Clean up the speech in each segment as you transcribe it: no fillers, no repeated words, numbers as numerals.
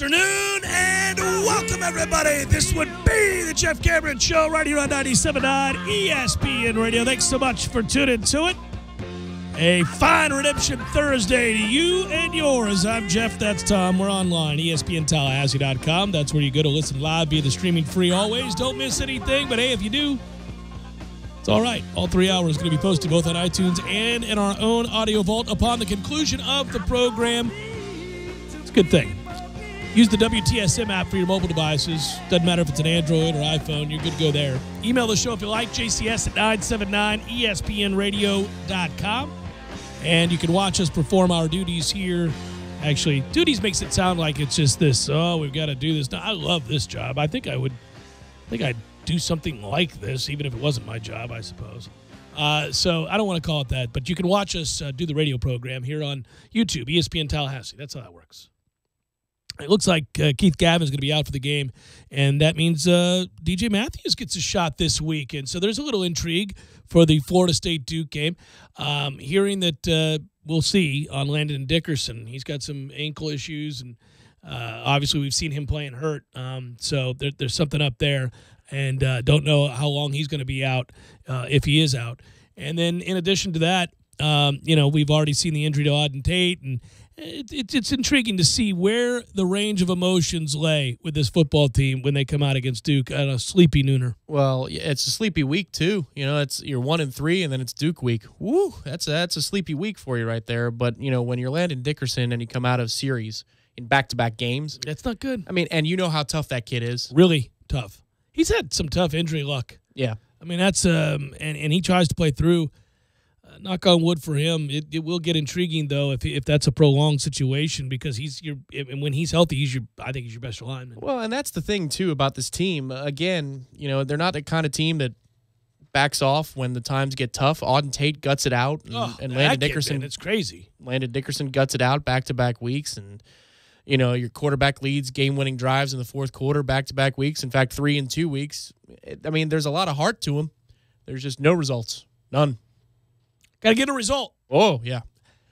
Afternoon and welcome everybody. This would be the Jeff Cameron Show right here on 97.9 ESPN Radio. Thanks so much for tuning to it. A fine Redemption Thursday to you and yours. I'm Jeff, that's Tom. We're online, ESPNTallahassee.com. That's where you go to listen live via the streaming free always. Don't miss anything, but hey, if you do, it's all right. All 3 hours going to be posted both on iTunes and in our own audio vault upon the conclusion of the program. It's a good thing. Use the WTSM app for your mobile devices. Doesn't matter if it's an Android or iPhone. You're good to go there. Email the show if you like, jcs at 979espnradio.com. And you can watch us perform our duties here. Actually, duties makes it sound like it's just this, oh, we've got to do this. No, I love this job. I think I'd do something like this, even if it wasn't my job, I suppose. So I don't want to call it that, but you can watch us do the radio program here on YouTube, ESPN Tallahassee. That's how that works. It looks like Keith Gavin's going to be out for the game, and that means DJ Matthews gets a shot this week. And so there's a little intrigue for the Florida State-Duke game. Hearing that we'll see on Landon Dickerson. He's got some ankle issues, and obviously we've seen him playing hurt. So there's something up there, and don't know how long he's going to be out if he is out. And then in addition to that, we've already seen the injury to Auden Tate, and it's intriguing to see where the range of emotions lay with this football team when they come out against Duke on a sleepy nooner. Well, it's a sleepy week too. You're 1-3, and then it's Duke week. Woo, that's a sleepy week for you right there. But when you're Landon Dickerson and you come out of series in back-to-back games, that's not good. I mean, and you know how tough that kid is. Really tough. He's had some tough injury luck. Yeah. I mean, that's and he tries to play through. Knock on wood for him. It will get intriguing though if that's a prolonged situation, because when he's healthy, I think he's your best lineman. Well, and that's the thing too about this team. Again, they're not the kind of team that backs off when the times get tough. Auden Tate guts it out, and Landon Dickerson. It's crazy. Landon Dickerson guts it out back-to-back weeks, and your quarterback leads game-winning drives in the fourth quarter back-to-back weeks. In fact, 3 in 2 weeks. I mean, there's a lot of heart to him. There's just no results, none. Got to get a result. Oh, yeah.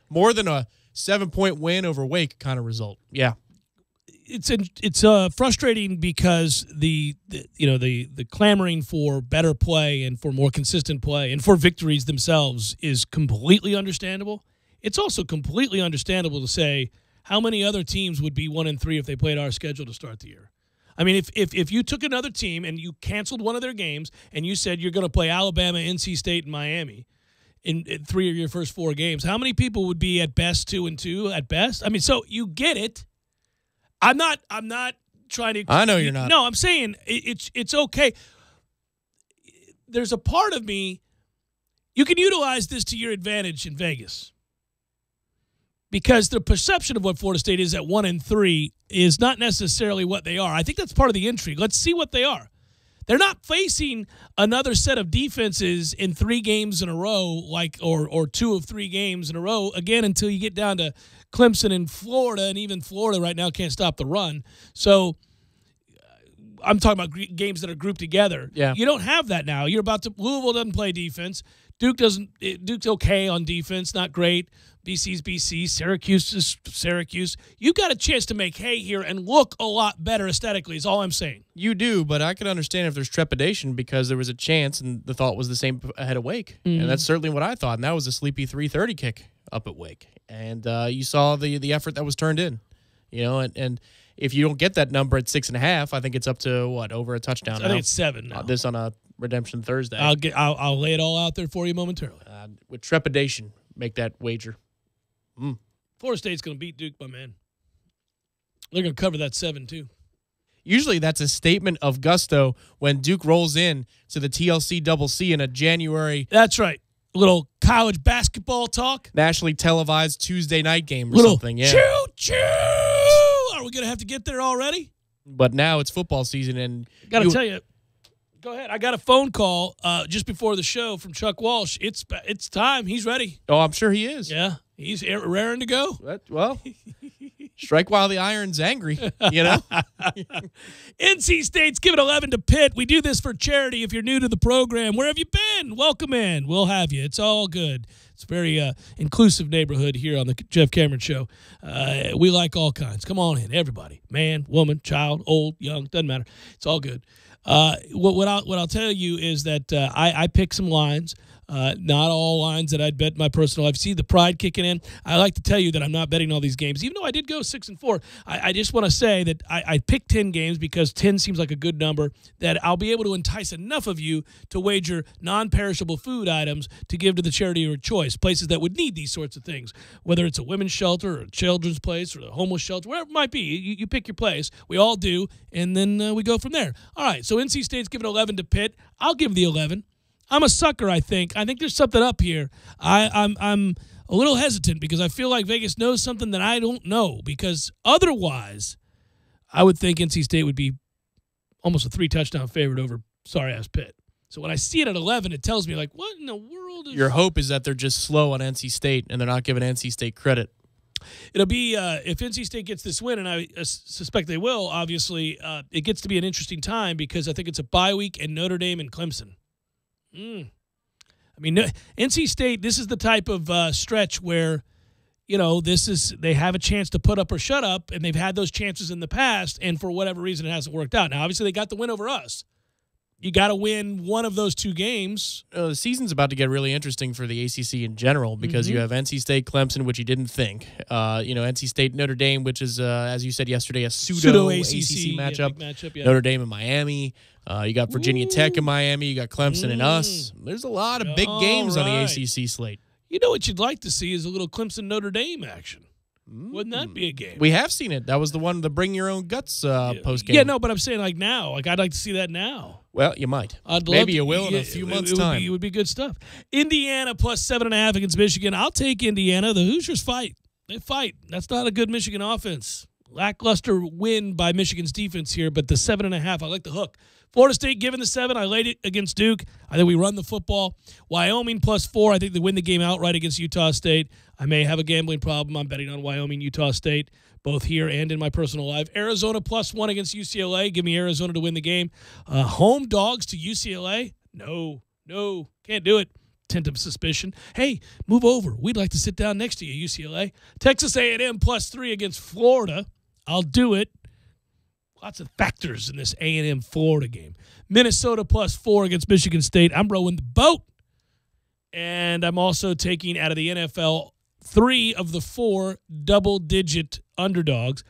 More than a 7-point win over Wake kind of result. Yeah. It's frustrating because the clamoring for better play and for more consistent play and for victories themselves is completely understandable. It's also completely understandable to say how many other teams would be 1-3 if they played our schedule to start the year. I mean, if you took another team and you canceled one of their games and you said you're going to play Alabama, NC State, and Miami in 3 of your first 4 games, how many people would be at best 2-2 at best? I mean, so you get it. I'm not trying to. I know you're not. No, I'm saying it's okay. There's a part of me, you can utilize this to your advantage in Vegas, because the perception of what Florida State is at 1-3 is not necessarily what they are. I think that's part of the intrigue. Let's see what they are. They're not facing another set of defenses in 3 games in a row, or 2 of 3 games in a row, again, until you get down to Clemson and Florida, and even Florida right now can't stop the run. So I'm talking about games that are grouped together. Yeah. You don't have that now. Louisville doesn't play defense. Duke's okay on defense, not great. BC's BC, Syracuse is Syracuse. You've got a chance to make hay here and look a lot better aesthetically is all I'm saying. You do, but I can understand if there's trepidation, because there was a chance and the thought was the same ahead of Wake. Mm-hmm. And that's certainly what I thought, and that was a sleepy 3:30 kick up at Wake. And you saw the effort that was turned in. And if you don't get that number at 6.5, I think it's up to, over a touchdown now? I think it's 7 now. This on a Redemption Thursday. I'll lay it all out there for you momentarily. With trepidation, make that wager. Florida State's going to beat Duke, my man. They're going to cover that 7 too. Usually that's a statement of gusto when Duke rolls in to the TLC Double C in a January. That's right. A little college basketball talk. Nationally televised Tuesday night game or something. Yeah. Choo-choo! Are we going to have to get there already? But now it's football season, and got to tell you. Go ahead. I got a phone call just before the show from Chuck Walsh. It's time. He's ready. Oh, I'm sure he is. Yeah. He's raring to go. Well, strike while the iron's angry, NC State's giving 11 to Pitt. We do this for charity. If you're new to the program, where have you been? Welcome in. We'll have you. It's all good. It's a very inclusive neighborhood here on the Jeff Cameron Show. We like all kinds. Come on in, everybody. Man, woman, child, old, young, doesn't matter. It's all good. What I'll tell you is that I pick some lines. Not all lines that I'd bet in my personal life. See the pride kicking in. I like to tell you that I'm not betting all these games, even though I did go 6-4. I just want to say that I picked 10 games because 10 seems like a good number, that I'll be able to entice enough of you to wager non-perishable food items to give to the charity of your choice, places that would need these sorts of things, whether it's a women's shelter or a children's place or a homeless shelter, wherever it might be. You pick your place. We all do, and then we go from there. All right, so NC State's giving 11 to Pitt. I'll give the 11. I'm a sucker, I think. I think there's something up here. I'm a little hesitant because I feel like Vegas knows something that I don't know, because otherwise I would think NC State would be almost a 3-touchdown favorite over sorry-ass Pitt. So when I see it at 11, it tells me, like, what in the world is... Your hope is that they're just slow on NC State and they're not giving NC State credit. It'll be, if NC State gets this win, and I suspect they will, obviously, it gets to be an interesting time because I think it's a bye week and Notre Dame and Clemson. I mean, NC State, this is the type of stretch where, they have a chance to put up or shut up, and they've had those chances in the past, and for whatever reason, it hasn't worked out. Now, obviously, they got the win over us. You got to win one of those two games. The season's about to get really interesting for the ACC in general because you have NC State, Clemson, which you didn't think. NC State, Notre Dame, which is, as you said yesterday, a pseudo ACC matchup. Matchup, yeah. Notre Dame and Miami. You got Virginia Tech and Miami. You got Clemson and us. There's a lot of big games on the ACC slate. You know what you'd like to see is a little Clemson-Notre Dame action. Wouldn't that be a game? We have seen it. That was the one, the Bring Your Own Guts post-game. Yeah, no, but I'm saying like now. Like I'd like to see that now. Well, you might. Maybe you will in a few months' time. It would be good stuff. Indiana plus 7.5 against Michigan. I'll take Indiana. The Hoosiers fight. They fight. That's not a good Michigan offense. Lackluster win by Michigan's defense here, but the 7.5, I like the hook. Florida State giving the 7. I laid it against Duke. I think we run the football. Wyoming plus 4. I think they win the game outright against Utah State. I may have a gambling problem. I'm betting on Wyoming, Utah State, both here and in my personal life. Arizona plus 1 against UCLA. Give me Arizona to win the game. Home dogs to UCLA? No, can't do it. Tint of suspicion. Hey, move over. We'd like to sit down next to you, UCLA. Texas A&M plus 3 against Florida. I'll do it. Lots of factors in this A&M Florida game. Minnesota plus 4 against Michigan State. I'm rowing the boat. And I'm also taking out of the NFL 3 of the 4 double-digit underdogs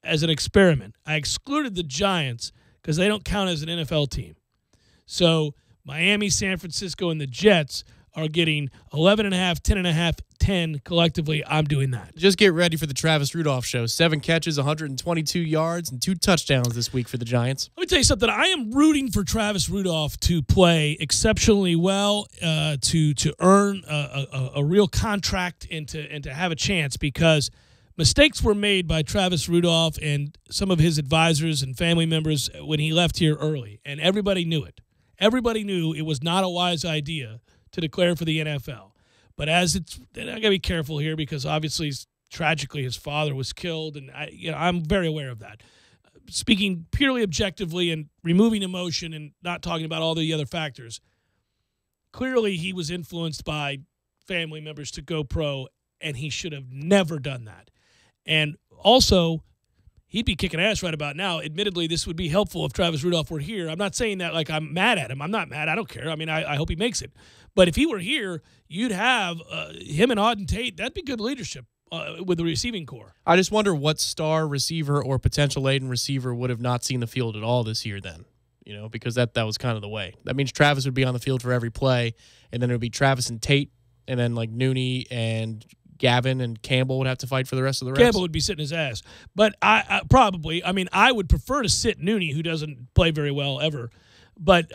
as an experiment. I excluded the Giants because they don't count as an NFL team. So Miami, San Francisco, and the Jets are getting 11.5, 10.5, 10 collectively. I'm doing that. Just get ready for the Travis Rudolph show. 7 catches, 122 yards, and 2 touchdowns this week for the Giants. Let me tell you something. I am rooting for Travis Rudolph to play exceptionally well, to earn a real contract and to have a chance, because mistakes were made by Travis Rudolph and some of his advisors and family members when he left here early, and everybody knew it. Everybody knew it was not a wise idea to declare for the NFL. But I got to be careful here because obviously, tragically, his father was killed, and I'm very aware of that. Speaking purely objectively and removing emotion and not talking about all the other factors, clearly he was influenced by family members to go pro, and he should have never done that. And also, he'd be kicking ass right about now. Admittedly, this would be helpful if Travis Rudolph were here. I'm not saying that like I'm mad at him. I'm not mad. I don't care. I mean, I hope he makes it. But if he were here, you'd have him and Auden Tate. That'd be good leadership with the receiving core. I just wonder what star receiver or potential laden receiver would have not seen the field at all this year then, because that was kind of the way. That means Travis would be on the field for every play, and then it would be Travis and Tate, and then like Nooney and Gavin and Campbell would have to fight for the rest of the reps. Campbell would be sitting his ass. But I would prefer to sit Nooney, who doesn't play very well ever. But,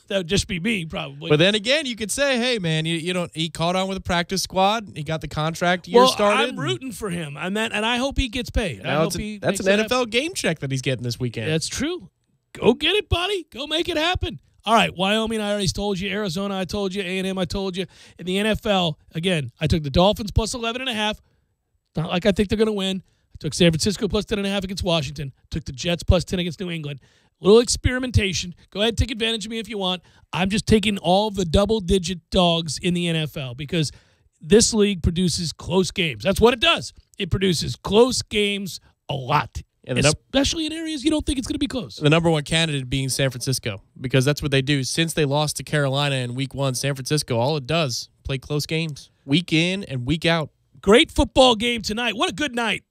that would just be me probably. But then again, you could say, hey, man, he caught on with a practice squad. He got the contract year started. I'm rooting for him. And I hope he gets paid. That's an NFL game check that he's getting this weekend. That's true. Go get it, buddy. Go make it happen. All right, Wyoming, I already told you. Arizona, I told you. A&M, I told you. In the NFL, again, I took the Dolphins plus 11.5. Not like I think they're going to win. I took San Francisco plus 10.5 against Washington. Took the Jets plus 10 against New England. little experimentation. Go ahead, take advantage of me if you want. I'm just taking all the double-digit dogs in the NFL because this league produces close games. That's what it does. It produces close games a lot, especially in areas you don't think it's going to be close. The number one candidate being San Francisco, because that's what they do. Since they lost to Carolina in week 1, San Francisco, all it does, play close games, week in and week out. Great football game tonight. What a good night.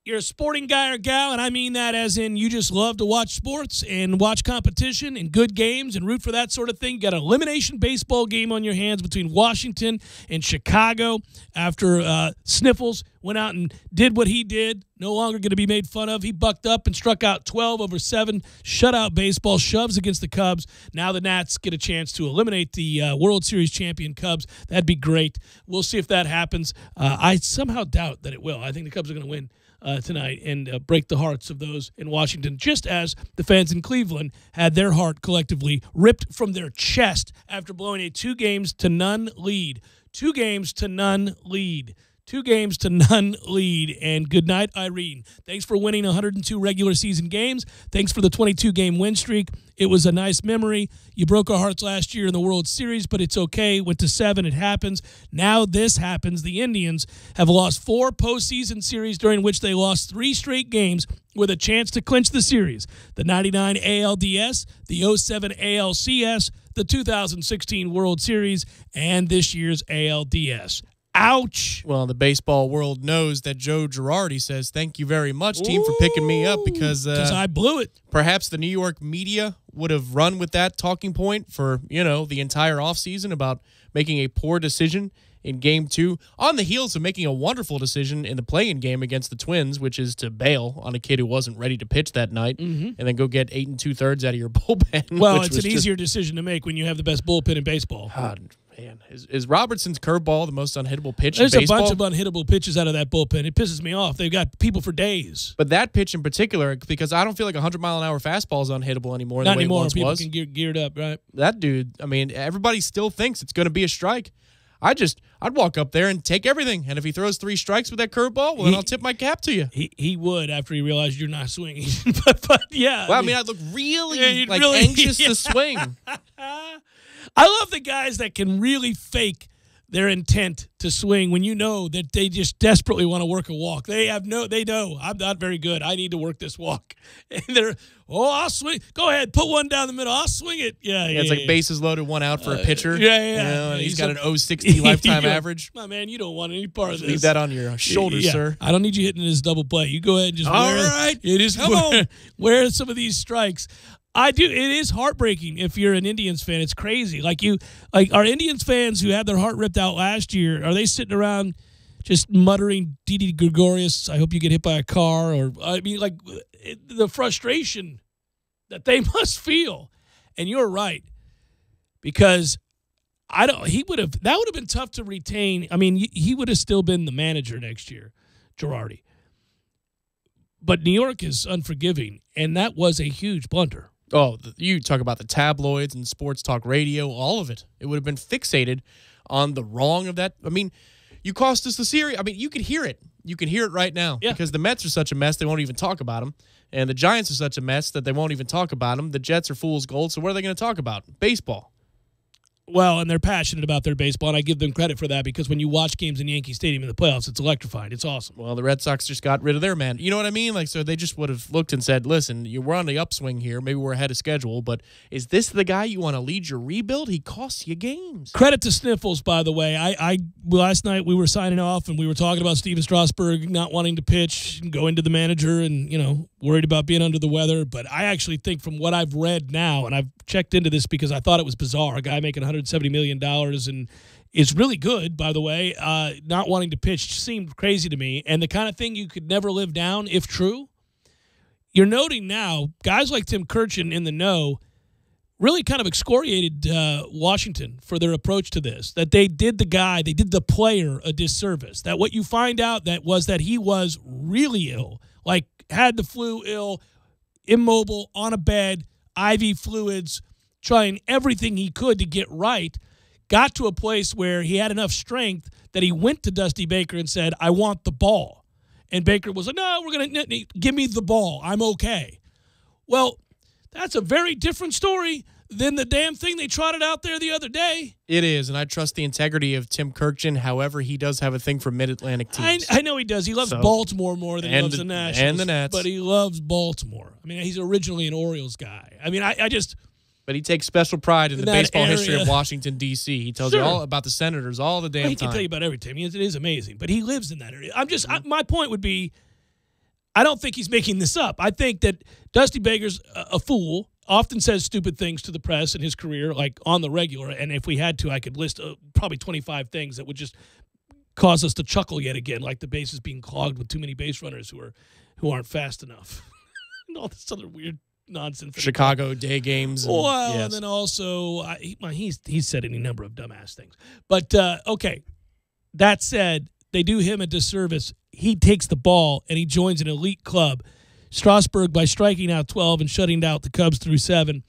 You're a sporting guy or gal, and I mean that as in you just love to watch sports and watch competition and good games and root for that sort of thing. You got an elimination baseball game on your hands between Washington and Chicago after Sniffles went out and did what he did. No longer going to be made fun of. He bucked up and struck out 12 over 7. Shutout baseball, shoves against the Cubs. Now the Nats get a chance to eliminate the World Series champion Cubs. That'd be great. We'll see if that happens. I somehow doubt that it will. I think the Cubs are going to win tonight and break the hearts of those in Washington, just as the fans in Cleveland had their heart collectively ripped from their chest after blowing a 2-0 lead. 2-0 lead. 2-0 lead. And good night, Irene. Thanks for winning 102 regular season games. Thanks for the 22-game win streak. It was a nice memory. You broke our hearts last year in the World Series, but it's okay. Went to 7. It happens. Now this happens. The Indians have lost 4 postseason series during which they lost 3 straight games with a chance to clinch the series. The 99 ALDS, the 07 ALCS, the 2016 World Series, and this year's ALDS. Ouch. Well, the baseball world knows that Joe Girardi says, thank you very much, team, for picking me up because I blew it. Perhaps the New York media would have run with that talking point for, the entire offseason about making a poor decision in Game 2 on the heels of making a wonderful decision in the play-in game against the Twins, which is to bail on a kid who wasn't ready to pitch that night and then go get 8 2/3 out of your bullpen. Well, it's an easier decision to make when you have the best bullpen in baseball. God, man. Is Robertson's curveball the most unhittable pitch There's in baseball? There's a bunch of unhittable pitches out of that bullpen. It pisses me off. They've got people for days. But that pitch in particular, because I don't feel like a 100-mile-an-hour fastball is unhittable anymore. Not the way anymore. It once People was. can get geared up, right? That dude, I mean, everybody still thinks it's going to be a strike. I'd walk up there and take everything. And if he throws 3 strikes with that curveball, well, then I'll tip my cap to you. He would after he realized you're not swinging. but yeah. Well, I mean, I'd look really anxious to swing. I love the guys that can really fake their intent to swing when you know that they just desperately want to work a walk. They know I'm not very good. I need to work this walk. And they're, I'll swing. Go ahead, put one down the middle. I'll swing it. Yeah, it's like bases loaded, 1 out for a pitcher. And he's got an 0.60 lifetime average. My man, you don't want any part of this. Leave that on your shoulders, sir. I don't need you hitting this double play. You go ahead and just wear some of these strikes. I do. It is heartbreaking if you're an Indians fan. It's crazy. Like our Indians fans who had their heart ripped out last year, are they sitting around just muttering Didi Gregorius, I hope you get hit by a car? Or I mean, like the frustration that they must feel. And you're right, because that would have been tough to retain. I mean, he would have still been the manager next year, Girardi. But New York is unforgiving, and that was a huge blunder. Oh, you talk about the tabloids and sports talk radio, all of it. It would have been fixated on the wrong of that. I mean, you cost us the series. I mean, you could hear it. You can hear it right now because the Mets are such a mess, they won't even talk about them. And the Giants are such a mess that they won't even talk about them. The Jets are fool's gold, so what are they going to talk about? Baseball. Well, and they're passionate about their baseball, and I give them credit for that because when you watch games in Yankee Stadium in the playoffs, it's electrifying. It's awesome. Well, the Red Sox just got rid of their man. You know what I mean? Like, so they just would have looked and said, listen, we're on the upswing here. Maybe we're ahead of schedule, but is this the guy you want to lead your rebuild? He costs you games. Credit to Sniffles, by the way. Last night we were signing off, and we were talking about Steven Strasburg not wanting to pitch and go into the manager and, worried about being under the weather. But I actually think from what I've read now, and I've checked into this because I thought it was bizarre, a guy making $170 million and is really good, by the way, not wanting to pitch seemed crazy to me. And the kind of thing you could never live down if true. You're noting now guys like Tim Kurchin in the know really kind of excoriated Washington for their approach to this, that they did the player a disservice, that what you find out that he was really ill, like had the flu, immobile, on a bed, IV fluids, trying everything he could to get right, got to a place where he had enough strength that he went to Dusty Baker and said, I want the ball. And Baker was like, no, we're going to give me the ball. I'm okay. Well, That's a very different story than the damn thing they trotted out there the other day. It is, and I trust the integrity of Tim Kirkjian. However, he does have a thing for Mid-Atlantic teams. I know he does. He loves Baltimore more than he loves the Nationals. And the Nats. But he loves Baltimore. I mean, he's originally an Orioles guy. I mean, I just... But he takes special pride in the baseball history of Washington, D.C. He tells you all about the Senators all the damn time. He can tell you about every team. It is amazing. But he lives in that area. My point would be, I don't think he's making this up. I think that Dusty Baker's a fool, often says stupid things to the press in his career, like on the regular. And if we had to, I could list probably 25 things that would just cause us to chuckle yet again, like the bases being clogged with too many base runners who aren't fast enough. And all this other weird nonsense. Chicago day games. And then also, he's said any number of dumbass things. But, okay, that said, they do him a disservice. He takes the ball, and he joins an elite club. Strasburg, by striking out 12 and shutting out the Cubs through 7,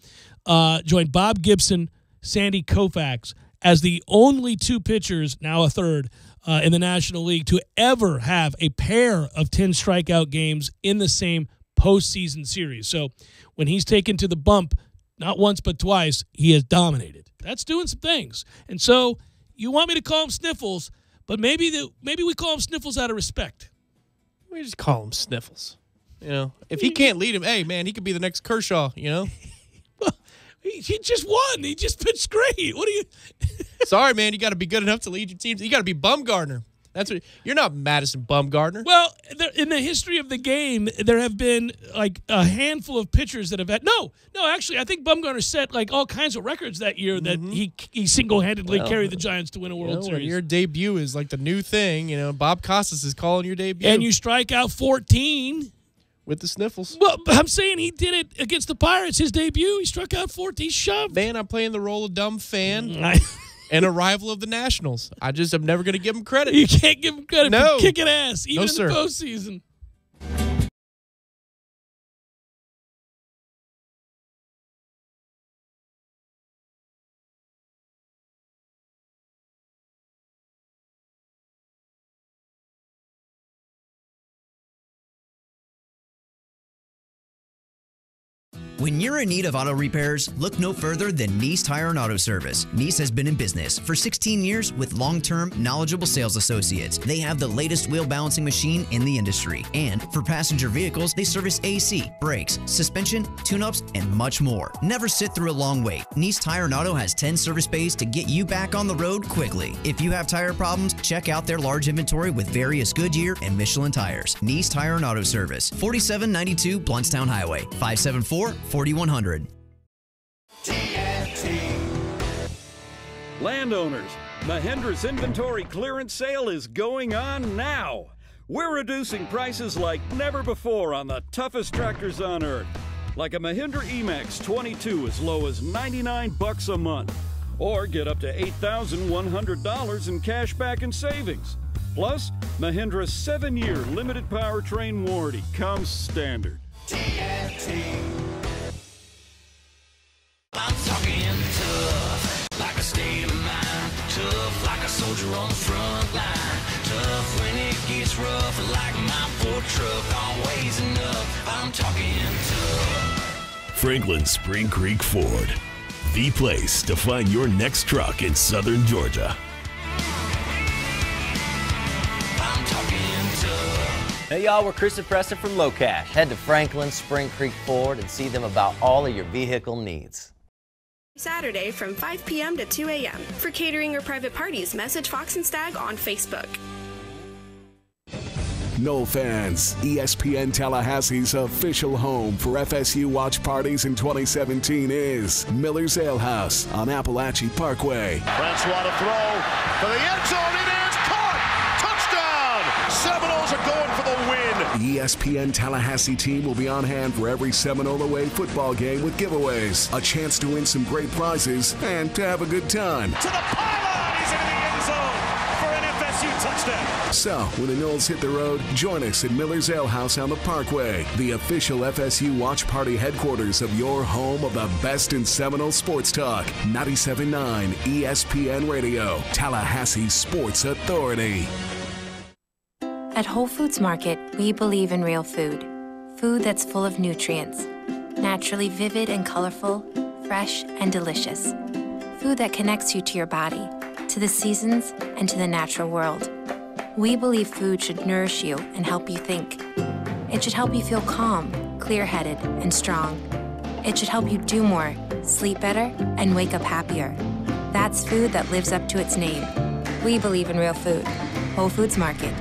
joined Bob Gibson, Sandy Koufax as the only two pitchers, now a third, in the National League to ever have a pair of 10 strikeout games in the same postseason series. So when he's taken to the bump, not once but twice, he has dominated. That's doing some things. And so you want me to call him Sniffles, but maybe we call him Sniffles out of respect. We just call him Sniffles. You know, if he can't lead him, hey, man, he could be the next Kershaw, you know? Well, he just won. He just pitched great. What are you... Sorry, man, you got to be good enough to lead your team. You got to be Bumgarner. That's what you're not Madison Bumgarner. Well, in the history of the game, there have been like a handful of pitchers that have had actually, I think Bumgarner set like all kinds of records that year that he single-handedly carried the Giants to win a World Series. Your debut is like the new thing, you know. Bob Costas is calling your debut, and you strike out 14 with the Sniffles. Well, I'm saying he did it against the Pirates. His debut, he struck out 14. He shoved. Man, I'm playing the role of dumb fan. And a rival of the Nationals. I'm never going to give him credit. You can't give him credit for kicking ass, even in the postseason. When you're in need of auto repairs, look no further than Nice Tire and Auto Service. Nice has been in business for 16 years with long-term, knowledgeable sales associates. They have the latest wheel balancing machine in the industry. And for passenger vehicles, they service AC, brakes, suspension, tune-ups, and much more. Never sit through a long wait. Nice Tire and Auto has 10 service bays to get you back on the road quickly. If you have tire problems, check out their large inventory with various Goodyear and Michelin tires. Nice Tire and Auto Service, 4792 Bluntstown Highway, 574-4100. Landowners, Mahindra's inventory clearance sale is going on now. We're reducing prices like never before on the toughest tractors on earth. Like a Mahindra E-Max 22 as low as $99 a month. Or get up to $8,100 in cash back and savings. Plus, Mahindra's 7-year limited powertrain warranty comes standard. I'm talking tough, like a state of mind. Tough, like a soldier on the front line. Tough when it gets rough, like my Ford truck, always enough. I'm talking tough. Franklin Spring Creek Ford, the place to find your next truck in southern Georgia. I'm talking tough. Hey y'all, we're Chris and Preston from Low Cash. Head to Franklin Spring Creek Ford and see them about all of your vehicle needs. Saturday from 5 p.m. to 2 a.m. For catering or private parties, message Fox and Stag on Facebook. Noel fans, ESPN Tallahassee's official home for FSU watch parties in 2017 is Miller's Ale House on Appalachia Parkway. Francois to throw for the end zone. It is caught. Touchdown. Seminoles are going for the win. The ESPN Tallahassee team will be on hand for every Seminole away football game with giveaways, a chance to win some great prizes, and to have a good time. To the pylon. He's into the end zone for an FSU touchdown. So, when the Noles hit the road, join us at Miller's Ale House on the Parkway, the official FSU watch party headquarters of your home of the best in Seminole sports talk. 97.9 ESPN Radio, Tallahassee Sports Authority. At Whole Foods Market, we believe in real food. Food that's full of nutrients. Naturally vivid and colorful, fresh and delicious. Food that connects you to your body, to the seasons, and to the natural world. We believe food should nourish you and help you think. It should help you feel calm, clear-headed, and strong. It should help you do more, sleep better, and wake up happier. That's food that lives up to its name. We believe in real food. Whole Foods Market.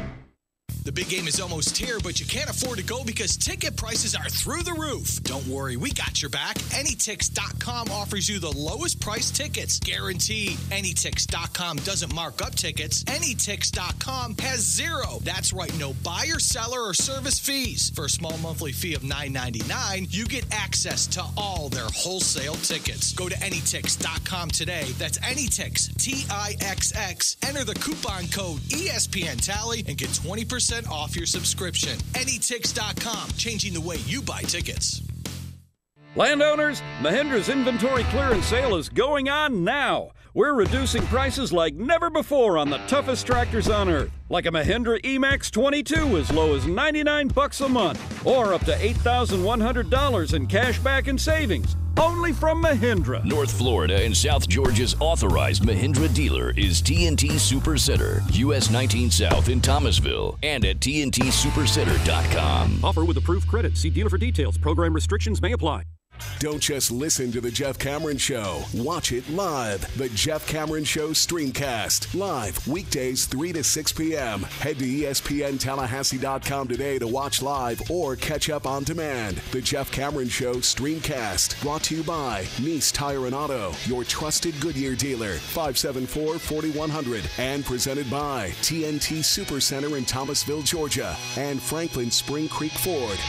The big game is almost here, but you can't afford to go because ticket prices are through the roof. Don't worry, we got your back. Anytix.com offers you the lowest price tickets, guaranteed. Anytix.com doesn't mark up tickets. Anytix.com has zero. That's right, no buyer, seller, or service fees. For a small monthly fee of $9.99, you get access to all their wholesale tickets. Go to Anytix.com today. That's Anytix, Tixx. Enter the coupon code ESPN Tally and get 20% off your subscription. Anytix.com, changing the way you buy tickets. Landowners, Mahindra's inventory clearance sale is going on now. We're reducing prices like never before on the toughest tractors on earth. Like a Mahindra Emax 22 as low as $99 a month, or up to $8,100 in cash back and savings. Only from Mahindra. North Florida and South Georgia's authorized Mahindra dealer is TNT Super Center, US 19 South in Thomasville, and at TNTSupercenter.com. Offer with approved credit. See dealer for details. Program restrictions may apply. Don't just listen to The Jeff Cameron Show. Watch it live. The Jeff Cameron Show Streamcast. Live weekdays 3 to 6 p.m. Head to ESPNTallahassee.com today to watch live or catch up on demand. The Jeff Cameron Show Streamcast. Brought to you by Nice Tire and Auto, your trusted Goodyear dealer. 574-4100. And presented by TNT Super Center in Thomasville, Georgia. And Franklin Spring Creek Ford.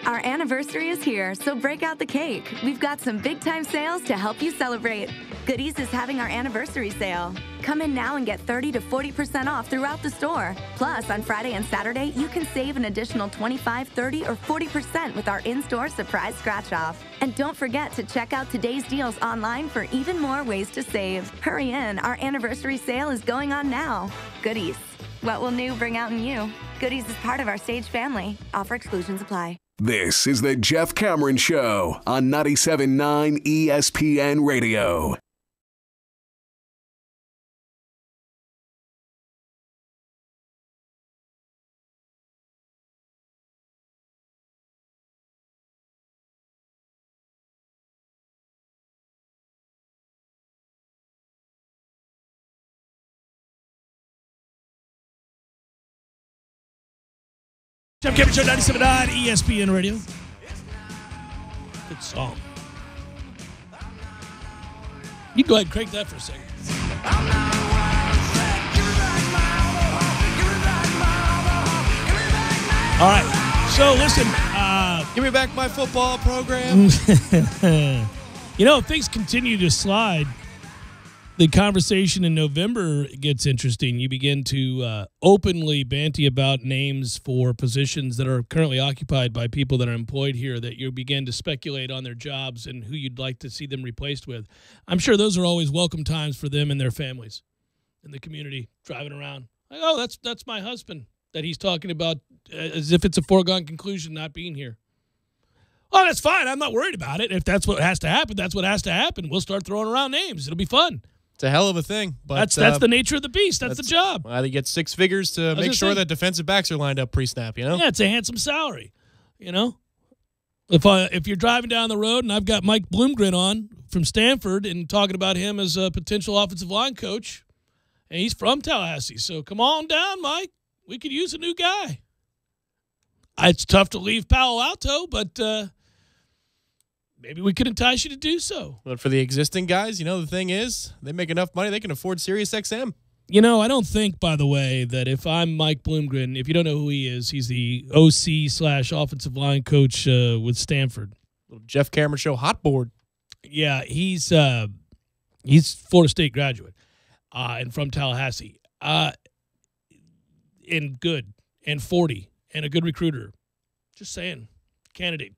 Our anniversary is here, so break out the cake. We've got some big-time sales to help you celebrate. Goodies is having our anniversary sale. Come in now and get 30 to 40% off throughout the store. Plus, on Friday and Saturday, you can save an additional 25, 30, or 40% with our in-store surprise scratch-off. And don't forget to check out today's deals online for even more ways to save. Hurry in, our anniversary sale is going on now. Goodies. What will new bring out in you? Goodies is part of our Sage family. Offer exclusions apply. This is the Jeff Cameron Show on 97.9 ESPN Radio. Jeff Cameron Show, 97.9 ESPN Radio. Good song. You go ahead and crank that for a second. All right. So, listen. Give me back my football program. You know, if things continue to slide, the conversation in November gets interesting. You begin to openly banty about names for positions that are currently occupied by people that are employed here, that you begin to speculate on their jobs and who you'd like to see them replaced with. I'm sure those are always welcome times for them and their families in the community, driving around. Like, oh, that's my husband that he's talking about, as if it's a foregone conclusion not being here. Oh, that's fine. I'm not worried about it. If that's what has to happen, that's what has to happen. We'll start throwing around names. It'll be fun. It's a hell of a thing. But that's the nature of the beast. That's the job. Well, they get six figures to make sure that defensive backs are lined up pre-snap, you know? Yeah, it's a handsome salary, you know? If you're driving down the road and I've got Mike Bloomgren on from Stanford and talking about him as a potential offensive line coach, and he's from Tallahassee, so come on down, Mike. We could use a new guy. It's tough to leave Palo Alto, but maybe we could entice you to do so. But for the existing guys, you know, the thing is, they make enough money, they can afford Sirius XM. You know, I don't think, by the way, that if I'm Mike Bloomgren, if you don't know who he is, he's the OC/offensive line coach with Stanford. Little Jeff Cameron Show hot board. Yeah, he's Florida State graduate and from Tallahassee. And good, and 40, and a good recruiter. Just saying, candidate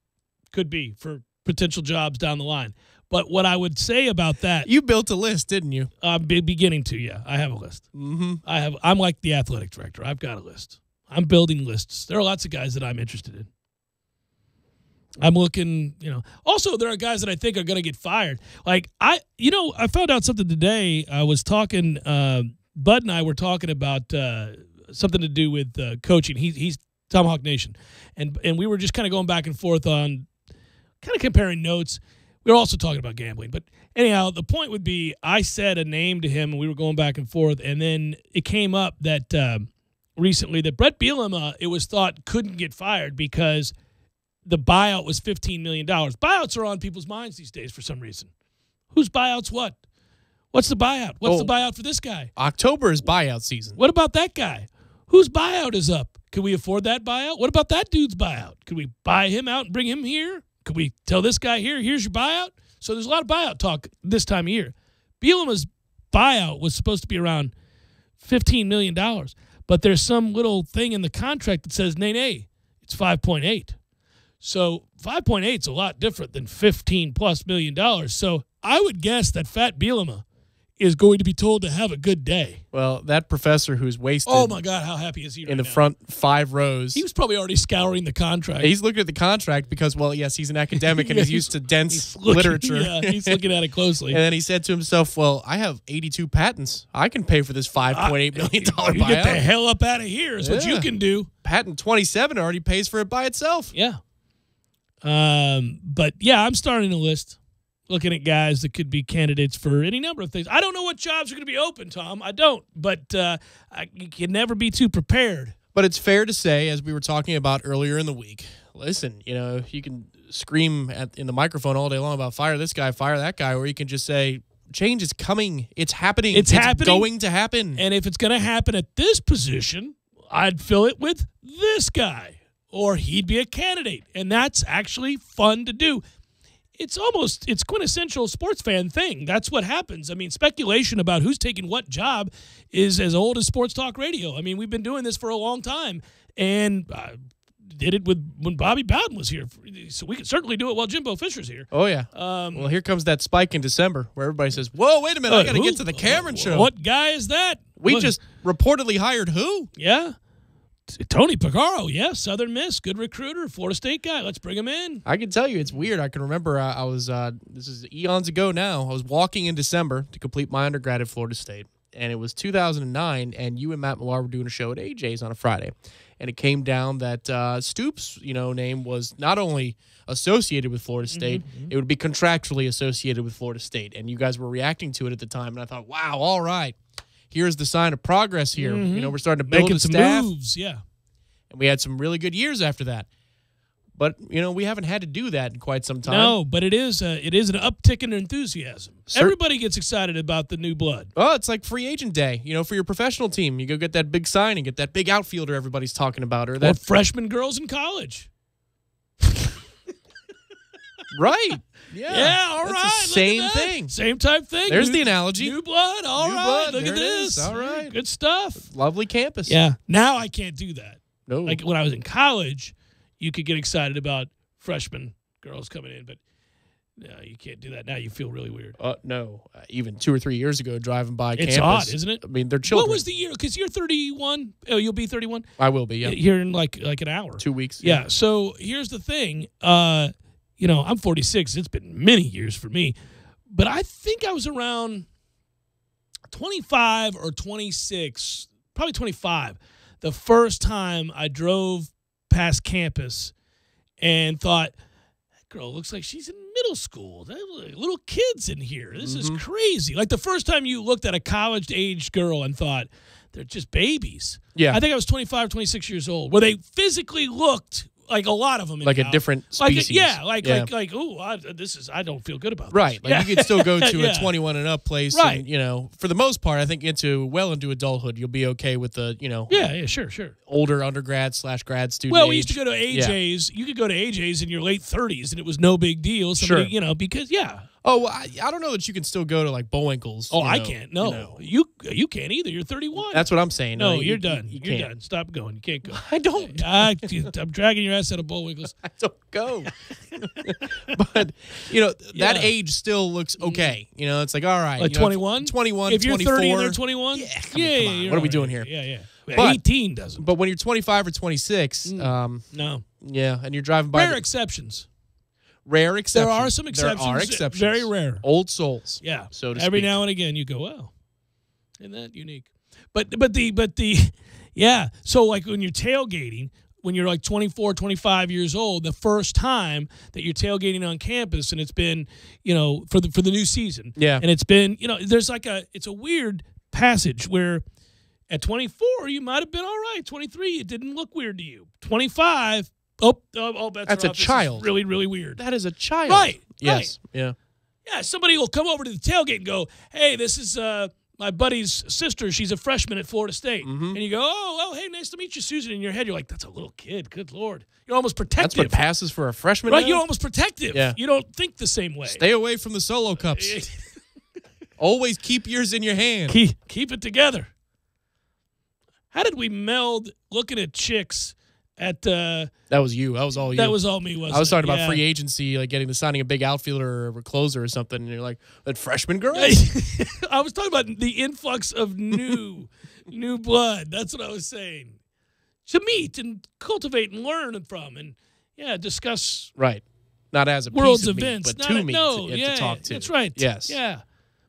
could be for potential jobs down the line. But what I would say about that, you built a list, didn't you? I'm beginning to. Yeah, I have a list. Mm-hmm. I'm like the athletic director. I've got a list. I'm building lists. There are lots of guys that I'm interested in. I'm looking, Also, there are guys that I think are going to get fired. Like, I found out something today. I was talking, Bud and I were talking about something to do with coaching. He's Tomahawk Nation. And we were just kind of going back and forth on kind of comparing notes. We were also talking about gambling. But anyhow, the point would be I said a name to him, and we were going back and forth. And then it came up that recently that Brett Bielema, it was thought, couldn't get fired because the buyout was $15 million. Buyouts are on people's minds these days for some reason. Whose buyout's what? What's the buyout? What's the buyout for this guy? October is buyout season. What about that guy? Whose buyout is up? Can we afford that buyout? What about that dude's buyout? Could we buy him out and bring him here? Could we tell this guy here's your buyout? So there's a lot of buyout talk this time of year. Bielema's buyout was supposed to be around $15 million, but there's some little thing in the contract that says, nay, it's 5.8. So 5.8 is a lot different than $15+ million. So I would guess that Fat Bielema is going to be told to have a good day. Well, that professor who's wasted. Oh my God, how happy is he right in the now? front 5 rows? He was probably already scouring the contract. He's looking at the contract because, well, yes, he's an academic and he's used to dense literature. Yeah, he's looking at it closely. And then he said to himself, well, I have 82 patents. I can pay for this $5.8 million buyout. You get the hell up out of here is what you can do. Patent 27 already pays for it by itself. Yeah. But yeah, I'm starting a list, looking at guys that could be candidates for any number of things. I don't know what jobs are going to be open, Tom. I don't, but you can never be too prepared. But it's fair to say, as we were talking about earlier in the week, listen, you can scream in the microphone all day long about fire this guy, fire that guy, or you can just say change is coming. It's happening. It's happening. Going to happen. And if it's going to happen at this position, I'd fill it with this guy, or he'd be a candidate. And that's actually fun to do. It's quintessential sports fan thing. That's what happens. I mean, speculation about who's taking what job is as old as sports talk radio. I mean, we've been doing this for a long time, and did it when Bobby Bowden was here. So we can certainly do it while Jimbo Fisher's here. Oh, yeah. Well, here comes that spike in December where everybody says, whoa, wait a minute, I got to get to the Cameron show. What guy is that? We just reportedly hired who? Yeah. Tony Picaro, Southern Miss, good recruiter, Florida State guy. Let's bring him in. I can tell you, it's weird. I can remember I was, this is eons ago now, I was walking in December to complete my undergrad at Florida State, and it was 2009, and you and Matt Millar were doing a show at AJ's on a Friday, and it came down that Stoops, name was not only associated with Florida State, it would be contractually associated with Florida State, and you guys were reacting to it at the time, and I thought, wow, all right. Here's the sign of progress here. We're starting to build Making a some staff. moves, yeah. And we had some really good years after that. But, we haven't had to do that in quite some time. No, but it is an uptick in enthusiasm. Everybody gets excited about the new blood. Oh, it's like free agent day. For your professional team, you go get that big signing, get that big outfielder everybody's talking about. Or freshman girls in college. Right. Yeah, all right. That's the same thing. Same type thing. There's the analogy. New blood. All New right. blood. Look There at it this. is. All right. Good stuff. Lovely campus. Yeah. Now I can't do that. No. Like when I was in college, you could get excited about freshman girls coming in, but no, you can't do that now. You feel really weird. No. Even 2 or 3 years ago, driving by campus. It's odd, isn't it? I mean, they're children. What was the year? Because you're 31. Oh, you'll be 31? I will be, yeah. Here in like an hour. 2 weeks. Yeah. So here's the thing. I'm 46. It's been many years for me. But I think I was around 25 or 26, probably 25, the first time I drove past campus and thought, that girl looks like she's in middle school. There are little kids in here. This is crazy. Like the first time you looked at a college-age girl and thought, they're just babies. Yeah. I think I was 25, 26 years old, where they physically looked like a lot of them, like a different species. Like I don't feel good about this. Right. Like you could still go to Yeah. a 21 and up place. Right. And, for the most part, I think into adulthood, you'll be okay with the, Yeah, sure. older undergrad / grad student. Well, age. we used to go to AJ's. You could go to AJ's in your late 30s, and it was no big deal. Somebody, Sure. Because Oh, well, I don't know that you can still go to like Bullwinkle's. Oh, I can't. No, you can't either. You're 31. That's what I'm saying. No, you're done. You You're can't. done. Stop going. You can't go. I don't. I'm dragging your ass out of Bullwinkle's. I don't go. But, that age still looks okay. It's like, all right. Like 21? 21, If you're 24. 30 and they're 21? Yeah, come on. you're What are we all doing right. here? Yeah. But- 18 doesn't. But when you're 25 or 26, No. yeah, and you're driving by. Rare exceptions. Rare exceptions. There are some exceptions. There are exceptions. Very rare. Old souls. Yeah. So to Every speak. now and again you go, wow, isn't that unique? But yeah. So like when you're tailgating, when you're like 24, 25 years old, the first time that you're tailgating on campus and it's been, for the new season. Yeah. And it's been, there's it's a weird passage where at 24 you might have been all right. 23 it didn't look weird to you. 25 that's a child. This is really, really weird. That is a child. Right. Yes. Right. Yeah. Yeah, somebody will come over to the tailgate and go, hey, this is my buddy's sister. She's a freshman at Florida State. And you go, oh, hey, nice to meet you, Susan. In your head, you're like, that's a little kid. Good Lord. You're almost protective. That's what passes for a freshman. Right, now? you're almost protective. Yeah. You don't think the same way. Stay away from the solo cups. Always keep yours in your hand. Keep it together. How did we meld looking at chicks at That was you. That was all you. That was all me, wasn't it? I was talking about Yeah. free agency, like signing a big outfielder or a closer or something, and you're like, that freshman girl? I was talking about the influx of new blood. That's what I was saying. To meet and cultivate and learn from and, discuss Right. Not as a world's piece of events. meat, but Not to meet to talk to. That's right. Yes. Yeah.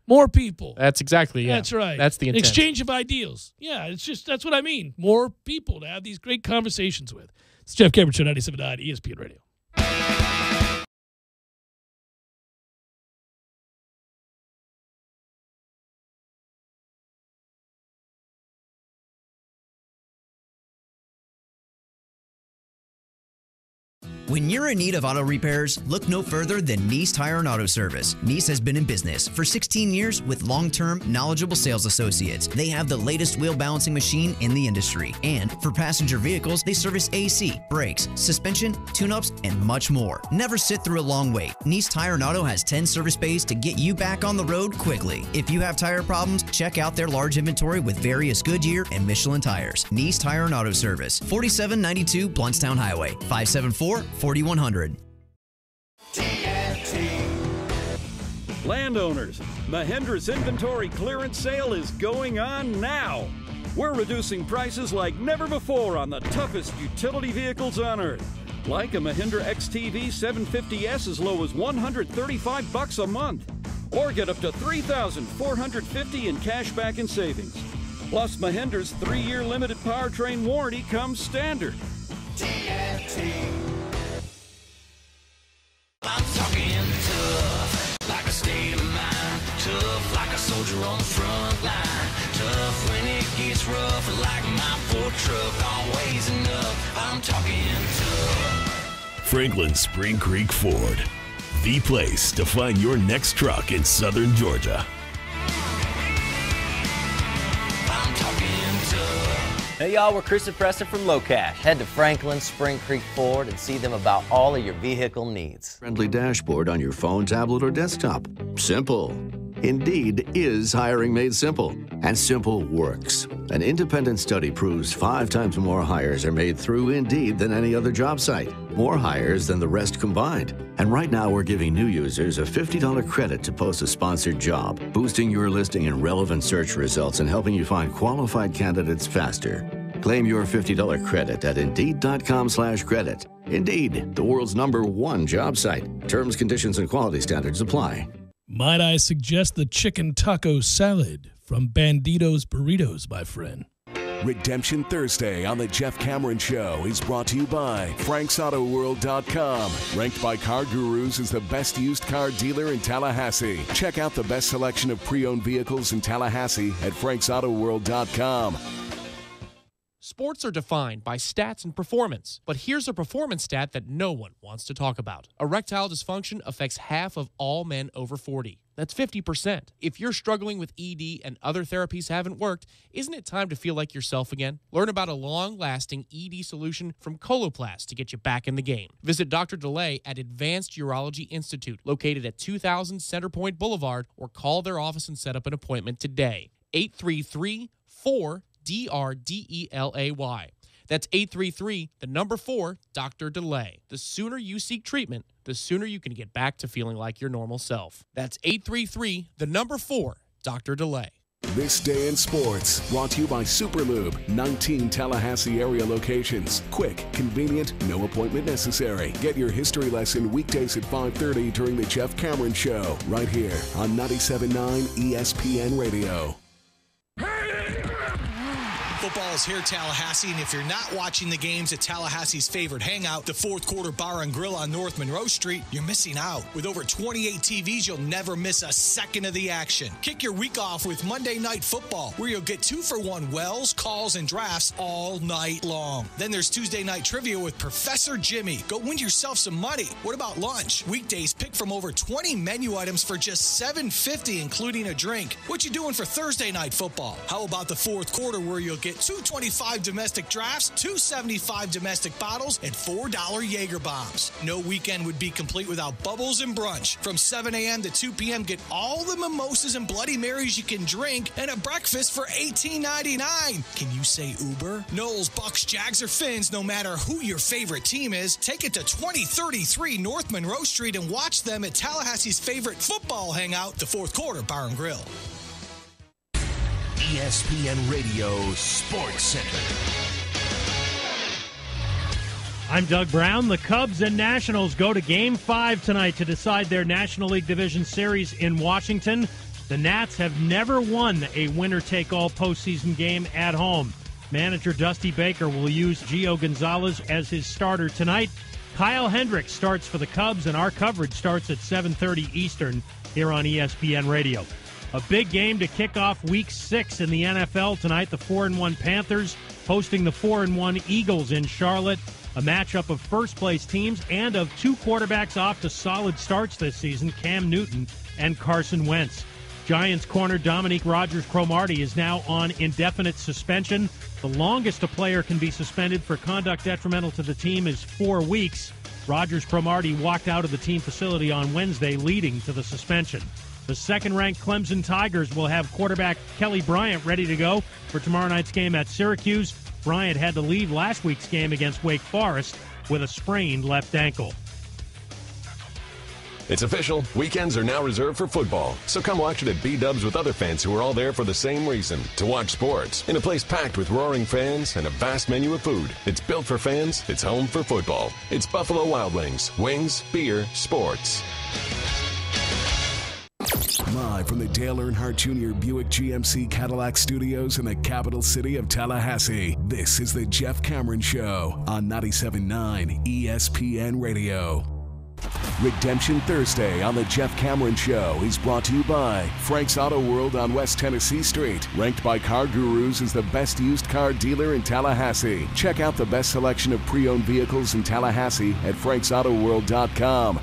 More people. That's exactly, yeah. That's right. That's the intent. Exchange of ideals. Yeah, that's what I mean. More people to have these great conversations with. It's Jeff Cameron Show, 97.9 ESPN Radio. When you're in need of auto repairs, look no further than Nice Tire and Auto Service. Nice has been in business for 16 years with long-term, knowledgeable sales associates. They have the latest wheel balancing machine in the industry. And for passenger vehicles, they service AC, brakes, suspension, tune-ups, and much more. Never sit through a long wait. Nice Tire and Auto has 10 service bays to get you back on the road quickly. If you have tire problems, check out their large inventory with various Goodyear and Michelin tires. Nice Tire and Auto Service, 4792 Bluntstown Highway, 574-4100. Landowners, Mahindra's inventory clearance sale is going on now. We're reducing prices like never before on the toughest utility vehicles on earth. Like a Mahindra XTV 750S as low as $135 a month. Or get up to $3,450 in cash back and savings. Plus, Mahindra's 3-year limited powertrain warranty comes standard. I'm talking tough, like a state of mind. Tough, like a soldier on the front line. Tough when it gets rough, like my Ford truck, always enough. I'm talking tough. Franklin Spring Creek Ford, the place to find your next truck in southern Georgia. I'm talking tough. Hey y'all, we're Chris and Preston from Low Cash. Head to Franklin Spring Creek Ford and see them about all of your vehicle needs. Friendly dashboard on your phone, tablet, or desktop. Simple. Indeed is hiring made simple. And simple works. An independent study proves 5 times more hires are made through Indeed than any other job site. More hires than the rest combined. And right now we're giving new users a $50 credit to post a sponsored job, boosting your listing in relevant search results and helping you find qualified candidates faster. Claim your $50 credit at Indeed.com/credit. Indeed, the world's #1 job site. Terms, conditions, and quality standards apply. Might I suggest the chicken taco salad from Bandito's Burritos, my friend? Redemption Thursday on the Jeff Cameron Show is brought to you by FranksAutoWorld.com. Ranked by Car Gurus as the best used car dealer in Tallahassee. Check out the best selection of pre-owned vehicles in Tallahassee at FranksAutoWorld.com. Sports are defined by stats and performance, but here's a performance stat that no one wants to talk about. Erectile dysfunction affects half of all men over 40. That's 50%. If you're struggling with ED and other therapies haven't worked, isn't it time to feel like yourself again? Learn about a long-lasting ED solution from Coloplast to get you back in the game. Visit Dr. DeLay at Advanced Urology Institute, located at 2000 Centerpoint Boulevard, or call their office and set up an appointment today. 833-4DRDELAY. That's 833-4, Dr. DeLay. The sooner you seek treatment, the sooner you can get back to feeling like your normal self. That's 833-4, Dr. DeLay. This Day in Sports, brought to you by Superlube, 19 Tallahassee area locations. Quick, convenient, no appointment necessary. Get your history lesson weekdays at 5:30 during the Jeff Cameron Show, right here on 97.9 ESPN Radio. Football is here, Tallahassee, and if you're not watching the games at Tallahassee's favorite hangout, the Fourth Quarter Bar and Grill on North Monroe Street, you're missing out. With over 28 TVs, you'll never miss a second of the action. Kick your week off with Monday Night Football, where you'll get 2-for-1 wells, calls, and drafts all night long. Then there's Tuesday Night Trivia with Professor Jimmy. Go win yourself some money. What about lunch? Weekdays, pick from over 20 menu items for just $7.50, including a drink. What you doing for Thursday Night Football? How about the Fourth Quarter, where you'll get $2.25 domestic drafts, $2.75 domestic bottles, and $4 Jaeger bombs. No weekend would be complete without Bubbles and Brunch. From 7 a.m. to 2 p.m., get all the mimosas and Bloody Marys you can drink and a breakfast for $18.99. Can you say Uber? Knowles, Bucks, Jags, or Finns, no matter who your favorite team is, take it to 2033 North Monroe Street and watch them at Tallahassee's favorite football hangout, the Fourth Quarter Bar and Grill. ESPN Radio Sports Center. I'm Doug Brown. The Cubs and Nationals go to Game 5 tonight to decide their National League Division Series in Washington. The Nats have never won a winner-take-all postseason game at home. Manager Dusty Baker will use Gio Gonzalez as his starter tonight. Kyle Hendricks starts for the Cubs, and our coverage starts at 7:30 Eastern here on ESPN Radio. A big game to kick off Week 6 in the NFL tonight. The 4-1 Panthers hosting the 4-1 Eagles in Charlotte. A matchup of first-place teams and of two quarterbacks off to solid starts this season, Cam Newton and Carson Wentz. Giants corner Dominique Rodgers-Cromartie is now on indefinite suspension. The longest a player can be suspended for conduct detrimental to the team is 4 weeks. Rodgers-Cromartie walked out of the team facility on Wednesday, leading to the suspension. The second-ranked Clemson Tigers will have quarterback Kelly Bryant ready to go for tomorrow night's game at Syracuse. Bryant had to leave last week's game against Wake Forest with a sprained left ankle. It's official. Weekends are now reserved for football. So come watch it at B-Dubs with other fans who are all there for the same reason, to watch sports. In a place packed with roaring fans and a vast menu of food. It's built for fans. It's home for football. It's Buffalo Wild Wings. Wings, beer, sports. Live from the Dale Earnhardt Jr. Buick GMC Cadillac Studios in the capital city of Tallahassee, this is the Jeff Cameron Show on 97.9 ESPN Radio. Redemption Thursday on the Jeff Cameron Show is brought to you by Frank's Auto World on West Tennessee Street, ranked by Car Gurus as the best used car dealer in Tallahassee. Check out the best selection of pre-owned vehicles in Tallahassee at franksautowworld.com.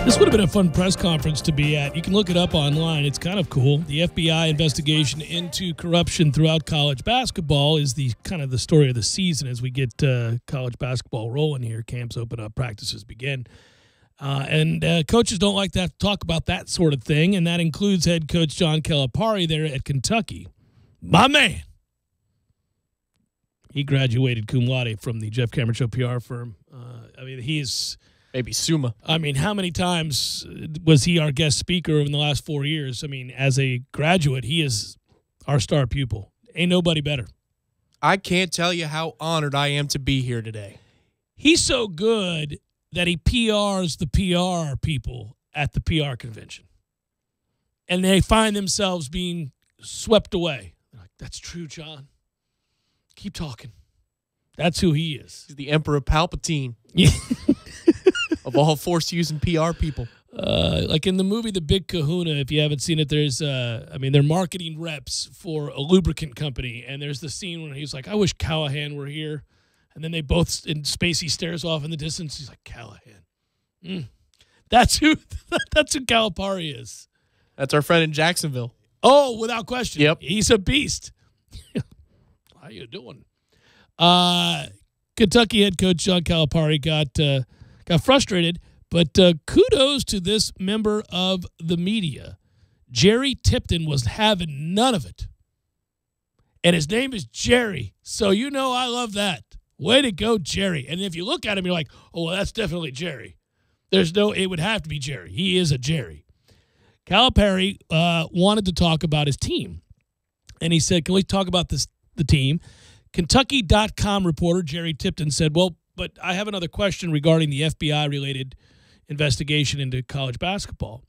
This would have been a fun press conference to be at. You can look it up online. It's kind of cool. The FBI investigation into corruption throughout college basketball is the kind of the story of the season as we get college basketball rolling here. Camps open up, practices begin. And coaches don't like to talk about that sort of thing, and that includes head coach John Calipari there at Kentucky. My man. He graduated cum laude from the Jeff Cameron Show PR firm. He's... Maybe Summa. How many times was he our guest speaker in the last 4 years? As a graduate, he is our star pupil. Ain't nobody better. I can't tell you how honored I am to be here today. He's so good that he PRs the PR people at the PR convention. And they find themselves being swept away. They're like, that's true, John. Keep talking. That's who he is. He's the Emperor Palpatine. Yeah. Of all force using PR people. Like in the movie The Big Kahuna, if you haven't seen it, there's, they're marketing reps for a lubricant company. And there's the scene where he's like, I wish Callahan were here. And then they both, in Spacey stares off in the distance. He's like, Callahan. That's who Calipari is. That's our friend in Jacksonville. Oh, without question. Yep. He's a beast. How you doing? Kentucky head coach John Calipari got frustrated, But kudos to this member of the media. Jerry Tipton was having none of it. And his name is Jerry. So you know I love that. Way to go, Jerry. And if you look at him, you're like, oh, well, that's definitely Jerry. It would have to be Jerry. He is a Jerry. Calipari wanted to talk about his team. And he said, can we talk about the team? Kentucky.com reporter Jerry Tipton said, well, but I have another question regarding the FBI-related investigation into college basketball.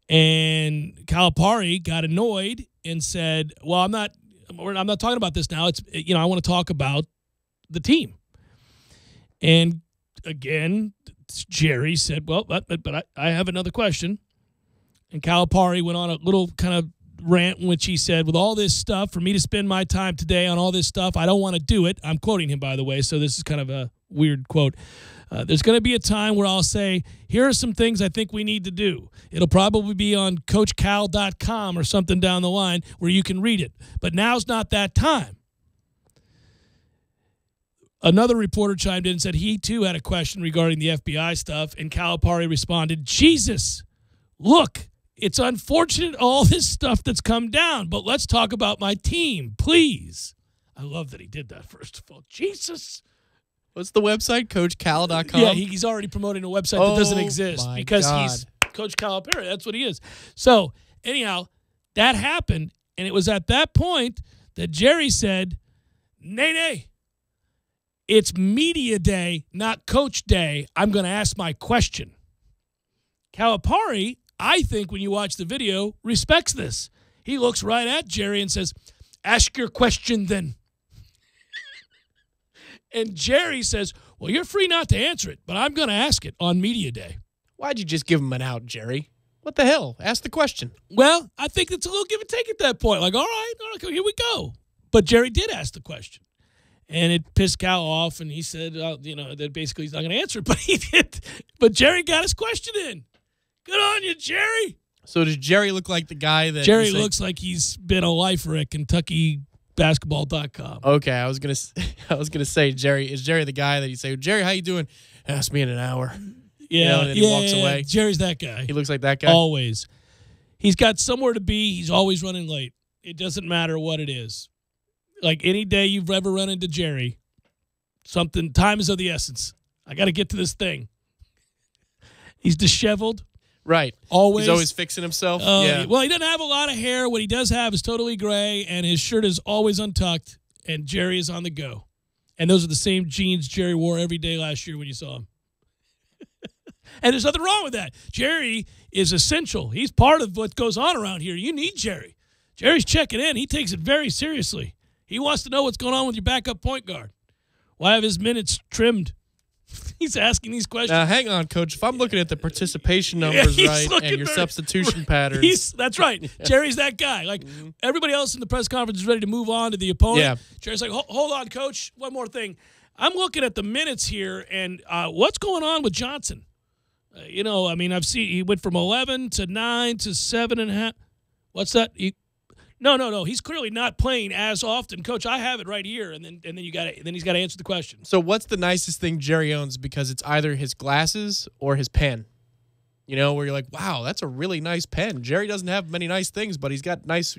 And Calipari got annoyed and said, well, I'm not talking about this now. I want to talk about the team. And again, Jerry said, well, but I have another question. And Calipari went on a little kind of rant in which he said, with all this stuff, for me to spend my time today on all this stuff, I don't want to do it. I'm quoting him, by the way, so this is kind of a weird quote. There's going to be a time where I'll say, here are some things I think we need to do. It'll probably be on CoachCal.com or something down the line where you can read it. But now's not that time. Another reporter chimed in and said he, too, had a question regarding the FBI stuff, and Calipari responded, Jesus, look, it's unfortunate all this stuff that's come down, but let's talk about my team, please. I love that he did that, first of all. Jesus. What's the website? CoachCal.com? Yeah, he's already promoting a website that doesn't exist because he's Coach Calipari. That's what he is. So, anyhow, that happened, and it was at that point that Jerry said, nay, it's media day, not coach day. I'm going to ask my question. Calipari, I think when you watch the video, respects this. He looks right at Jerry and says, ask your question then. And Jerry says, well, you're free not to answer it, but I'm going to ask it on media day. Why'd you just give him an out, Jerry? What the hell? Ask the question. Well, I think it's a little give and take at that point. Like, all right, here we go. But Jerry did ask the question. And it pissed Cal off, and he said, that basically he's not going to answer it, but he did. But Jerry got his question in. Good on you, Jerry. So does Jerry look like the guy that Jerry looks like he's been a lifer at KentuckyBasketball.com. Okay, I was gonna say, Jerry, is Jerry the guy that you say, Jerry, how you doing? Ask me in an hour. Yeah, and then he walks away. Jerry's that guy. He looks like that guy. Always. He's got somewhere to be. He's always running late. It doesn't matter what it is. Like any day you've ever run into Jerry, time is of the essence. I got to get to this thing. He's disheveled. Right. Always. He's always fixing himself. Yeah. Well, he doesn't have a lot of hair. What he does have is totally gray, and his shirt is always untucked, and Jerry is on the go. And those are the same jeans Jerry wore every day last year when you saw him. And there's nothing wrong with that. Jerry is essential. He's part of what goes on around here. You need Jerry. Jerry's checking in. He takes it very seriously. He wants to know what's going on with your backup point guard. Why have his minutes trimmed? He's asking these questions. Now, hang on, Coach. If I'm looking at the participation numbers and your substitution patterns. That's right. Jerry's that guy. Like, everybody else in the press conference is ready to move on to the opponent. Yeah. Jerry's like, hold on, Coach. One more thing. I'm looking at the minutes here, and what's going on with Johnson? I've seen he went from 11 to 9 to 7.5. What's that? No. He's clearly not playing as often, Coach. I have it right here, and then he's got to answer the question. So what's the nicest thing Jerry owns? Because it's either his glasses or his pen. Where you're like, wow, that's a really nice pen. Jerry doesn't have many nice things, but he's got nice,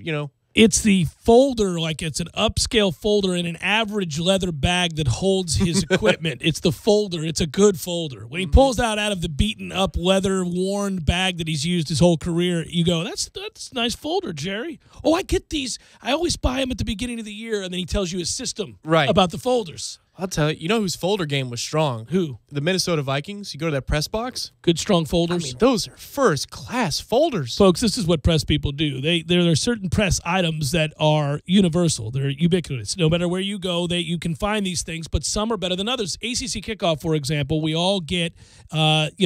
It's the folder, like it's an upscale folder in an average leather bag that holds his equipment. It's the folder. It's a good folder. When he pulls that out of the beaten-up, leather-worn bag that he's used his whole career, you go, that's a nice folder, Jerry. Oh, I get these. I always buy them at the beginning of the year, and then he tells you his system about the folders. I'll tell you. You know whose folder game was strong? Who? The Minnesota Vikings. You go to that press box. Good, strong folders. Those are first-class folders. Folks, this is what press people do. There are certain press items that are universal. They're ubiquitous. No matter where you go, you can find these things, but some are better than others. ACC Kickoff, for example, we all get, not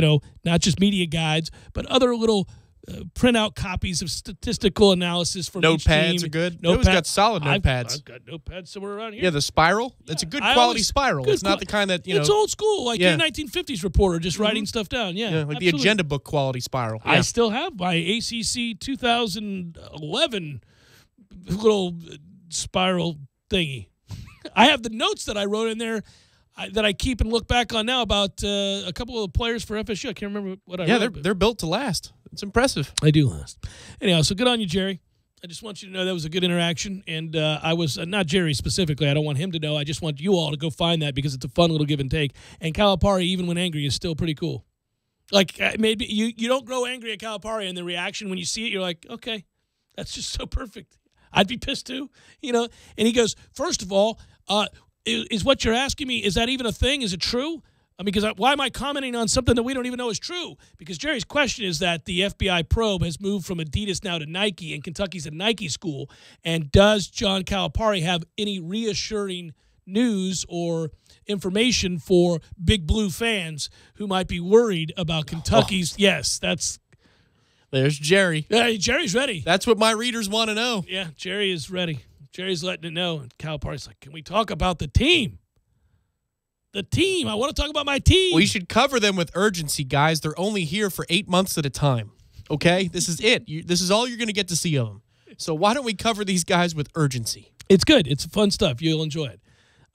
just media guides, but other little printout copies of statistical analysis from each team. Notepads are good. Notepads got solid notepads. I've got notepads somewhere around here. Yeah, the spiral. It's a good quality spiral. It's not the kind that, It's old school, like your 1950s reporter just writing stuff down. Yeah, like absolutely. the agenda book quality spiral. Yeah. I still have my ACC 2011 little spiral thingy. I have the notes that I wrote in there. that I keep and look back on now about a couple of the players for FSU. I can't remember what I wrote. Yeah, they're built to last. It's impressive. They do last. Anyhow, so good on you, Jerry. I just want you to know that was a good interaction, and I was not Jerry specifically. I don't want him to know. I just want you all to go find that because it's a fun little give and take. And Calipari, even when angry, is still pretty cool. Like maybe you don't grow angry at Calipari, and the reaction when you see it, you're like, okay, that's just so perfect. I'd be pissed too, And he goes, first of all, is what you're asking me, is that even a thing? Is it true? Because why am I commenting on something that we don't even know is true? Because Jerry's question is that the FBI probe has moved from Adidas now to Nike, and Kentucky's a Nike school. And does John Calipari have any reassuring news or information for Big Blue fans who might be worried about Kentucky's? Yes, there's Jerry. Yeah, Jerry's ready. That's what my readers want to know. Yeah, Jerry is ready. Jerry's letting it know. And Calipari's like, can we talk about the team? The team. I want to talk about my team. We should cover them with urgency, guys. They're only here for 8 months at a time. Okay? This is it. This is all you're going to get to see of them. So why don't we cover these guys with urgency? It's good. It's fun stuff. You'll enjoy it.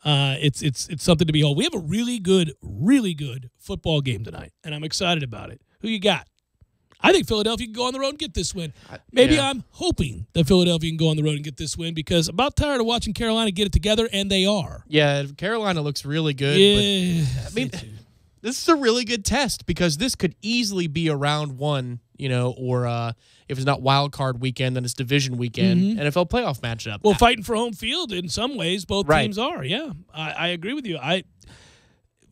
It's something to behold. We have a really good football game tonight, and I'm excited about it. Who you got? I think Philadelphia can go on the road and get this win. Maybe I'm hoping that Philadelphia can go on the road and get this win because I'm about tired of watching Carolina get it together, and they are. Yeah, Carolina looks really good. Yeah, but, this is a really good test because this could easily be a round one, or if it's not wild card weekend, then it's division weekend, NFL playoff matchup. Well, fighting for home field in some ways, both teams are. Yeah, I agree with you.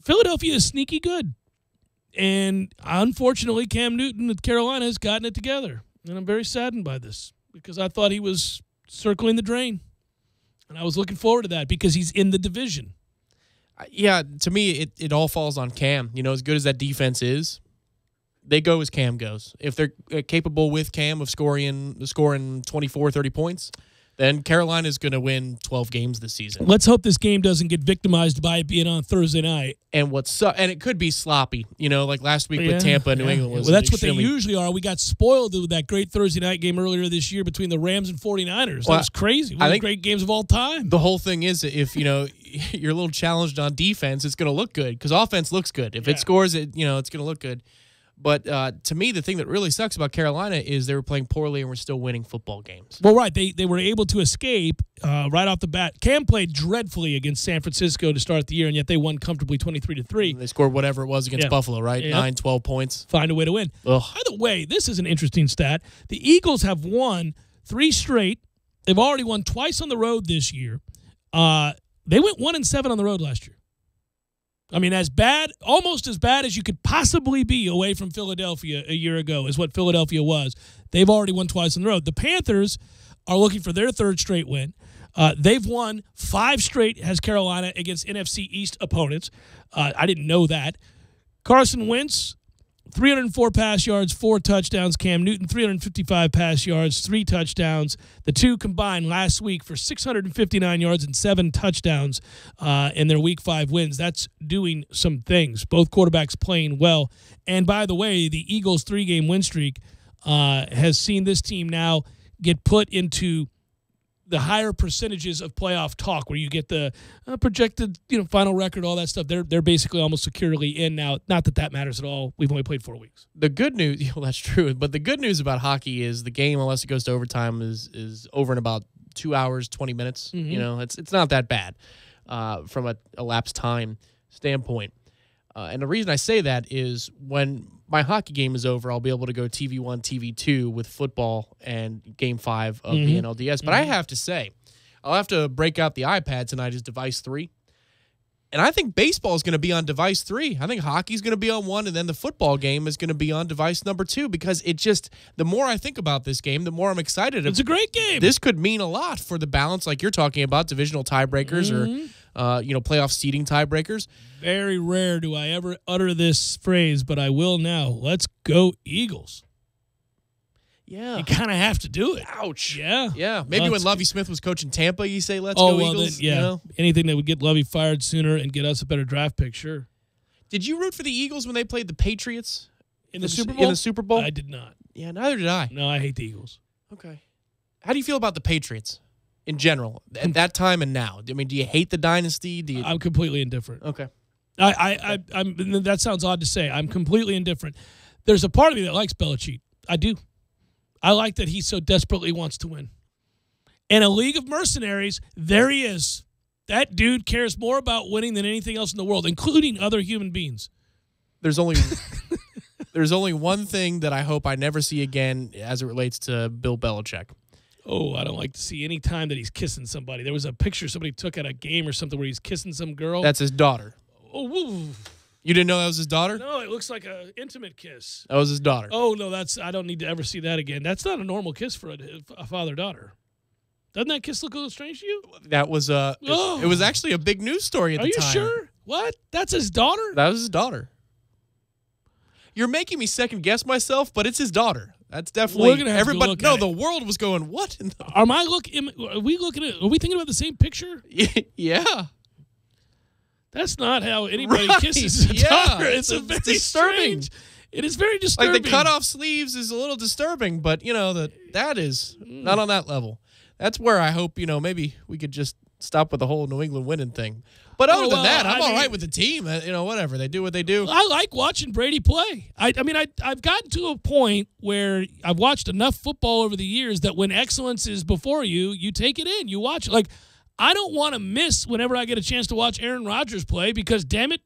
Philadelphia is sneaky good. And unfortunately, Cam Newton with Carolina has gotten it together. And I'm very saddened by this because I thought he was circling the drain. And I was looking forward to that because he's in the division. Yeah, to me, it all falls on Cam. As good as that defense is, they go as Cam goes. If they're capable with Cam of scoring 24, 30 points, then Carolina is going to win 12 games this season. Let's hope this game doesn't get victimized by it being on Thursday night. And it could be sloppy, like last week with Tampa and New England. Well, that's what they usually are. We got spoiled with that great Thursday night game earlier this year between the Rams and 49ers. That was crazy. One of the great games of all time. The whole thing is if, you're a little challenged on defense, it's going to look good because offense looks good. If it scores, it's going to look good. But to me, the thing that really sucks about Carolina is they were playing poorly and we're still winning football games. Well, right. They were able to escape right off the bat. Cam played dreadfully against San Francisco to start the year, and yet they won comfortably 23-3. They scored whatever it was against Buffalo, right? 9, 12 points. Find a way to win. Ugh. By the way, this is an interesting stat. The Eagles have won 3 straight. They've already won twice on the road this year. They went 1-7 on the road last year. I mean, almost as bad as you could possibly be away from Philadelphia a year ago is what Philadelphia was. They've already won twice on the road. The Panthers are looking for their 3rd straight win. They've won 5 straight as Carolina against NFC East opponents. I didn't know that. Carson Wentz, 304 pass yards, 4 touchdowns. Cam Newton, 355 pass yards, 3 touchdowns. The two combined last week for 659 yards and 7 touchdowns in their Week 5 wins. That's doing some things. Both quarterbacks playing well. And by the way, the Eagles' 3-game win streak has seen this team now get put into the higher percentages of playoff talk, where you get the projected, final record, all that stuff. They're basically almost securely in now. Not that matters at all. We've only played 4 weeks. The good news, well, that's true. But the good news about hockey is the game, unless it goes to overtime, is over in about 2 hours, 20 minutes. It's not that bad from a elapsed time standpoint. And the reason I say that is when my hockey game is over, I'll be able to go TV1, TV2 with football and Game 5 of the NLDS. But I have to say, I'll have to break out the iPad tonight as device 3. And I think baseball is going to be on device 3. I think hockey is going to be on 1, and then the football game is going to be on device number 2, because the more I think about this game, the more I'm excited. It's a great game. This could mean a lot for the balance, like you're talking about, divisional tiebreakers or playoff seeding tiebreakers. Very rare do I ever utter this phrase, but I will now. Let's go Eagles. Yeah. You kind of have to do it. Ouch. Yeah. Yeah. Maybe when Lovie Smith was coaching Tampa, you say, let's go Eagles. Then, anything that would get Lovie fired sooner and get us a better draft pick, sure. Did you root for the Eagles when they played the Patriots in the Super Bowl? In the Super Bowl? I did not. Yeah, neither did I. No, I hate the Eagles. Okay. How do you feel about the Patriots in general, at that time and now? I mean, do you hate the dynasty? I'm completely indifferent. Okay. That sounds odd to say. I'm completely indifferent. There's a part of me that likes Belichick. I do. I like that he so desperately wants to win. In a league of mercenaries, there he is. That dude cares more about winning than anything else in the world, including other human beings. There's only one thing that I hope I never see again as it relates to Bill Belichick. Oh, I don't like to see any time that he's kissing somebody. There was a picture somebody took at a game or something where he's kissing some girl. That's his daughter. Oh, woo. You didn't know that was his daughter? No, it looks like an intimate kiss. That was his daughter. Oh, no, I don't need to ever see that again. That's not a normal kiss for a father-daughter. Doesn't that kiss look a little strange to you? That was it was actually a big news story at the time. Are you sure? What? That's his daughter? That was his daughter. You're making me second guess myself, but it's his daughter. That's definitely We're gonna have everybody. to go look at the world was going, what? Are we thinking about the same picture? Yeah. That's not how anybody kisses a daughter. It's very disturbing. Strange. It is very disturbing. Like the cutoff sleeves is a little disturbing, but that is not on that level. That's where I hope maybe we could just stop with the whole New England winning thing. But other than that, I'm all right with the team. Whatever they do, what they do. I like watching Brady play. I've gotten to a point where I've watched enough football over the years that when excellence is before you, you take it in, you watch it. Like I don't want to miss whenever I get a chance to watch Aaron Rodgers play because damn it,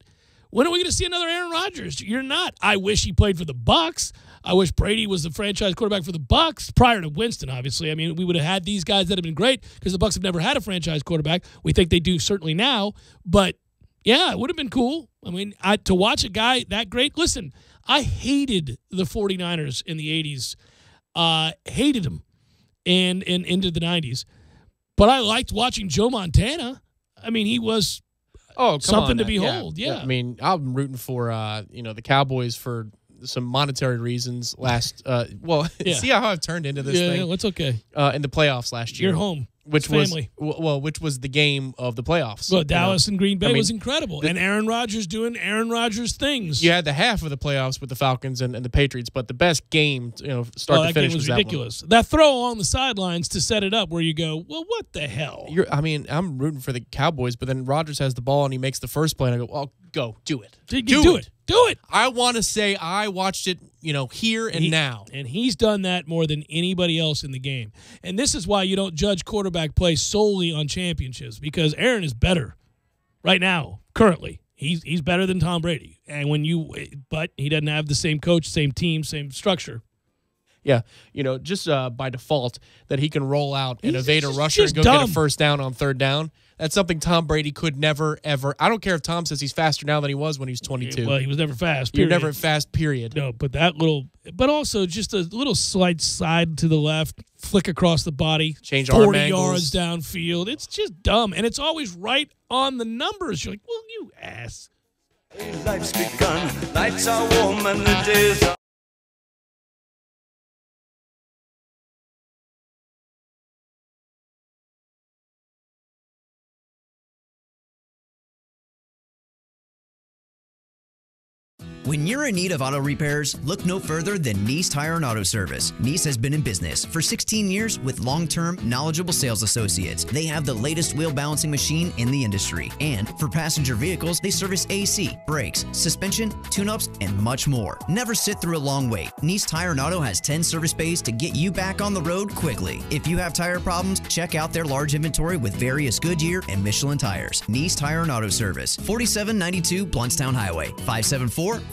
when are we going to see another Aaron Rodgers? You're not. I wish he played for the Bucs. I wish Brady was the franchise quarterback for the Bucs prior to Winston, obviously. I mean, we would have had these guys that have been great because the Bucs have never had a franchise quarterback. We think they do certainly now. But, yeah, it would have been cool. I mean, to watch a guy that great. Listen, I hated the 49ers in the 80s. Hated them and into the 90s. But I liked watching Joe Montana. I mean, he was something to behold. Yeah. I mean, I'm rooting for, the Cowboys for some monetary reasons see how I've turned into this thing. Yeah, it's okay. In the playoffs last year. You're home. Which was the game of the playoffs. Well, Dallas and Green Bay was incredible. And Aaron Rodgers doing Aaron Rodgers things. You had the half of the playoffs with the Falcons and the Patriots, but the best game, start to finish was that ridiculous. That throw along the sidelines to set it up where you go, well, what the hell? I'm rooting for the Cowboys, but then Rodgers has the ball and he makes the first play, and I go, well, go, do it. Do it. I want to say I watched it, here and now. And he's done that more than anybody else in the game. And this is why you don't judge quarterback play solely on championships, because Aaron is better right now, currently. He's better than Tom Brady. But he doesn't have the same coach, same team, same structure. Yeah, just by default that he can roll out and evade a rusher and go get a first down on third down. That's something Tom Brady could never, ever. I don't care if Tom says he's faster now than he was when he was 22. Well, he was never fast, You're period. never fast, period. No, but but also just a little slight side to the left, flick across the body, change 40 arm angles. yards downfield. It's just dumb, and it's always right on the numbers. You're like, well, you ass. Life's begun, nights are warm and the days are... When you're in need of auto repairs, look no further than Nice Tire and Auto Service. Nice has been in business for 16 years with long-term, knowledgeable sales associates. They have the latest wheel balancing machine in the industry. And for passenger vehicles, they service AC, brakes, suspension, tune-ups, and much more. Never sit through a long wait. Nice Tire and Auto has 10 service bays to get you back on the road quickly. If you have tire problems, check out their large inventory with various Goodyear and Michelin tires. Nice Tire and Auto Service, 4792 Bluntstown Highway, 574-4100.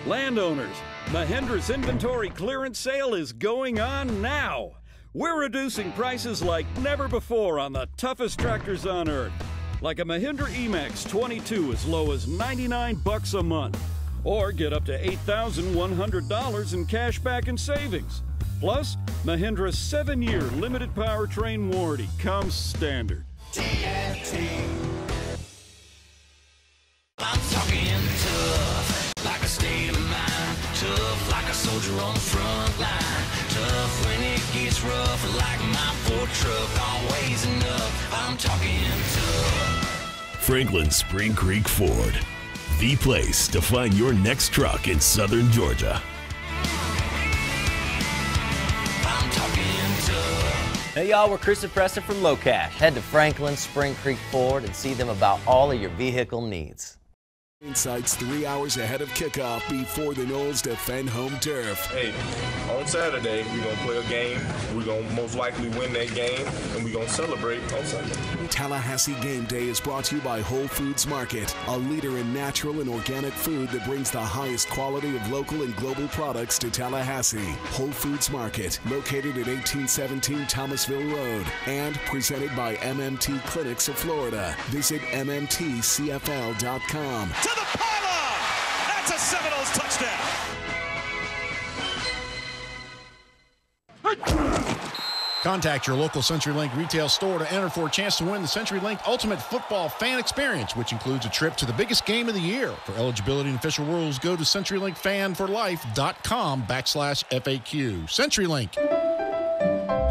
Landowners, Mahindra's inventory clearance sale is going on now. We're reducing prices like never before on the toughest tractors on earth. Like a Mahindra Emax 22 as low as $99 a month. Or get up to $8,100 in cash back and savings. Plus, Mahindra's 7-year limited powertrain warranty comes standard. I'm talking tough, like a state of mind. Tough, like a soldier on the front line. Tough when it gets rough, like my Ford truck, always enough. I'm talking tough. Franklin Spring Creek Ford, the place to find your next truck in southern Georgia. I'm talking tough. Hey y'all, we're Chris and Preston from Low Cash. Head to Franklin, Spring Creek Ford and see them about all of your vehicle needs. Insights 3 hours ahead of kickoff before the Noles defend home turf. Hey, on Saturday, we're going to play a game. We're going to most likely win that game, and we're going to celebrate on Sunday. Tallahassee Game Day is brought to you by Whole Foods Market, a leader in natural and organic food that brings the highest quality of local and global products to Tallahassee. Whole Foods Market, located at 1817 Thomasville Road, and presented by MMT Clinics of Florida. Visit mmtcfl.com. To the pylon! That's a Seminoles touchdown! Contact your local CenturyLink retail store to enter for a chance to win the CenturyLink Ultimate Football Fan Experience, which includes a trip to the biggest game of the year. For eligibility and official rules, go to CenturyLinkFanForLife.com/FAQ. CenturyLink,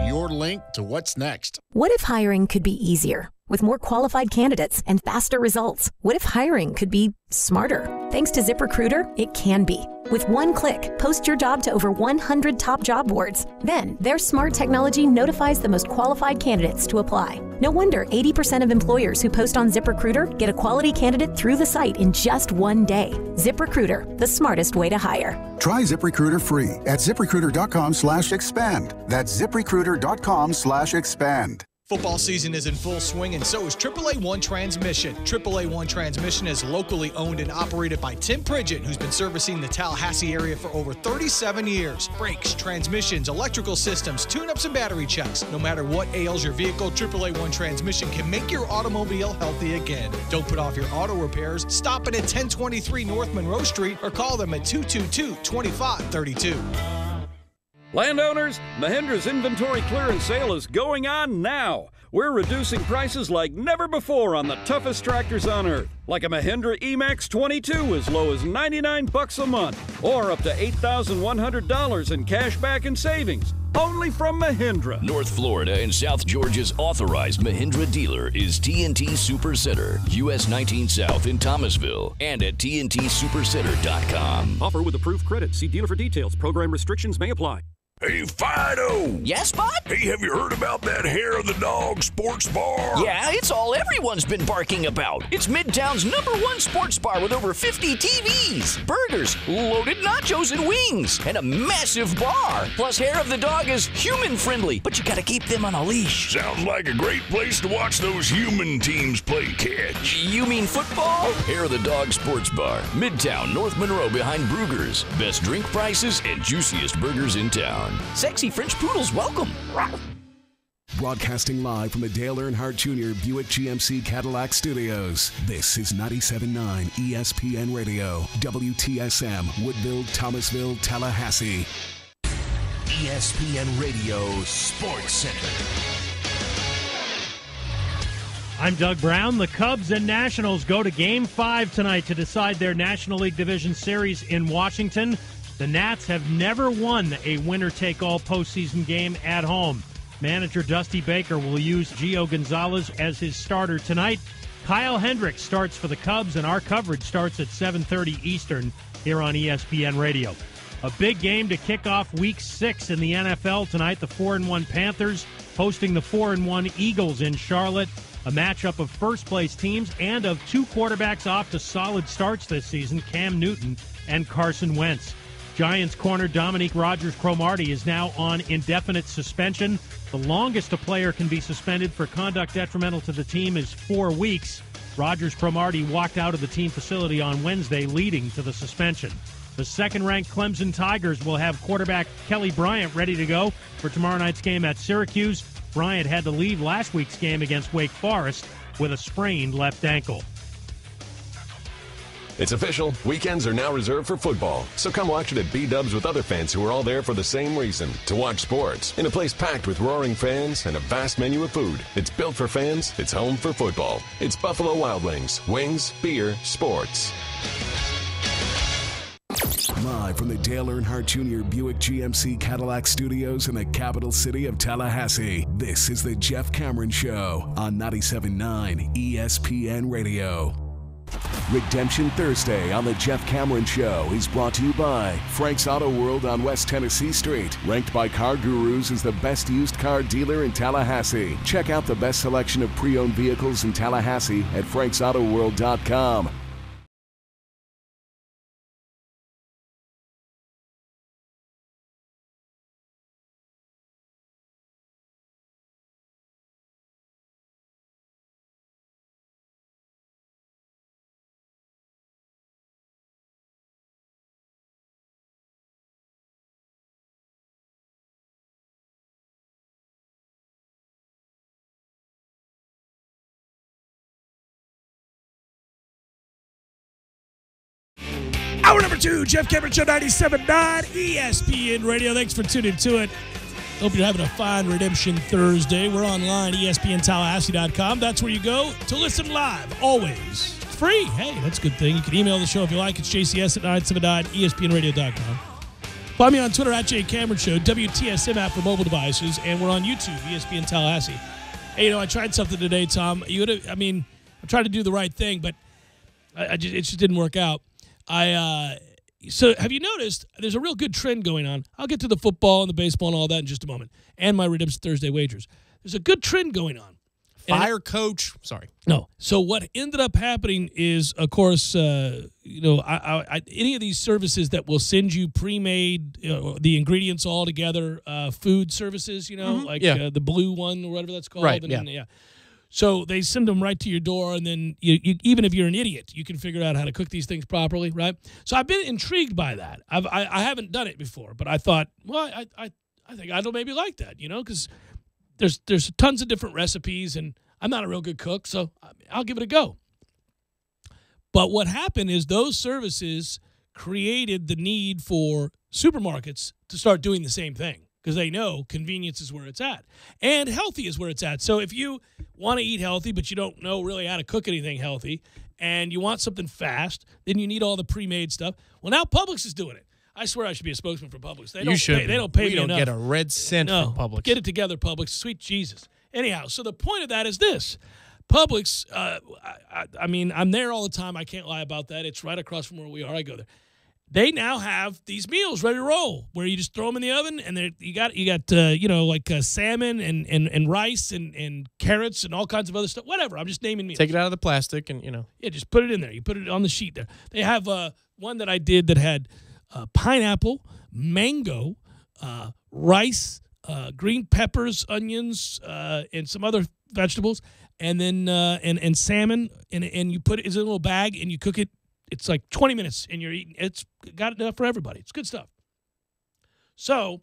your link to what's next. What if hiring could be easier, with more qualified candidates and faster results? What if hiring could be smarter? Thanks to ZipRecruiter, it can be. With one click, post your job to over 100 top job boards. Then, their smart technology notifies the most qualified candidates to apply. No wonder 80% of employers who post on ZipRecruiter get a quality candidate through the site in just one day. ZipRecruiter, the smartest way to hire. Try ZipRecruiter free at ZipRecruiter.com/expand. That's ZipRecruiter.com/expand. Football season is in full swing, and so is AAA One Transmission. AAA One Transmission is locally owned and operated by Tim Pridgett, who's been servicing the Tallahassee area for over 37 years. Brakes, transmissions, electrical systems, tune-ups, and battery checks. No matter what ails your vehicle, AAA One Transmission can make your automobile healthy again. Don't put off your auto repairs. Stop it at 1023 North Monroe Street or call them at 222-2532. Landowners, Mahindra's inventory clearance sale is going on now. We're reducing prices like never before on the toughest tractors on earth. Like a Mahindra E-Max 22 as low as $99 a month, or up to $8,100 in cash back and savings. Only from Mahindra. North Florida and South Georgia's authorized Mahindra dealer is TNT Super Center, US 19 South in Thomasville, and at TNTSuperCenter.com. Offer with approved credit. See dealer for details. Program restrictions may apply. Hey, Fido! Yes, bud? Hey, have you heard about that Hair of the Dog sports bar? Yeah, it's all everyone's been barking about. It's Midtown's #1 sports bar with over 50 TVs, burgers, loaded nachos, and wings, and a massive bar. Plus, Hair of the Dog is human-friendly, but you gotta keep them on a leash. Sounds like a great place to watch those human teams play catch. You mean football? Hair of the Dog Sports Bar, Midtown, North Monroe behind Brugger's. Best drink prices and juiciest burgers in town. Sexy French poodles welcome. Broadcasting live from the Dale Earnhardt Jr. Buick GMC Cadillac Studios. This is 97.9 ESPN Radio, WTSM, Woodville, Thomasville, Tallahassee. ESPN Radio Sports Center. I'm Doug Brown. The Cubs and Nationals go to Game 5 tonight to decide their National League Division Series in Washington. The Nats have never won a winner-take-all postseason game at home. Manager Dusty Baker will use Gio Gonzalez as his starter tonight. Kyle Hendricks starts for the Cubs, and our coverage starts at 7:30 Eastern here on ESPN Radio. A big game to kick off Week 6 in the NFL tonight. The 4-1 Panthers hosting the 4-1 Eagles in Charlotte. A matchup of first-place teams and of two quarterbacks off to solid starts this season, Cam Newton and Carson Wentz. Giants corner Dominique Rodgers-Cromartie is now on indefinite suspension. The longest a player can be suspended for conduct detrimental to the team is 4 weeks. Rodgers-Cromartie walked out of the team facility on Wednesday, leading to the suspension. The second-ranked Clemson Tigers will have quarterback Kelly Bryant ready to go for tomorrow night's game at Syracuse. Bryant had to leave last week's game against Wake Forest with a sprained left ankle. It's official. Weekends are now reserved for football. So come watch it at B-Dubs with other fans who are all there for the same reason, to watch sports. In a place packed with roaring fans and a vast menu of food. It's built for fans. It's home for football. It's Buffalo Wild Wings. Wings, beer, sports. Live from the Dale Earnhardt Jr. Buick GMC Cadillac Studios in the capital city of Tallahassee, this is the Jeff Cameron Show on 97.9 ESPN Radio. Redemption Thursday on The Jeff Cameron Show is brought to you by Frank's Auto World on West Tennessee Street. Ranked by Car Gurus as the best used car dealer in Tallahassee. Check out the best selection of pre-owned vehicles in Tallahassee at franksautowworld.com. Hour number 2, Jeff Cameron Show 97.9 ESPN Radio. Thanks for tuning to it. Hope you're having a fine Redemption Thursday. We're online, ESPNTallahassee.com. That's where you go to listen live, always. It's free. Hey, that's a good thing. You can email the show if you like. It's JCS at 979ESPNradio.com. Find me on Twitter at JCameronShow, WTSM app for mobile devices, and we're on YouTube, ESPN Tallahassee. Hey, I tried something today, Tom. I'm trying to do the right thing, but it just didn't work out. So have you noticed there's a real good trend going on? I'll get to the football and the baseball and all that in just a moment, and my Redemption Thursday wagers. There's a good trend going on. Fire coach. Sorry. No. So what ended up happening is, of course, any of these services that will send you pre-made, the ingredients all together, food services, the blue one or whatever that's called. Right. Yeah. So they send them right to your door, and then you even if you're an idiot, you can figure out how to cook these things properly, right? So I've been intrigued by that. I haven't done it before, but I thought, well, I think I'd maybe like that, because there's tons of different recipes, and I'm not a real good cook, so I'll give it a go. But what happened is those services created the need for supermarkets to start doing the same thing, because they know convenience is where it's at and healthy is where it's at. So if you want to eat healthy but you don't know really how to cook anything healthy and you want something fast, then you need all the pre-made stuff. Well, now Publix is doing it. I swear I should be a spokesman for Publix. They don't pay me enough. We don't get a red cent from Publix. Get it together, Publix. Sweet Jesus. Anyhow, so the point of that is this. Publix, I'm there all the time. I can't lie about that. It's right across from where we are. I go there. They now have these meals ready to roll where you just throw them in the oven, and you got salmon and rice and carrots and all kinds of other stuff. Whatever. I'm just naming meals. Take it out of the plastic and Yeah, just put it in there. You put it on the sheet there. They have one that I did that had pineapple, mango, rice, green peppers, onions, and some other vegetables, and then and salmon, and you put it in a little bag and you cook it. It's like 20 minutes, and you're eating. It's got enough for everybody. It's good stuff. So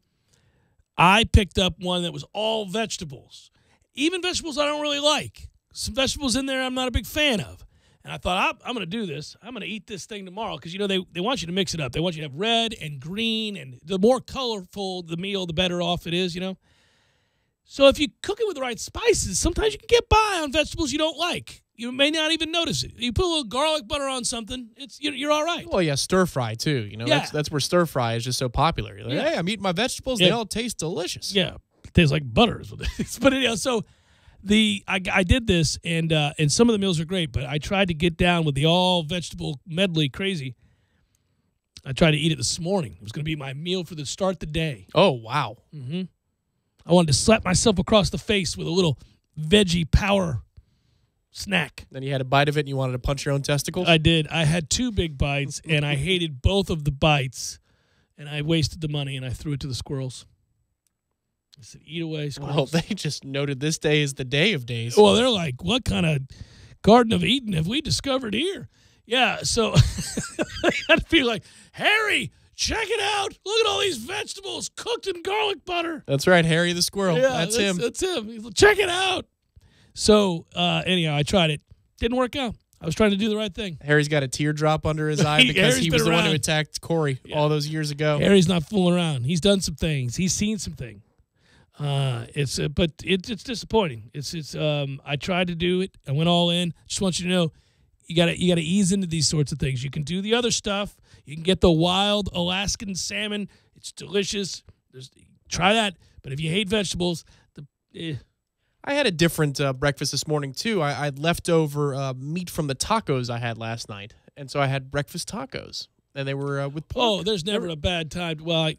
I picked up one that was all vegetables, even vegetables I don't really like. Some vegetables in there I'm not a big fan of. And I thought, I'm going to do this. I'm going to eat this thing tomorrow because, they want you to mix it up. They want you to have red and green, and the more colorful the meal, the better off it is, So if you cook it with the right spices, sometimes you can get by on vegetables you don't like. You may not even notice it. You put a little garlic butter on something, you're all right. Well, yeah, stir fry too. That's where stir fry is just so popular. You're like, hey, I'm eating my vegetables. They all taste delicious. Yeah, it tastes like butter is what it is. But anyhow, so I did this, and some of the meals are great, but I tried to get down with the all vegetable medley crazy. I tried to eat it this morning. It was going to be my meal for the start the day. Oh, wow. Mm-hmm. I wanted to slap myself across the face with a little veggie power snack. Then you had a bite of it and you wanted to punch your own testicles? I did. I had 2 big bites, and I hated both of the bites, and I wasted the money, and I threw it to the squirrels. I said, eat away, squirrels. Well, they just noted this day is the day of days. Well, they're like, what kind of Garden of Eden have we discovered here? Yeah, so I'd be like, Harry, check it out. Look at all these vegetables cooked in garlic butter. That's right, Harry the squirrel. Yeah, that's him. That's him. He's like, check it out. So, anyhow, I tried it. Didn't work out. I was trying to do the right thing. Harry's got a teardrop under his eye because he was the one who attacked Corey all those years ago. Harry's not fooling around. He's done some things. He's seen some things. But it's disappointing. I tried to do it. I went all in. Just want you to know, you gotta ease into these sorts of things. You can do the other stuff. You can get the wild Alaskan salmon. It's delicious. Try that. But if you hate vegetables, I had a different breakfast this morning, too. I had leftover meat from the tacos I had last night, and so I had breakfast tacos, and they were with pork. Oh, there's never a bad time. Well,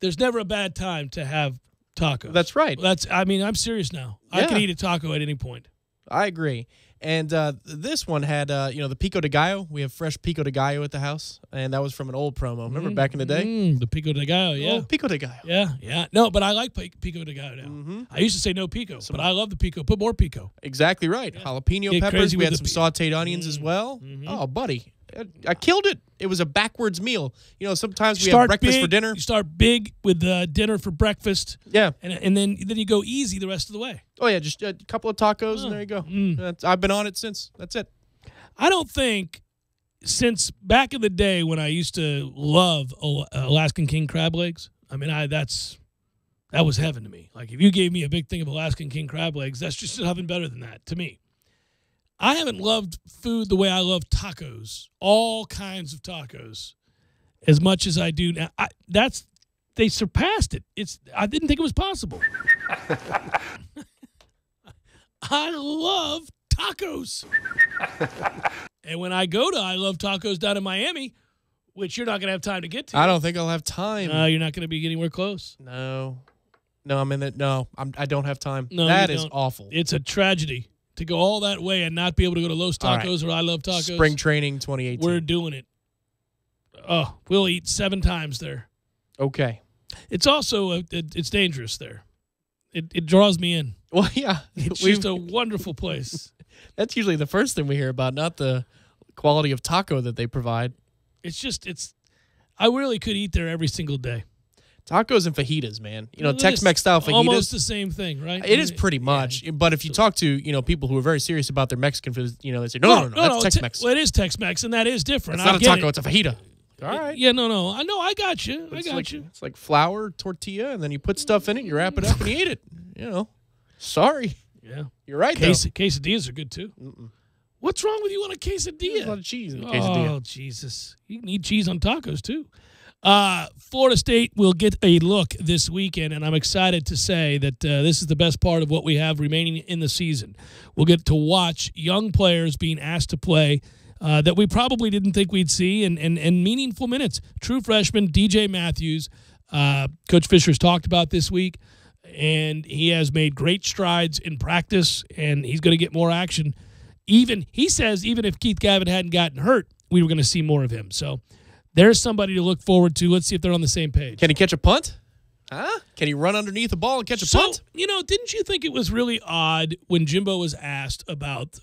there's never a bad time to have tacos. That's right. I'm serious now. Yeah. I can eat a taco at any point. I agree. And this one had, the pico de gallo. We have fresh pico de gallo at the house, and that was from an old promo. Remember back in the day? The pico de gallo, yeah. Oh, pico de gallo. Yeah. No, but I like pico de gallo now. I used to say no pico, but I love the pico. Put more pico. Exactly right. Yeah. Jalapeno Get peppers. crazy We with had some sauteed onions as well. Oh, buddy. I killed it. It was a backwards meal. Sometimes we have breakfast for dinner. You start big with dinner for breakfast. Yeah. And then you go easy the rest of the way. Oh, yeah, just a couple of tacos, and there you go. I've been on it since. That's it. I don't think since back in the day when I used to love Alaskan king crab legs, that was heaven to me. Like, if you gave me a big thing of Alaskan king crab legs, that's just nothing better than that to me. I haven't loved food the way I love tacos, all kinds of tacos, as much as I do now. They surpassed it. I didn't think it was possible. I love tacos. And when I go to I Love Tacos down in Miami, which you're not going to have time to get to. I don't think I'll have time. No, you're not going to be anywhere close. No, I'm in that. No, I don't have time. No, that is awful. It's a tragedy to go all that way and not be able to go to Los Tacos or I Love Tacos. Spring training 2018. We're doing it. Oh, we'll eat 7 times there. Okay. It's also it's dangerous there. It draws me in. Well, yeah. It's just a wonderful place. That's usually the first thing we hear about, not the quality of taco that they provide. I really could eat there every single day. Tacos and fajitas, man. Tex-Mex style fajitas. Almost the same thing, right? It is pretty much. Yeah. But if you talk to, people who are very serious about their Mexican food, they say, no, that's Tex-Mex. Well, it is Tex-Mex, and that is different. It's not a taco, it's a fajita. All right. Yeah, no. I got you. It's like flour, tortilla, and then you put stuff in it, you wrap it up, and you eat it. Sorry. Yeah. You're right, quesadillas are good, too. Mm-mm. What's wrong with you on a quesadilla? There's a lot of cheese in a quesadilla. Oh, Jesus. You need cheese on tacos, too. Florida State will get a look this weekend, and I'm excited to say that this is the best part of what we have remaining in the season. We'll get to watch young players being asked to play that we probably didn't think we'd see and meaningful minutes. True freshman DJ Matthews, Coach Fisher's talked about this week, and he has made great strides in practice, and he's going to get more action. He says even if Keith Gavin hadn't gotten hurt, we were going to see more of him. So there's somebody to look forward to. Let's see if they're on the same page. Can he catch a punt? Huh? Can he run underneath the ball and catch a punt? Didn't you think it was really odd when Jimbo was asked about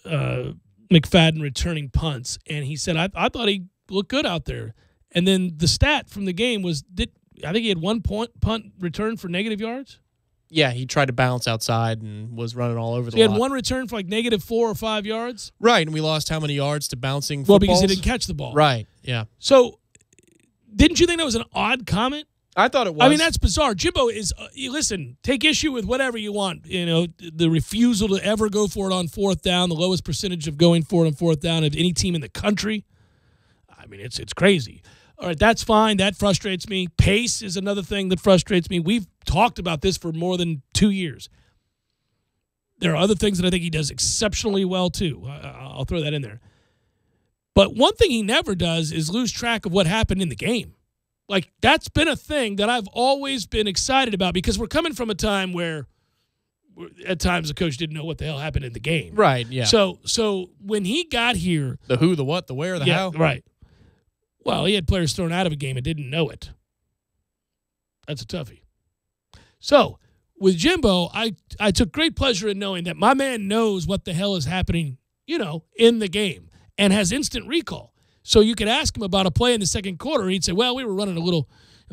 McFadden returning punts, and he said, I thought he looked good out there. And then the stat from the game was, I think he had 1 punt return for negative yards? Yeah, he tried to bounce outside and was running all over the lot. He had one return for like negative 4 or 5 yards? Right, and we lost how many yards to bouncing footballs? Well, because he didn't catch the ball. Right, yeah. So, didn't you think that was an odd comment? I thought it was. That's bizarre. Jimbo is, listen, take issue with whatever you want. The refusal to ever go for it on 4th down, the lowest percentage of going for it on 4th down of any team in the country. It's crazy. All right, that's fine. That frustrates me. Pace is another thing that frustrates me. We've talked about this for more than 2 years. There are other things that I think he does exceptionally well, too. I'll throw that in there. But one thing he never does is lose track of what happened in the game. Like, that's been a thing that I've always been excited about because we're coming from a time where at times the coach didn't know what the hell happened in the game. Right, yeah. So when he got here. The who, the what, the where, the how. Right. Well, he had players thrown out of a game and didn't know it. That's a toughie. So with Jimbo, I took great pleasure in knowing that my man knows what the hell is happening, in the game and has instant recall. So you could ask him about a play in the second quarter, and he'd say, well, we were running a little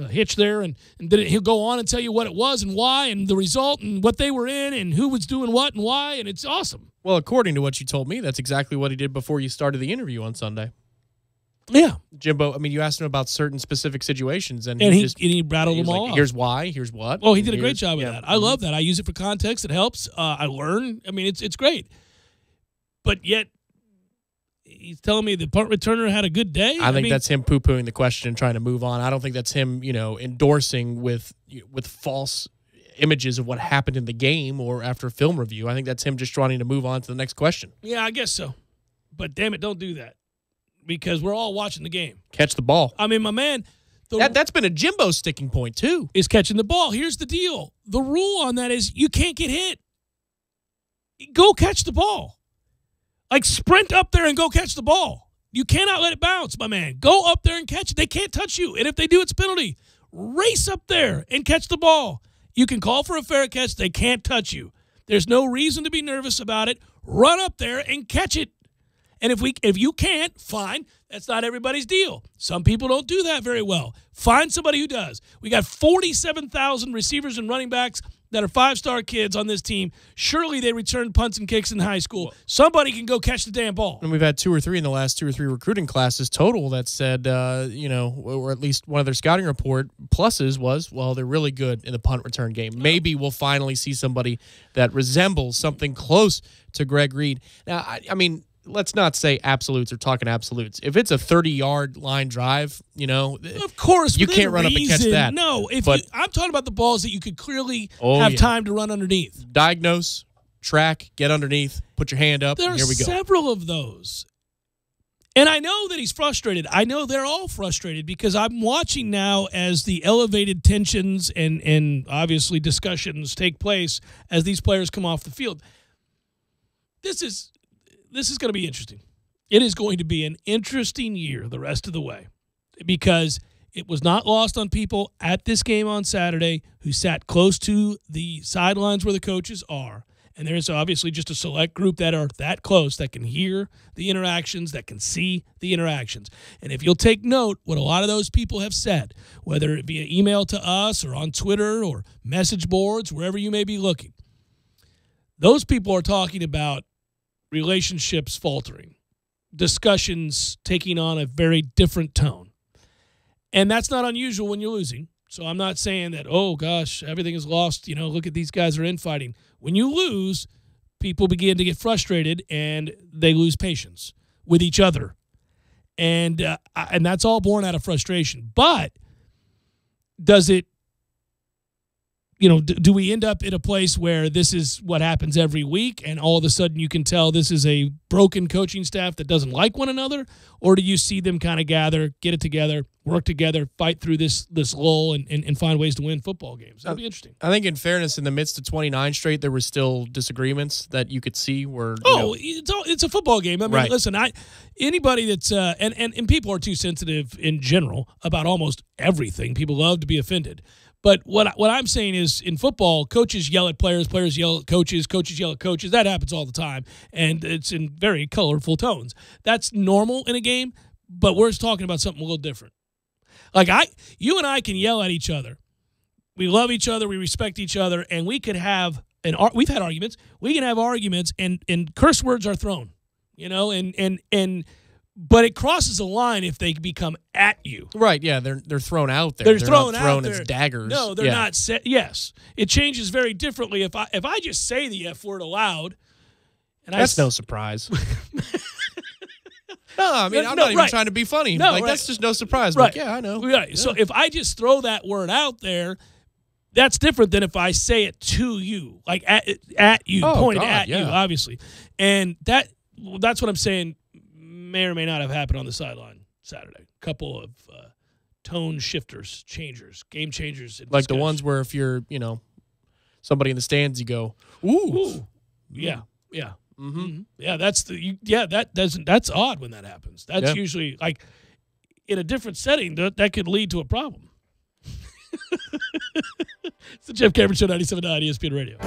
hitch there, and then he'll go on and tell you what it was and why and the result and what they were in and who was doing what and why, and it's awesome. Well, according to what you told me, that's exactly what he did before you started the interview on Sunday. Yeah. Jimbo, you asked him about certain specific situations, and he rattled them all off. Here's why, here's what. Oh, he did a great job with that. I love that. I use it for context. It helps. I learn. It's great. But yet, he's telling me the punt returner had a good day? I think that's him poo-pooing the question and trying to move on. I don't think that's him, endorsing with false images of what happened in the game or after a film review. I think that's him just trying to move on to the next question. Yeah, I guess so. But damn it, don't do that because we're all watching the game. Catch the ball. I mean, my man. That's been a Jimbo sticking point, too. Is catching the ball. Here's the deal. The rule on that is you can't get hit. Go catch the ball. Like, sprint up there and go catch the ball. You cannot let it bounce, my man. Go up there and catch it. They can't touch you. And if they do, it's a penalty. Race up there and catch the ball. You can call for a fair catch. They can't touch you. There's no reason to be nervous about it. Run up there and catch it. And if you can't, fine. That's not everybody's deal. Some people don't do that very well. Find somebody who does. We got 47,000 receivers and running backs that are five-star kids on this team. Surely they returned punts and kicks in high school. Somebody can go catch the damn ball. And we've had 2 or 3 in the last 2 or 3 recruiting classes total that said, or at least one of their scouting report pluses was, well, they're really good in the punt return game. Maybe we'll finally see somebody that resembles something close to Greg Reed. Now, I mean, let's not say absolutes or talking absolutes. If it's a 30-yard line drive, of course, you can't run up and catch that. No, I'm talking about the balls that you could clearly have time to run underneath. Diagnose, track, get underneath, put your hand up, and here we go. There are several of those. And I know that he's frustrated. I know they're all frustrated because I'm watching now as the elevated tensions and obviously discussions take place as these players come off the field. This is going to be interesting. It is going to be an interesting year the rest of the way because it was not lost on people at this game on Saturday who sat close to the sidelines where the coaches are. And there's obviously just a select group that are that close that can hear the interactions, that can see the interactions. And if you'll take note, what a lot of those people have said, whether it be an email to us or on Twitter or message boards, wherever you may be looking, those people are talking about relationships faltering, discussions taking on a very different tone. And that's not unusual when you're losing. So I'm not saying that, oh, gosh, everything is lost. Look at these guys are infighting. When you lose, people begin to get frustrated and they lose patience with each other. And that's all born out of frustration. But does it, do we end up in a place where this is what happens every week and all of a sudden you can tell this is a broken coaching staff that doesn't like one another? Or do you see them kind of gather, get it together, work together, fight through this lull and find ways to win football games? That'd be interesting. I think in fairness, in the midst of 29 straight, there were still disagreements that you could see where it's a football game. I mean, right. Listen, anybody that's and people are too sensitive in general about almost everything. People love to be offended. But what I'm saying is in football, coaches yell at players, players yell at coaches, coaches yell at coaches. That happens all the time, and it's in very colorful tones. That's normal in a game, but we're talking about something a little different. Like you and I can yell at each other. We love each other, we respect each other, and we could have we've had arguments. We can have arguments, and curse words are thrown, but it crosses a line if they become at you. Right, yeah, they're thrown out there. They're thrown not thrown out there as daggers. No, they're not set. Yes, it changes very differently if I just say the F word aloud. And that's no surprise. No, I mean, I'm not even trying to be funny. No, that's just no surprise. Right. Yeah, I know. Right. Yeah. So if I just throw that word out there, that's different than if I say it to you, like at you, pointed at you, obviously. And that's what I'm saying. May or may not have happened on the sideline Saturday. A couple of tone shifters, changers, game changers. Like the ones where if you're, somebody in the stands, you go, ooh. Yeah, yeah. Mm-hmm. Yeah, that's odd when that happens. That's usually like in a different setting that could lead to a problem. It's the Jeff Cameron Show, 97.9 ESPN Radio.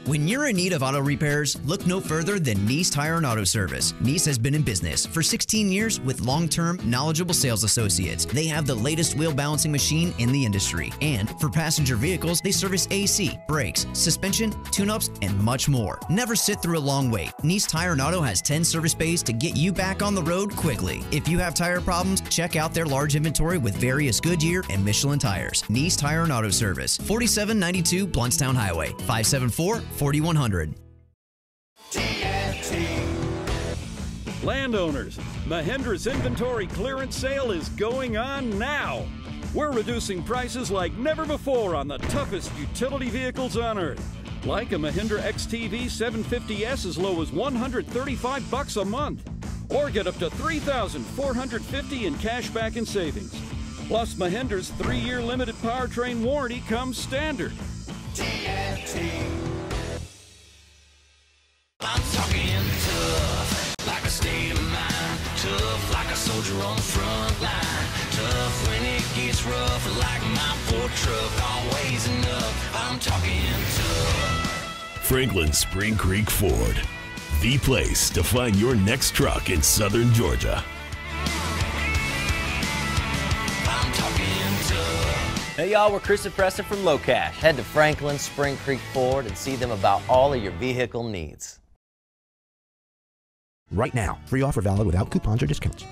When you're in need of auto repairs, look no further than Nice Tire and Auto Service. Nice has been in business for 16 years with long-term, knowledgeable sales associates. They have the latest wheel balancing machine in the industry. And for passenger vehicles, they service AC, brakes, suspension, tune-ups, and much more. Never sit through a long wait. Nice Tire and Auto has 10 service bays to get you back on the road quickly. If you have tire problems, check out their large inventory with various Goodyear and Michelin tires. Nice Tire and Auto Service, 4792 Bluntstown Highway, 574-4100. Landowners, Mahindra's inventory clearance sale is going on now. We're reducing prices like never before on the toughest utility vehicles on earth. Like a Mahindra XTV 750S as low as $135 a month. Or get up to $3,450 in cash back and savings. Plus, Mahindra's 3-year limited powertrain warranty comes standard. I'm talking tough, like a state of mind. Tough, like a soldier on the front line. Tough when it gets rough, like my Ford truck. Always enough, I'm talking tough. Franklin Spring Creek Ford, the place to find your next truck in southern Georgia. I'm talking tough. Hey y'all, we're Chris and Preston from Low Cash. Head to Franklin Spring Creek Ford and see them about all of your vehicle needs. Right now, free offer valid without coupons or discounts.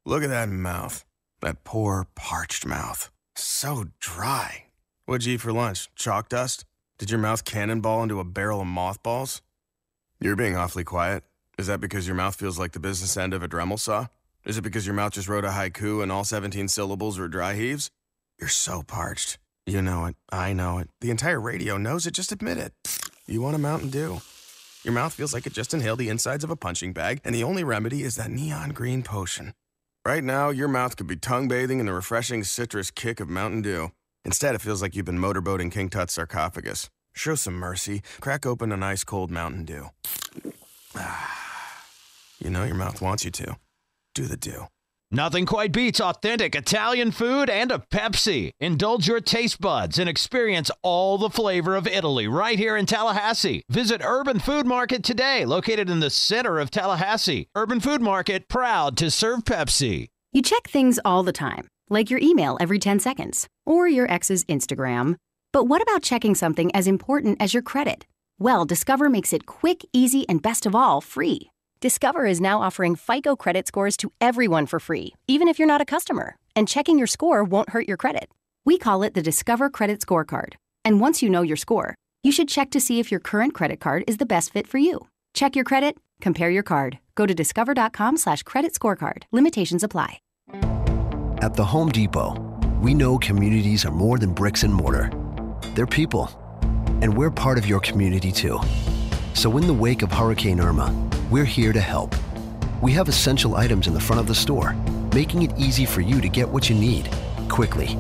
Look at that mouth. That poor, parched mouth. So dry. What'd you eat for lunch? Chalk dust? Did your mouth cannonball into a barrel of mothballs? You're being awfully quiet. Is that because your mouth feels like the business end of a Dremel saw? Is it because your mouth just wrote a haiku and all 17 syllables were dry heaves? You're so parched. You know it. I know it. The entire radio knows it. Just admit it. You want a Mountain Dew. Your mouth feels like it just inhaled the insides of a punching bag, and the only remedy is that neon green potion. Right now, your mouth could be tongue bathing in the refreshing citrus kick of Mountain Dew. Instead, it feels like you've been motorboating King Tut's sarcophagus. Show some mercy. Crack open an ice-cold Mountain Dew. You know your mouth wants you to. Do the Dew. Nothing quite beats authentic Italian food and a Pepsi. Indulge your taste buds and experience all the flavor of Italy right here in Tallahassee. Visit Urban Food Market today, located in the center of Tallahassee. Urban Food Market, proud to serve Pepsi. You check things all the time, like your email every 10 seconds, or your ex's Instagram. But what about checking something as important as your credit? Well, Discover makes it quick, easy, and best of all, free. Discover is now offering FICO credit scores to everyone for free, even if you're not a customer. And checking your score won't hurt your credit. We call it the Discover Credit Scorecard. And once you know your score, you should check to see if your current credit card is the best fit for you. Check your credit, compare your card. Go to discover.com/credit scorecard. Limitations apply. At the Home Depot, we know communities are more than bricks and mortar. They're people. And we're part of your community too. So in the wake of Hurricane Irma, we're here to help. We have essential items in the front of the store, making it easy for you to get what you need, quickly.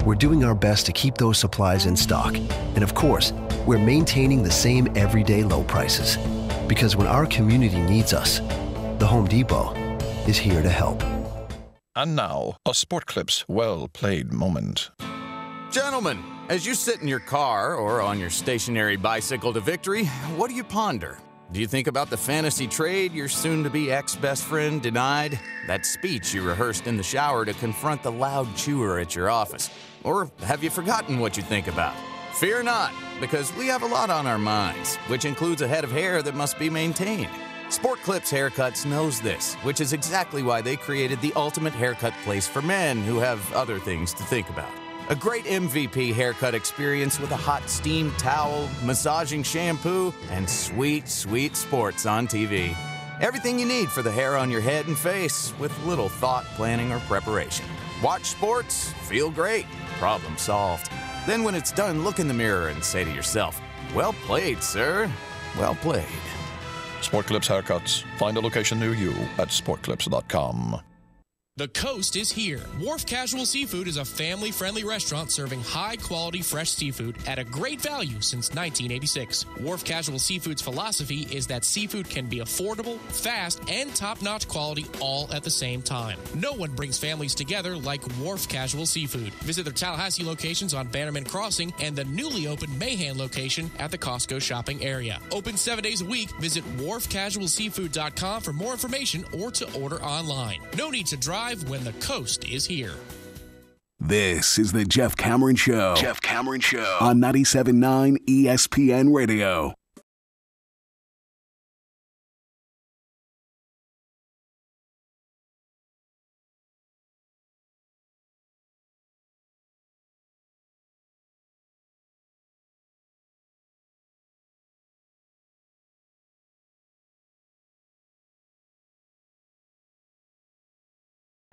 We're doing our best to keep those supplies in stock. And of course, we're maintaining the same everyday low prices. Because when our community needs us, the Home Depot is here to help. And now, a Sport Clips well-played moment. Gentlemen, as you sit in your car or on your stationary bicycle to victory, what do you ponder? Do you think about the fantasy trade your soon-to-be ex-best friend denied? That speech you rehearsed in the shower to confront the loud chewer at your office? Or have you forgotten what you think about? Fear not, because we have a lot on our minds, which includes a head of hair that must be maintained. Sport Clips Haircuts knows this, which is exactly why they created the ultimate haircut place for men who have other things to think about. A great MVP haircut experience with a hot steam towel, massaging shampoo, and sweet, sweet sports on TV. Everything you need for the hair on your head and face with little thought, planning, or preparation. Watch sports, feel great, problem solved. Then when it's done, look in the mirror and say to yourself, well played, sir. Well played. Sport Clips Haircuts. Find a location near you at sportclips.com. The coast is here. Wharf Casual Seafood is a family-friendly restaurant serving high-quality fresh seafood at a great value since 1986. Wharf Casual Seafood's philosophy is that seafood can be affordable, fast, and top-notch quality all at the same time. No one brings families together like Wharf Casual Seafood. Visit their Tallahassee locations on Bannerman Crossing and the newly opened Mahan location at the Costco shopping area. Open 7 days a week. Visit wharfcasualseafood.com for more information or to order online. No need to drive when the coast is here. This is the Jeff Cameron Show. Jeff Cameron Show on 97.9 ESPN Radio.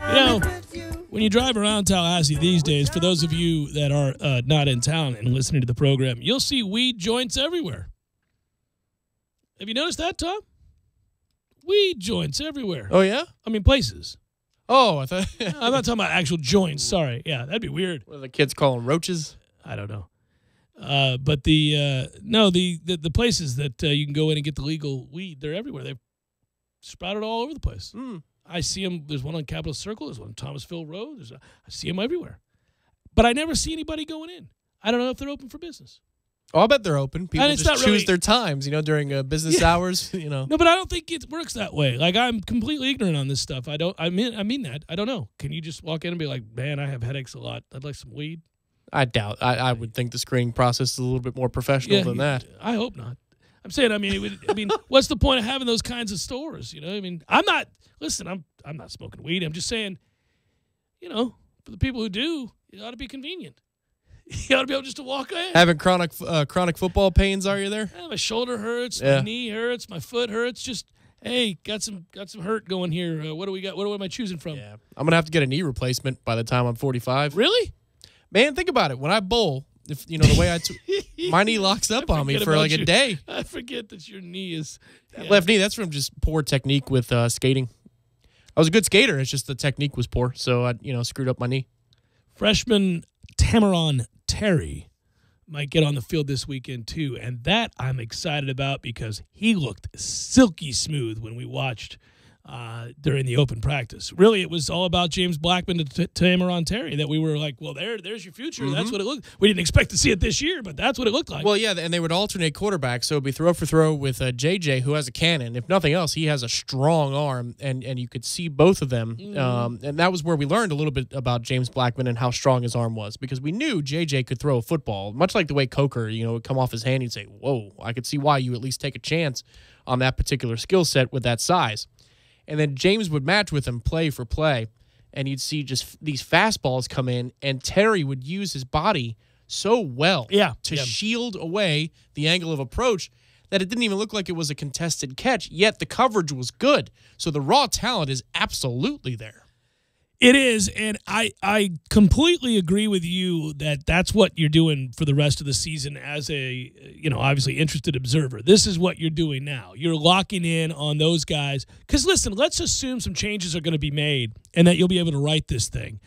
You know, when you drive around Tallahassee these days, for those of you that are not in town and listening to the program, you'll see weed joints everywhere. Have you noticed that, Tom? Weed joints everywhere. Oh, yeah? I mean, places. Oh, I thought... I'm not talking about actual joints. Sorry. Yeah, that'd be weird. What do the kids call them, roaches? I don't know. But the places that you can go in and get the legal weed, they're everywhere. They've sprouted all over the place. I see them. There's one on Capitol Circle. There's one on Thomasville Road. I see them everywhere. But I never see anybody going in. I don't know if they're open for business. Oh, I bet they're open. People just choose their times, during business hours, No, but I don't think it works that way. Like, I'm completely ignorant on this stuff. I mean that. I don't know. Can you just walk in and be like, man, I have headaches a lot. I'd like some weed? I doubt. I would think the screening process is a little bit more professional than that. I hope not. I'm saying, what's the point of having those kinds of stores? I'm not smoking weed. I'm just saying, for the people who do, it ought to be convenient. You ought to be able just to walk in. Having chronic football pains, are you there? My shoulder hurts, my knee hurts, my foot hurts. Just, hey, got some hurt going here. What do we got? What am I choosing from? Yeah, I'm gonna have to get a knee replacement by the time I'm 45. Really? Man, think about it. When I bowl, if the way my knee locks up on me for like a day. I forget that your knee is left knee. That's from just poor technique with skating. I was a good skater. It's just the technique was poor, so I screwed up my knee. Freshman Tamaron Terry might get on the field this weekend too, and that I'm excited about because he looked silky smooth when we watched during the open practice. Really, it was all about James Blackman to Tamaron Terry that we were like, well, there's your future. Mm-hmm. That's what it looked. We didn't expect to see it this year, but that's what it looked like. Well, yeah, and they would alternate quarterbacks, so it'd be throw for throw with JJ, who has a cannon. If nothing else, he has a strong arm, and you could see both of them. Mm-hmm. And that was where we learned a little bit about James Blackman and how strong his arm was, because we knew JJ could throw a football, much like the way Coker, would come off his hand and say, whoa, I could see why you at least take a chance on that particular skill set with that size. And then James would match with him play for play, and you'd see just these fastballs come in, and Terry would use his body so well to shield away the angle of approach that it didn't even look like it was a contested catch, yet the coverage was good. So the raw talent is absolutely there. It is, and I completely agree with you that that's what you're doing for the rest of the season as a, obviously interested observer. This is what you're doing now. You're locking in on those guys. Because, listen, let's assume some changes are going to be made and that you'll be able to write this thing.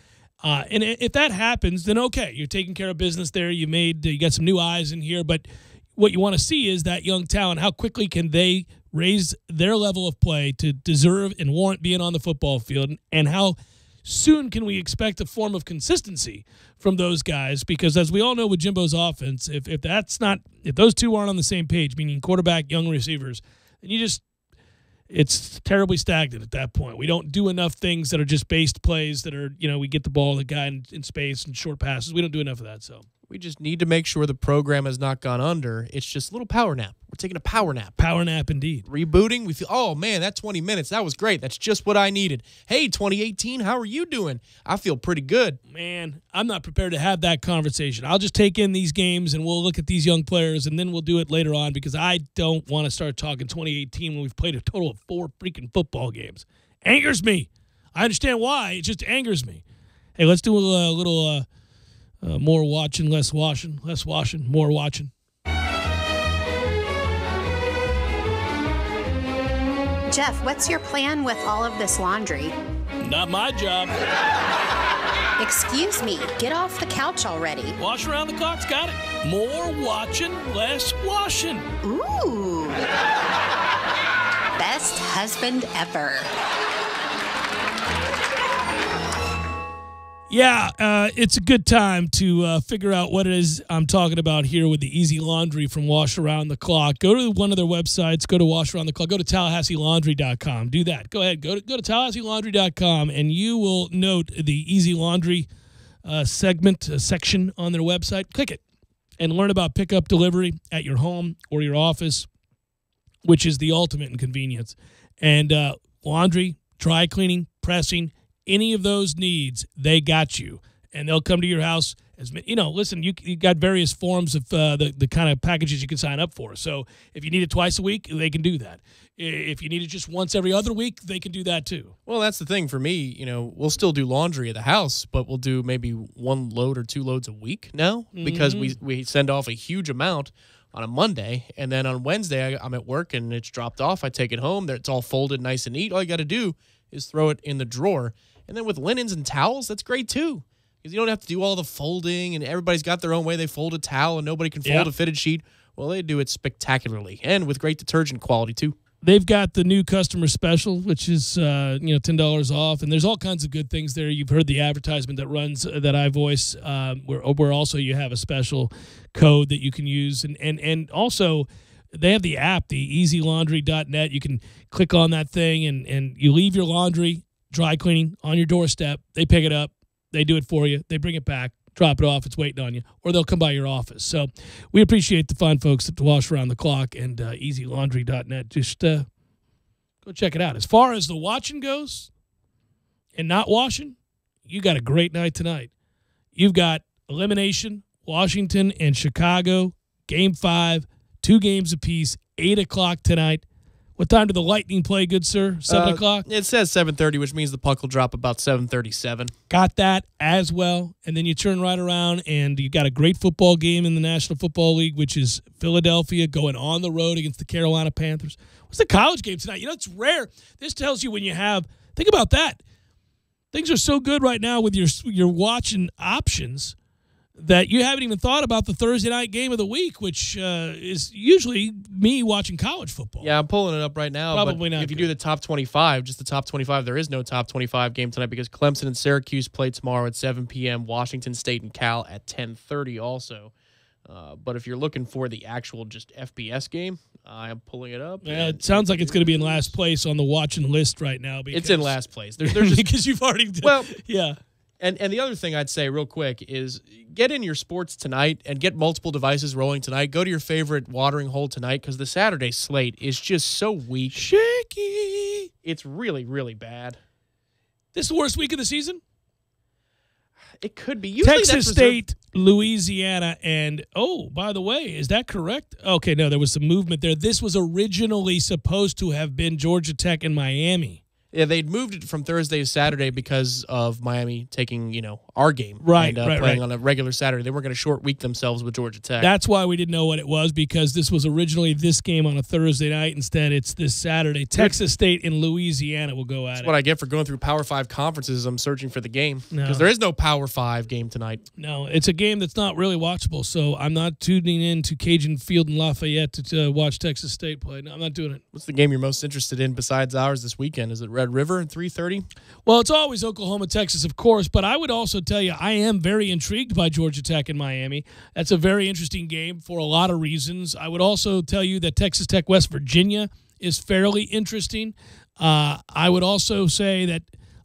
And if that happens, then okay, you're taking care of business there. You got some new eyes in here. But what you want to see is that young talent. How quickly can they raise their level of play to deserve and warrant being on the football field, and how soon can we expect a form of consistency from those guys? Because as we all know with Jimbo's offense, if those two aren't on the same page, meaning quarterback, young receivers, then it's terribly stagnant at that point. We don't do enough things that are just based plays that are, we get the ball to the guy in space and short passes. We don't do enough of that. So we just need to make sure the program has not gone under. It's just a little power nap. We're taking a power nap. Power nap indeed. Rebooting. We feel, oh, man, that 20 minutes, that was great. That's just what I needed. Hey, 2018, how are you doing? I feel pretty good. Man, I'm not prepared to have that conversation. I'll just take in these games, and we'll look at these young players, and then we'll do it later on, because I don't want to start talking 2018 when we've played a total of 4 freaking football games. Angers me. I understand why. It just angers me. Hey, let's do a little more watching, less washing. Less washing, more watching. Jeff, what's your plan with all of this laundry? Not my job. Excuse me, get off the couch already. Wash around the clock's got it. More watching, less washing. Ooh. Best husband ever. Yeah, it's a good time to figure out what it is I'm talking about here with the Easy Laundry from Wash Around the Clock. Go to one of their websites. Go to Wash Around the Clock. Go to TallahasseeLaundry.com. Do that. Go ahead. Go to TallahasseeLaundry.com, and you will note the Easy Laundry section on their website. Click it and learn about pickup delivery at your home or your office, which is the ultimate in convenience. And laundry, dry cleaning, pressing, any of those needs, they got you. And they'll come to your house. Listen, you got various forms of the kind of packages you can sign up for. So if you need it twice a week, they can do that. If you need it just once every other week, they can do that too. Well, that's the thing for me. We'll still do laundry at the house, but we'll do maybe 1 load or 2 loads a week now because we send off a huge amount on a Monday, and then on Wednesday I'm at work and it's dropped off. I take it home. It's all folded nice and neat. All you got to do is throw it in the drawer. And then with linens and towels, that's great too, because you don't have to do all the folding, and everybody's got their own way they fold a towel, and nobody can fold a fitted sheet. Well, they do it spectacularly, and with great detergent quality too. They've got the new customer special, which is $10 off, and there's all kinds of good things there. You've heard the advertisement that runs that I voice, where also you have a special code that you can use, and also they have the app, the EasyLaundry.net. You can click on that thing, and you leave your laundry, dry cleaning on your doorstep. They pick it up. They do it for you. They bring it back, drop it off. It's waiting on you. Or they'll come by your office. So we appreciate the fine folks at Wash Around the Clock and EasyLaundry.net. Just go check it out. As far as the watching goes and not washing, you got a great night tonight. You've got elimination, Washington and Chicago, Game 5, 2 games apiece, 8 o'clock tonight. What time did the Lightning play, good sir? 7 o'clock? It says 7:30, which means the puck will drop about 7:37. Got that as well. And then you turn right around, and you got a great football game in the National Football League, which is Philadelphia going on the road against the Carolina Panthers. What's the college game tonight? It's rare. This tells you when you have – think about that. Things are so good right now with your watching options that you haven't even thought about the Thursday night game of the week, which is usually me watching college football. Yeah, I'm pulling it up right now. Probably not. If you do the top 25, just the top 25, there is no top 25 game tonight because Clemson and Syracuse play tomorrow at 7 p.m., Washington State and Cal at 10:30 also. But if you're looking for the actual just FBS game, I'm pulling it up. Yeah, it sounds like it's going to be in last place on the watching list right now. It's in last place. There's just, because you've already done. Well, yeah. And the other thing I'd say real quick is get in your sports tonight and get multiple devices rolling tonight. Go to your favorite watering hole tonight because the Saturday slate is just so weak. Shaky. It's really, really bad. This is the worst week of the season? It could be. Usually Texas State, Louisiana, and, oh, by the way, is that correct? Okay, no, there was some movement there. This was originally supposed to have been Georgia Tech and Miami. Yeah, they'd moved it from Thursday to Saturday because of Miami taking, our game. Right, and playing on a regular Saturday. They weren't going to short week themselves with Georgia Tech. That's why we didn't know what it was, because this was originally this game on a Thursday night. Instead, it's this Saturday. Texas State and Louisiana will go at it. That's what I get for going through Power 5 conferences. I'm searching for the game because there is no Power 5 game tonight. No, it's a game that's not really watchable, so I'm not tuning in to Cajun Field in Lafayette to watch Texas State play. No, I'm not doing it. What's the game you're most interested in besides ours this weekend? Is it Red River at 3:30? Well, it's always Oklahoma, Texas, of course, but I would also tell you I am very intrigued by Georgia Tech and Miami. That's a very interesting game for a lot of reasons. I would also tell you that Texas Tech, West Virginia is fairly interesting. I would also say that,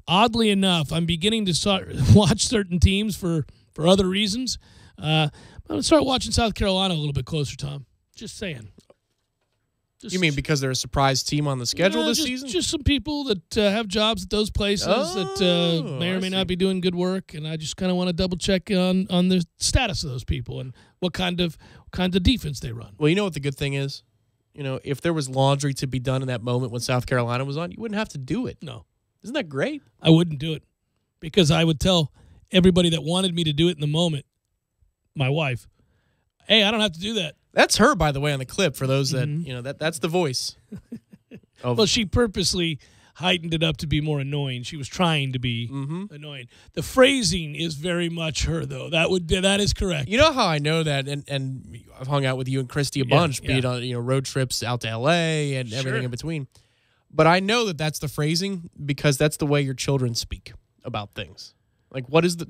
oddly enough, I'm beginning to watch certain teams for other reasons. I'm going to start watching South Carolina a little bit closer, Tom. Just saying. You mean because they're a surprise team on the schedule this season? Just some people that have jobs at those places that may or may not be doing good work, and I just kind of want to double check on the status of those people and what kind of defense they run. Well, you know what the good thing is? If there was laundry to be done in that moment when South Carolina was on, you wouldn't have to do it. No. Isn't that great? I wouldn't do it because I would tell everybody that wanted me to do it in the moment, my wife, hey, I don't have to do that. That's her, by the way, on the clip. For those that that's the voice. Well, she purposely heightened it up to be more annoying. She was trying to be annoying. The phrasing is very much her, though. That is correct. You know how I know that, and I've hung out with you and Christy a bunch, be it on road trips out to L.A. and everything in between. But I know that that's the phrasing because that's the way your children speak about things. Like, what is the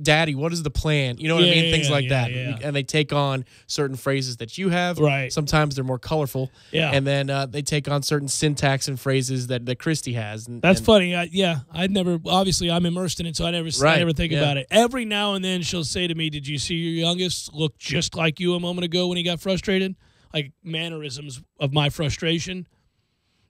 plan? You know what I mean? Things like that. Yeah. And they take on certain phrases that you have. Right. Sometimes they're more colorful. Yeah. And then they take on certain syntax and phrases that Christy has. That's funny. I'd never, obviously I'm immersed in it, so I never think about it. Every now and then she'll say to me, did you see your youngest look just like you a moment ago when he got frustrated? Like mannerisms of my frustration,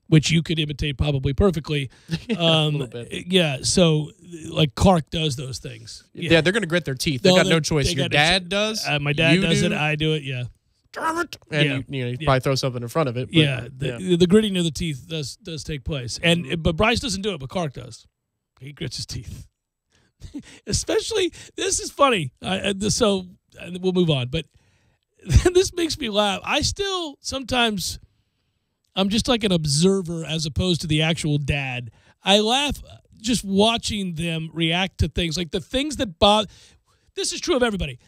which you could imitate probably perfectly. A little bit. Yeah, so like Clark does those things. Yeah, they're going to grit their teeth. They got no choice. Your dad does. My dad does it. I do it, yeah. Damn it. And you probably throw something in front of it. But, the gritting of the teeth does take place. But Bryce doesn't do it, but Clark does. He grits his teeth. Especially, this is funny. So we'll move on. But this makes me laugh. I still sometimes... I'm just like an observer as opposed to the actual dad. I laugh just watching them react to things. Like the things that bother... This is true of everybody.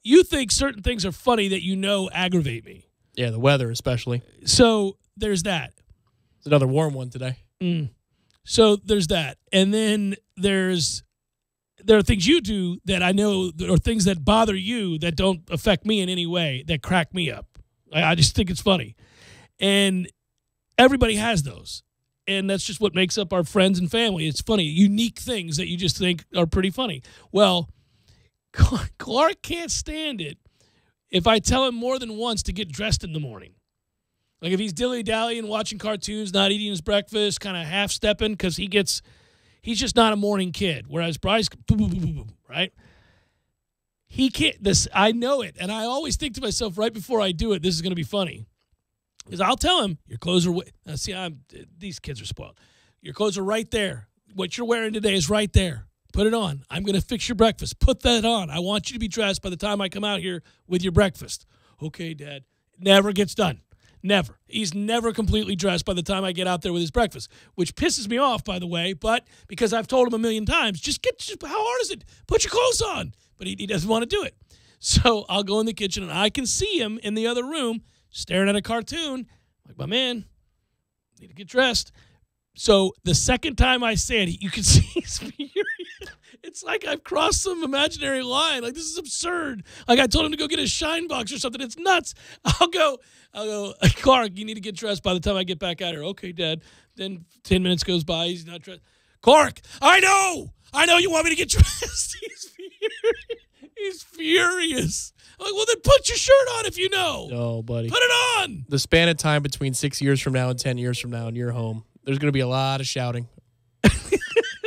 You think certain things are funny that you know aggravate me. Yeah, the weather especially. So there's that. It's another warm one today. So there's that. And then there are things you do that I know, or things that bother you that don't affect me in any way, that crack me up. I just think it's funny. And... everybody has those, and that's just what makes up our friends and family. It's funny, unique things that you just think are pretty funny. Well, Clark can't stand it if I tell him more than once to get dressed in the morning. Like if he's dilly-dallying, watching cartoons, not eating his breakfast, kind of half-stepping, because he's just not a morning kid, whereas Bryce, boom, boom, boom, boom, boom, right? He can't, I know it, and I always think to myself right before I do it, this is going to be funny. Because I'll tell him, your clothes are... these kids are spoiled. Your clothes are right there. What you're wearing today is right there. Put it on. I'm going to fix your breakfast. Put that on. I want you to be dressed by the time I come out here with your breakfast. Okay, Dad. Never gets done. Never. He's never completely dressed by the time I get out there with his breakfast, which pisses me off, by the way, but because I've told him a million times, how hard is it? Put your clothes on. But he doesn't want to do it. So I'll go in the kitchen, and I can see him in the other room staring at a cartoon, like, my man, need to get dressed. So the second time I say it, you can see he's furious. It's like I've crossed some imaginary line. Like, this is absurd. Like, I told him to go get a shine box or something. It's nuts. I'll go, Clark, you need to get dressed by the time I get back out here. Okay, Dad. Then 10 minutes goes by. He's not dressed. Clark, I know you want me to get dressed. He's furious. I'm like, well, then put your shirt on if you know. No, buddy. Put it on. The span of time between 6 years from now and 10 years from now in your home, there's going to be a lot of shouting.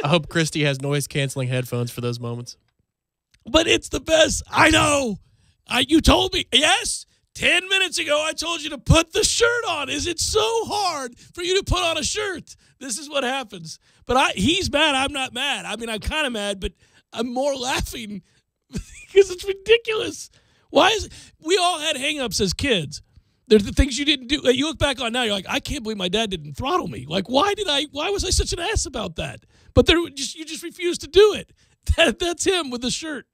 I hope Christy has noise-canceling headphones for those moments. But it's the best. I know. You told me. Yes. 10 minutes ago, I told you to put the shirt on. Is it so hard for you to put on a shirt? This is what happens. But he's mad. I'm not mad. I mean, I'm kind of mad, but I'm more laughing because it's ridiculous. Why is it? We all had hang-ups as kids. There's the things you didn't do. You look back on now, you're like, I can't believe my dad didn't throttle me. Like, why was I such an ass about that? But you just refused to do it. That's him with the shirt.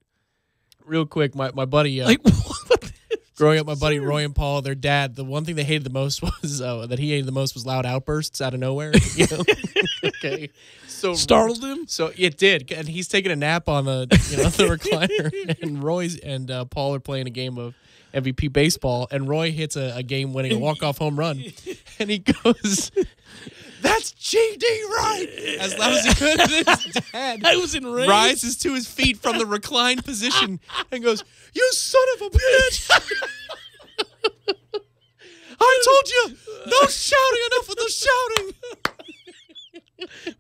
Real quick, my buddy, growing up, my buddy Roy and Paul, their dad, the one thing they hated the most was loud outbursts out of nowhere. You know? Okay. So startled him. So it did, and he's taking a nap on the recliner, and Roy's and Paul are playing a game of MVP baseball, and Roy hits a game-winning walk-off home run, and he goes, "That's GD right!" As loud as he could. And his dad I was enraged. Rises to his feet from the reclined position and goes, "You son of a bitch! I told you, no shouting, enough of the shouting."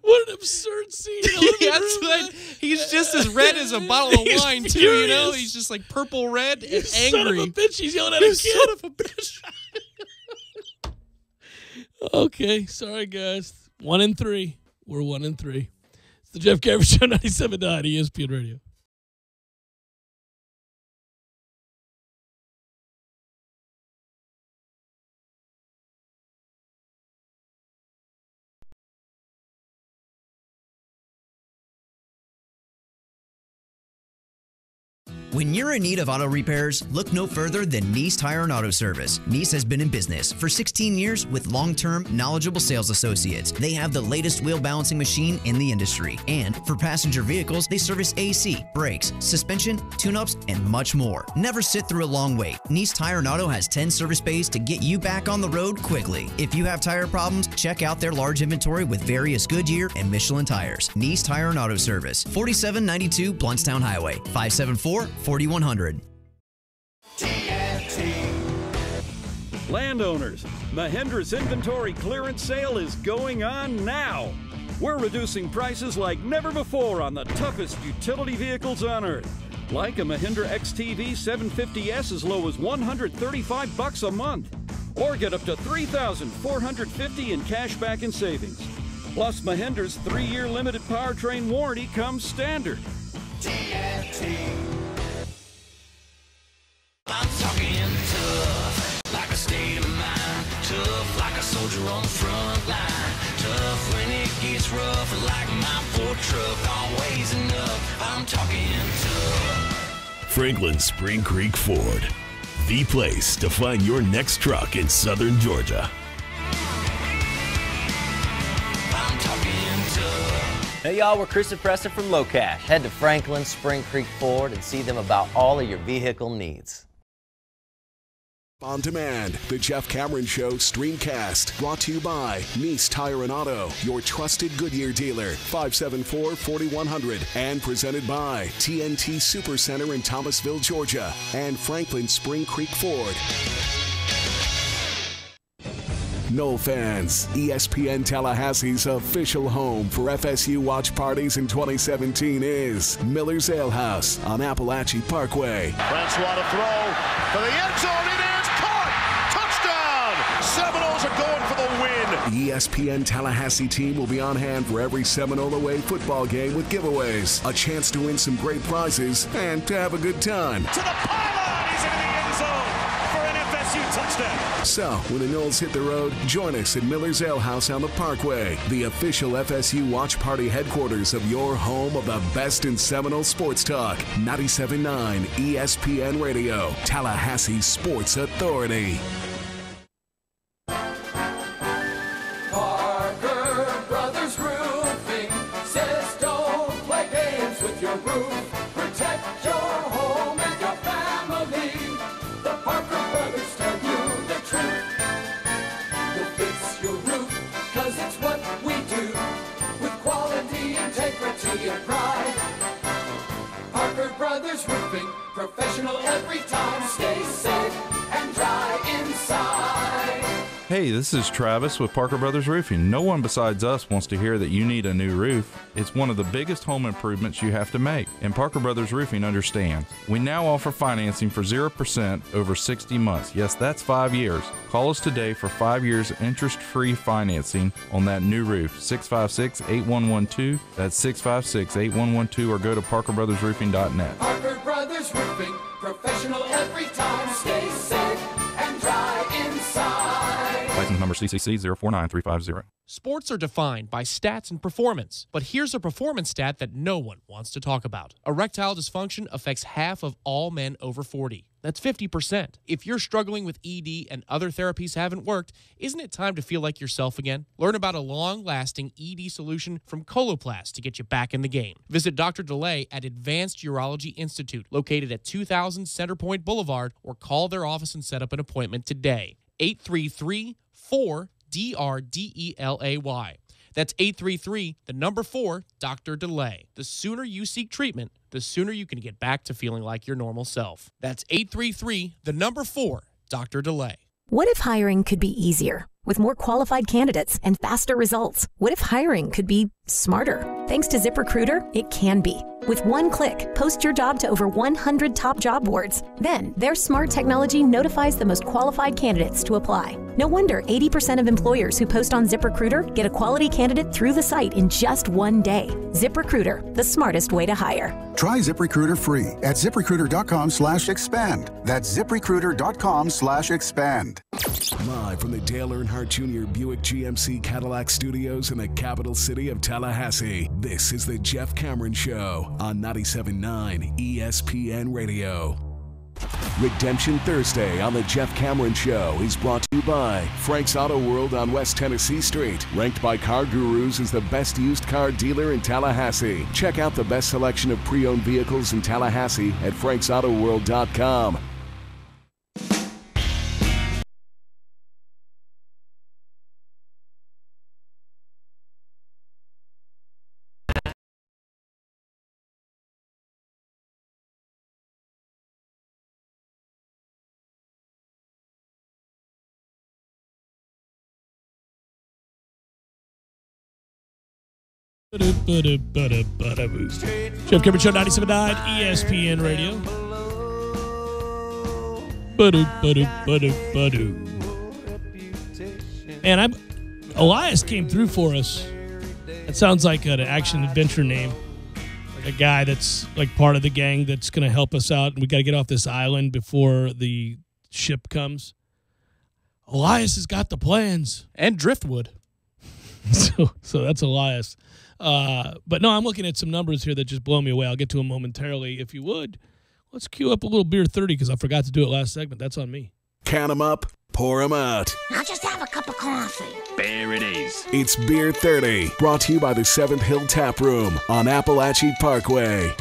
What an absurd scene. He's just as red as a bottle of wine, too, you know? He's just like purple red and angry. Son of a bitch. He's yelling at a kid. Son of a bitch. Okay. Sorry, guys. 1-3. We're 1-3. It's the Jeff Garrett Show, 97.9 ESPN Radio. When you're in need of auto repairs, look no further than Nice Tire and Auto Service. Nice has been in business for 16 years with long-term, knowledgeable sales associates. They have the latest wheel balancing machine in the industry. And for passenger vehicles, they service AC, brakes, suspension, tune-ups, and much more. Never sit through a long wait. Nice Tire and Auto has 10 service bays to get you back on the road quickly. If you have tire problems, check out their large inventory with various Goodyear and Michelin tires. Nice Tire and Auto Service, 4792 Bluntstown Highway, 574-4100. Landowners, Mahindra's inventory clearance sale is going on now. We're reducing prices like never before on the toughest utility vehicles on earth. Like a Mahindra XTV 750S as low as $135 a month. Or get up to $3,450 in cash back and savings. Plus, Mahindra's 3-year limited powertrain warranty comes standard. I'm talking tough, like a state of mind. Tough, like a soldier on the front line. Tough when it gets rough, like my Ford truck. Always enough, I'm talking tough. Franklin Spring Creek Ford, the place to find your next truck in southern Georgia. I'm talking tough. Hey y'all, we're Chris and Preston from Low Cash. Head to Franklin Spring Creek Ford and see them about all of your vehicle needs. On Demand, the Jeff Cameron Show Streamcast, brought to you by Nice Tire and Auto, your trusted Goodyear dealer, 574-4100, and presented by TNT Supercenter in Thomasville, Georgia, and Franklin Spring Creek Ford. Noel fans, ESPN Tallahassee's official home for FSU watch parties in 2017 is Miller's Ale House on Appalachia Parkway. Francois to throw for the end zone. It is caught. Touchdown. Seminoles are going for the win. The ESPN Tallahassee team will be on hand for every Seminole away football game with giveaways, a chance to win some great prizes, and to have a good time. To the pylon. He's into the end zone for an FSU touchdown. So, when the Noles hit the road, join us at Miller's Ale House on the Parkway, the official FSU watch party headquarters of your home of the best in Seminole sports talk. 97.9 ESPN Radio, Tallahassee Sports Authority. Parker Brothers Roofing says don't play games with your roof. Protect your home and your family. The Parker Brothers tell you the truth. We'll fix your roof, cause it's what we do. With quality, integrity, and pride. Parker Brothers Roofing, professional every time. Stay safe and dry inside. Hey, this is Travis with Parker Brothers Roofing. No one besides us wants to hear that you need a new roof. It's one of the biggest home improvements you have to make, and Parker Brothers Roofing understands. We now offer financing for 0% over 60 months. Yes, that's 5 years. Call us today for 5 years interest-free financing on that new roof. 656-8112. That's 656-8112, or go to parkerbrothersroofing.net. Parker Brothers Roofing, professional every time. Stay safe and dry inside. License number CCC 049350. Sports are defined by stats and performance, but here's a performance stat that no one wants to talk about. Erectile dysfunction affects half of all men over 40. That's 50%. If you're struggling with ED and other therapies haven't worked, isn't it time to feel like yourself again? Learn about a long-lasting ED solution from Coloplast to get you back in the game. Visit Dr. DeLay at Advanced Urology Institute, located at 2000 Centerpoint Boulevard, or call their office and set up an appointment today. 833-4-DRDELAY. That's 833, the number 4, Dr. DeLay. The sooner you seek treatment, the sooner you can get back to feeling like your normal self. That's 833, the number 4, Dr. DeLay. What if hiring could be easier? With more qualified candidates and faster results? What if hiring could be smarter? Thanks to ZipRecruiter, it can be. With one click, post your job to over 100 top job boards. Then, their smart technology notifies the most qualified candidates to apply. No wonder 80% of employers who post on ZipRecruiter get a quality candidate through the site in just one day. ZipRecruiter, the smartest way to hire. Try ZipRecruiter free at ZipRecruiter.com/expand. That's ZipRecruiter.com/expand. Live from the Dale Earnhardt Jr. Buick GMC Cadillac Studios in the capital city of Tallahassee, this is the Jeff Cameron Show on 97.9 ESPN Radio. Redemption Thursday on the Jeff Cameron Show is brought to you by Frank's Auto World on West Tennessee Street, ranked by Car Gurus as the best used car dealer in Tallahassee. Check out the best selection of pre-owned vehicles in Tallahassee at franksautoworld.com. Jeff Cameron Show, 97.9 ESPN Radio. And Elias came through for us. That sounds like an action-adventure name. Like a guy that's like part of the gang that's going to help us out. And we got to get off this island before the ship comes. Elias has got the plans. And driftwood. So that's Elias. But no, I'm looking at some numbers here that just blow me away. I'll get to them momentarily. If you would, let's cue up a little beer 30 because I forgot to do it last segment. That's on me. Count them up, pour them out. I'll just have a cup of coffee. There it is. It's Beer 30, brought to you by the 7th Hill Tap Room on Appalachia Parkway.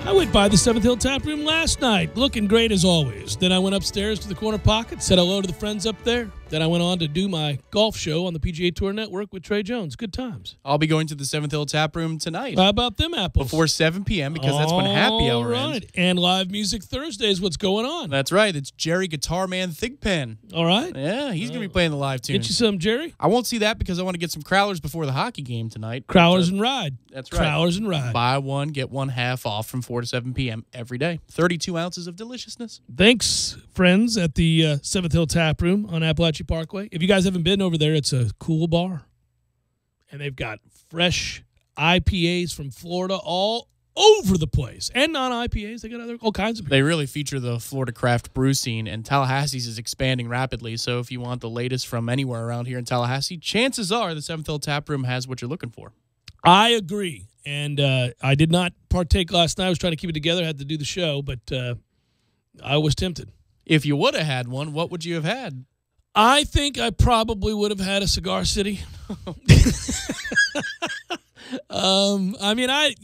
I went by the 7th Hill Tap Room last night, looking great as always. Then I went upstairs to the corner pocket, said hello to the friends up there. Then I went on to do my golf show on the PGA Tour Network with Trey Jones. Good times. I'll be going to the 7th Hill Tap Room tonight. How about them apples? Before 7 p.m. because that's when happy hour ends. And live music Thursday is what's going on. That's right. It's Jerry Guitar Man Thigpen. All right. Yeah, he's going to be playing the live tune. Get you some, Jerry? I won't see that because I want to get some crowlers before the hockey game tonight. Crowlers and ride. That's right. Crowlers and ride. Buy one, get one half off from 4 to 7 p.m. every day. 32 ounces of deliciousness. Thanks, friends, at the 7th Hill Tap Room on Appalachia Parkway. If you guys haven't been over there, it's a cool bar. And they've got fresh IPAs from Florida all over the place. And non-IPAs. They got all kinds of beer. They really feature the Florida craft brew scene, and Tallahassee's is expanding rapidly. So if you want the latest from anywhere around here in Tallahassee, chances are the 7th Hill Tap Room has what you're looking for. I agree. And I did not partake last night. I was trying to keep it together. I had to do the show, but I was tempted. If you would have had one, what would you have had? I think I probably would have had a Cigar City. I mean, I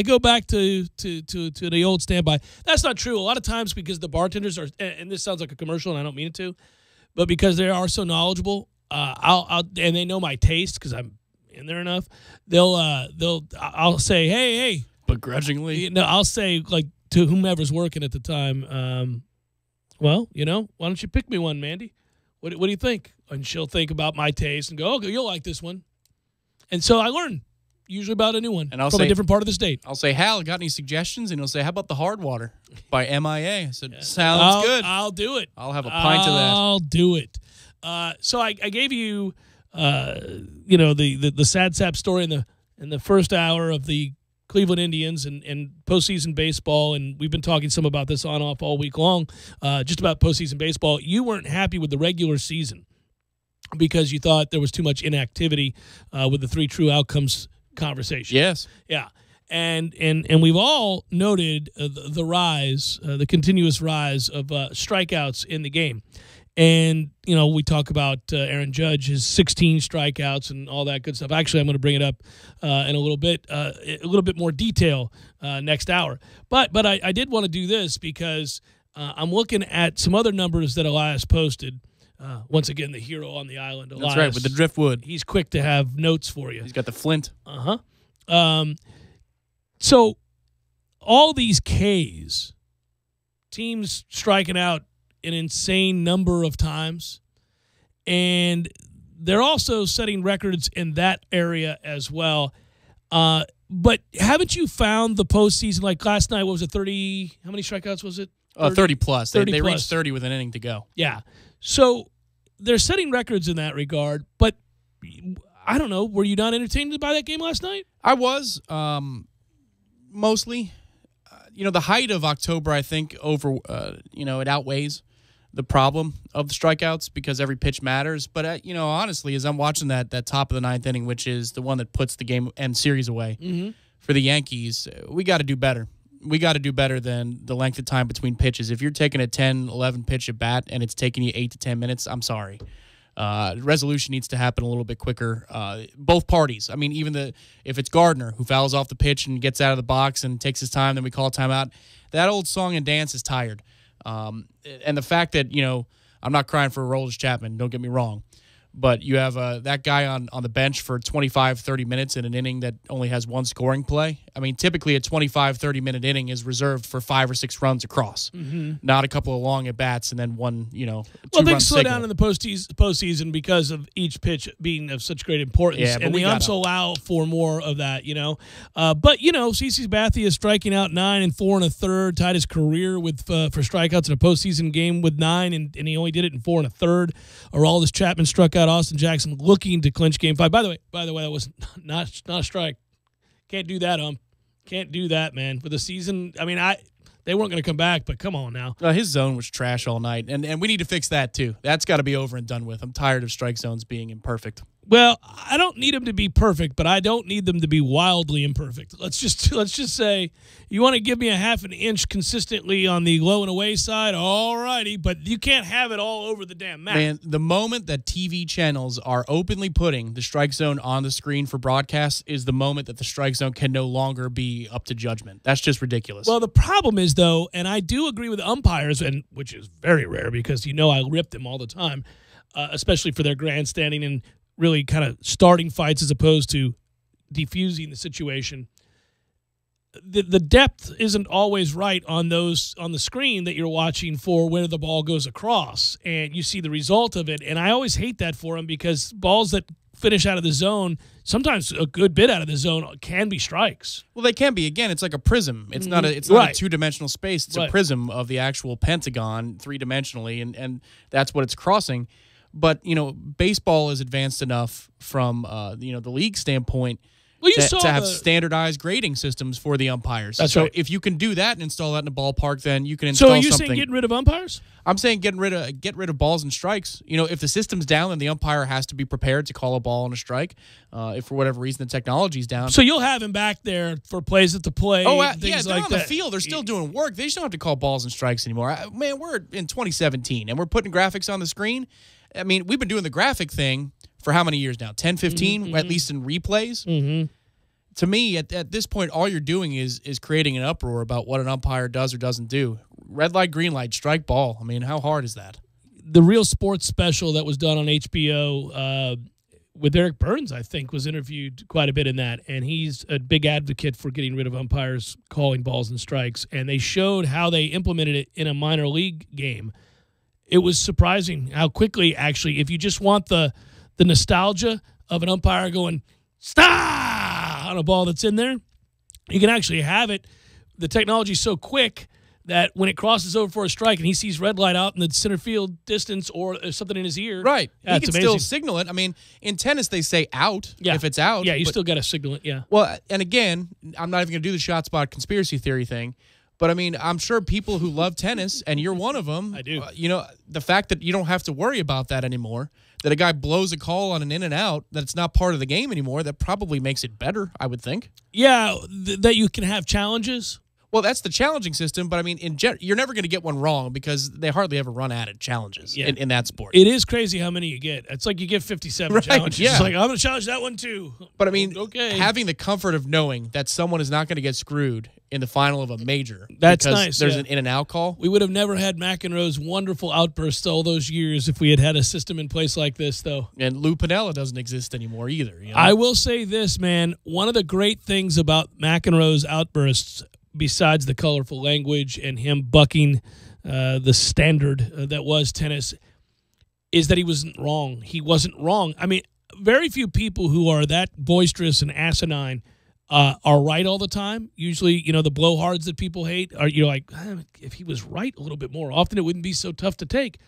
go back to the old standby. That's not true. A lot of times because the bartenders are, and this sounds like a commercial, and I don't mean it to, but because they are so knowledgeable, and they know my taste because I'm in there enough. I'll say, hey, begrudgingly. I'll say like to whomever's working at the time, well, why don't you pick me one, Mandy? What do you think? And she'll think about my taste and go, okay, you'll like this one. And so I learn usually about a new one from a different part of the state. I'll say, Hal, got any suggestions? And he'll say, how about the hard water by MIA? I said, sounds good. I'll do it. I'll have a pint of that. I'll do it. So I gave you, the sad sap story in the first hour of the Cleveland Indians and postseason baseball, and we've been talking some about this on off all week long, just about postseason baseball. You weren't happy with the regular season because you thought there was too much inactivity with the 3 true outcomes conversation. Yes. Yeah. And we've all noted the rise, the continuous rise of strikeouts in the game. And, we talk about Aaron Judge, his 16 strikeouts and all that good stuff. Actually, I'm going to bring it up in a little bit more detail next hour. But I did want to do this because I'm looking at some other numbers that Elias posted. Once again, the hero on the island, Elias. That's right, with the driftwood. He's quick to have notes for you. He's got the flint. So all these Ks, teams striking out an insane number of times, and they're also setting records in that area as well. But haven't you found the postseason, like last night, what was it, 30? How many strikeouts was it? 30 plus. 30 they plus. reached 30 with an inning to go. Yeah. So they're setting records in that regard, but I don't know. Were you not entertained by that game last night? I was, mostly. The height of October, I think, it outweighs the problem of the strikeouts because every pitch matters. But, honestly, as I'm watching that top of the ninth inning, which is the one that puts the game and series away for the Yankees, we got to do better. We got to do better than the length of time between pitches. If you're taking a 10, 11 pitch at bat and it's taking you 8 to 10 minutes, I'm sorry. Resolution needs to happen a little bit quicker. Both parties. I mean, if it's Gardner who fouls off the pitch and gets out of the box and takes his time, then we call timeout. That old song and dance is tired. And the fact that, I'm not crying for Aroldis Chapman, don't get me wrong. But you have that guy on the bench for 25, 30 minutes in an inning that only has one scoring play. I mean, typically a 25, 30-minute inning is reserved for 5 or 6 runs across, not a couple of long at-bats and then one, Well, things slow down in the postseason because of each pitch being of such great importance. Yeah, and the umps allow for more of that, But, CeCe Sabathia is striking out 9 and 4 1/3, tied his career with for strikeouts in a postseason game with 9, and he only did it in 4 1/3. Aroldis Chapman struck out Austin Jackson looking to clinch Game 5. By the way, that was not a strike. Can't do that, Can't do that, man. For the season, I mean, they weren't going to come back, but come on now. His zone was trash all night, and we need to fix that too. That's got to be over and done with. I'm tired of strike zones being imperfect. Well, I don't need them to be perfect, but I don't need them to be wildly imperfect. Let's just say you want to give me a half an inch consistently on the low and away side, all righty, but you can't have it all over the damn map. Man, the moment that TV channels are openly putting the strike zone on the screen for broadcasts is the moment that the strike zone can no longer be up to judgment. That's just ridiculous. Well, the problem is, though, and I do agree with umpires, and which is very rare because I rip them all the time, especially for their grandstanding and really kind of starting fights as opposed to defusing the situation. The depth isn't always right on those on the screen that you're watching for where the ball goes across, and you see the result of it. And I always hate that for them because balls that finish out of the zone, sometimes a good bit out of the zone, can be strikes. Well, they can be. Again, it's like a prism. It's not a two-dimensional space. It's a prism of the actual pentagon, three-dimensionally, and that's what it's crossing. But, baseball is advanced enough from, the league standpoint to have standardized grading systems for the umpires. That's right. If you can do that and install that in a ballpark, then you can install something. So are you saying getting rid of umpires? I'm saying get rid of balls and strikes. If the system's down, then the umpire has to be prepared to call a ball and a strike. If for whatever reason the technology's down. So you'll have him back there for plays at the plate. Oh, yeah, they're on the field. They're still doing work. They just don't have to call balls and strikes anymore. Man, we're in 2017, and we're putting graphics on the screen. I mean, we've been doing the graphic thing for how many years now? 10, 15, at least in replays? To me, at this point, all you're doing is creating an uproar about what an umpire does or doesn't do. Red light, green light, strike ball. I mean, how hard is that? The Real Sports special that was done on HBO with Eric Burns, I think, was interviewed quite a bit in that, and he's a big advocate for getting rid of umpires calling balls and strikes, and they showed how they implemented it in a minor league game. It was surprising how quickly, actually, if you just want the nostalgia of an umpire going, stop, on a ball that's in there, you can actually have it. The technology is so quick that when it crosses over for a strike and he sees red light out in the center field distance or something in his ear. Right. Yeah, he can still signal it. I mean, in tennis, they say out if it's out. Yeah, you still got to signal it, yeah. Well, and again, I'm not even going to do the shot spot conspiracy theory thing. But, I mean, I'm sure people who love tennis, and you're one of them. I do. The fact that you don't have to worry about that anymore, that a guy blows a call on an in and out, that it's not part of the game anymore, that probably makes it better, I would think. Yeah, that you can have challenges. Well, that's the challenging system, but I mean, you're never going to get one wrong because they hardly ever run at it challenges in that sport. It is crazy how many you get. It's like you get 57 challenges. Yeah. It's like, I'm going to challenge that one too. But I mean, okay. Having the comfort of knowing that someone is not going to get screwed in the final of a major. That's because nice. There's an in and out call. We would have never had McEnroe's wonderful outbursts all those years if we had had a system in place like this, though. And Lou Piniella doesn't exist anymore either. I will say this, man. One of the great things about McEnroe's outbursts, besides the colorful language and him bucking the standard that was tennis, is that he wasn't wrong. He wasn't wrong. I mean, very few people who are that boisterous and asinine are right all the time. Usually, the blowhards that people hate are, like, if he was right a little bit more often, it wouldn't be so tough to take.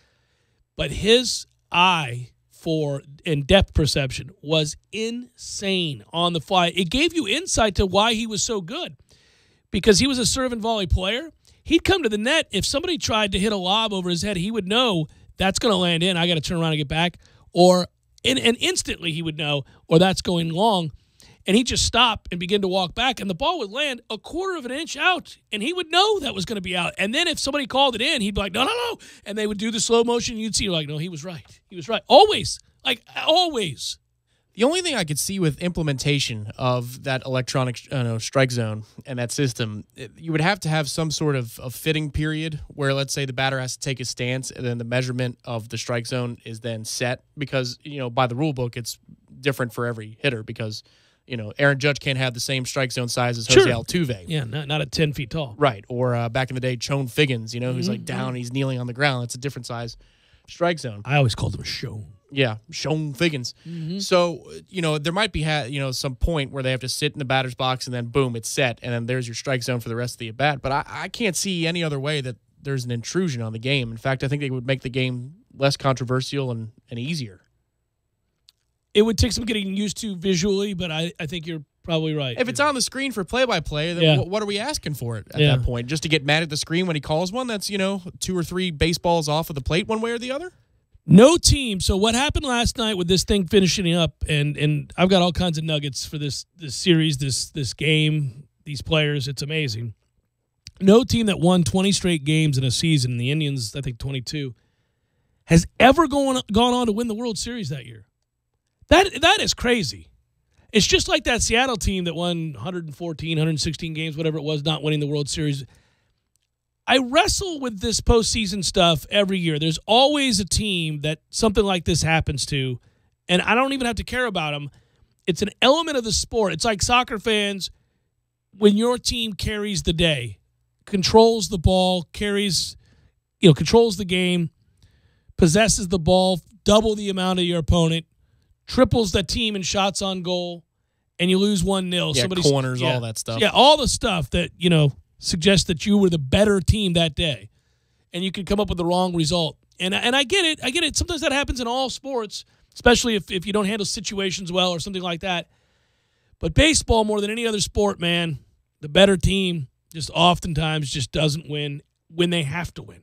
but his eye for and depth perception was insane on the fly. It gave you insight to why he was so good, because he was a serve and volley player. He'd come to the net. If somebody tried to hit a lob over his head, he would know that's going to land in. I got to turn around and get back. And instantly he would know, or that's going long. And he'd just stop and begin to walk back, and the ball would land a quarter of an inch out, and he would know that was going to be out. And then if somebody called it in, he'd be like, no. And they would do the slow motion. You'd see, you're like, no, he was right. He was right. Always. Like, always. The only thing I could see with implementation of that electronic strike zone and that system, you would have to have some sort of fitting period where, let's say, the batter has to take his stance and then the measurement of the strike zone is then set, because, by the rule book, it's different for every hitter, because, Aaron Judge can't have the same strike zone size as Jose Altuve. Yeah, not at 10 feet tall. Right. Or back in the day, Chone Figgins, who's like down, he's kneeling on the ground. It's a different size strike zone. I always called him Chone. Yeah, Chone Figgins. So, there might be, some point where they have to sit in the batter's box and then, boom, it's set, and then there's your strike zone for the rest of the at-bat. But I can't see any other way that there's an intrusion on the game. In fact, I think it would make the game less controversial and easier. It would take some getting used to visually, but I think you're probably right. If it's on the screen for play-by-play, then what are we asking for it at that point? Just to get mad at the screen when he calls one that's, 2 or 3 baseballs off of the plate one way or the other? No team. So what happened last night with this thing finishing up, and I've got all kinds of nuggets for this series, this game, these players. It's amazing. No team that won 20 straight games in a season, the Indians, I think 22, has ever gone on to win the World Series that year. That is crazy. It's just like that Seattle team that won 114, 116 games, whatever it was, not winning the World Series. I wrestle with this postseason stuff every year. There's always a team that something like this happens to, and I don't even have to care about them. It's an element of the sport. It's like soccer fans, when your team carries the day, controls the ball, controls the game, possesses the ball, double the amount of your opponent, triples the team in shots on goal, and you lose 1-0. Yeah, corners, all that stuff. Yeah, all the stuff that, suggests that you were the better team that day, and you could come up with the wrong result. And I get it. Sometimes that happens in all sports, especially if you don't handle situations well or something like that. But baseball, more than any other sport, man, the better team just oftentimes just doesn't win when they have to win.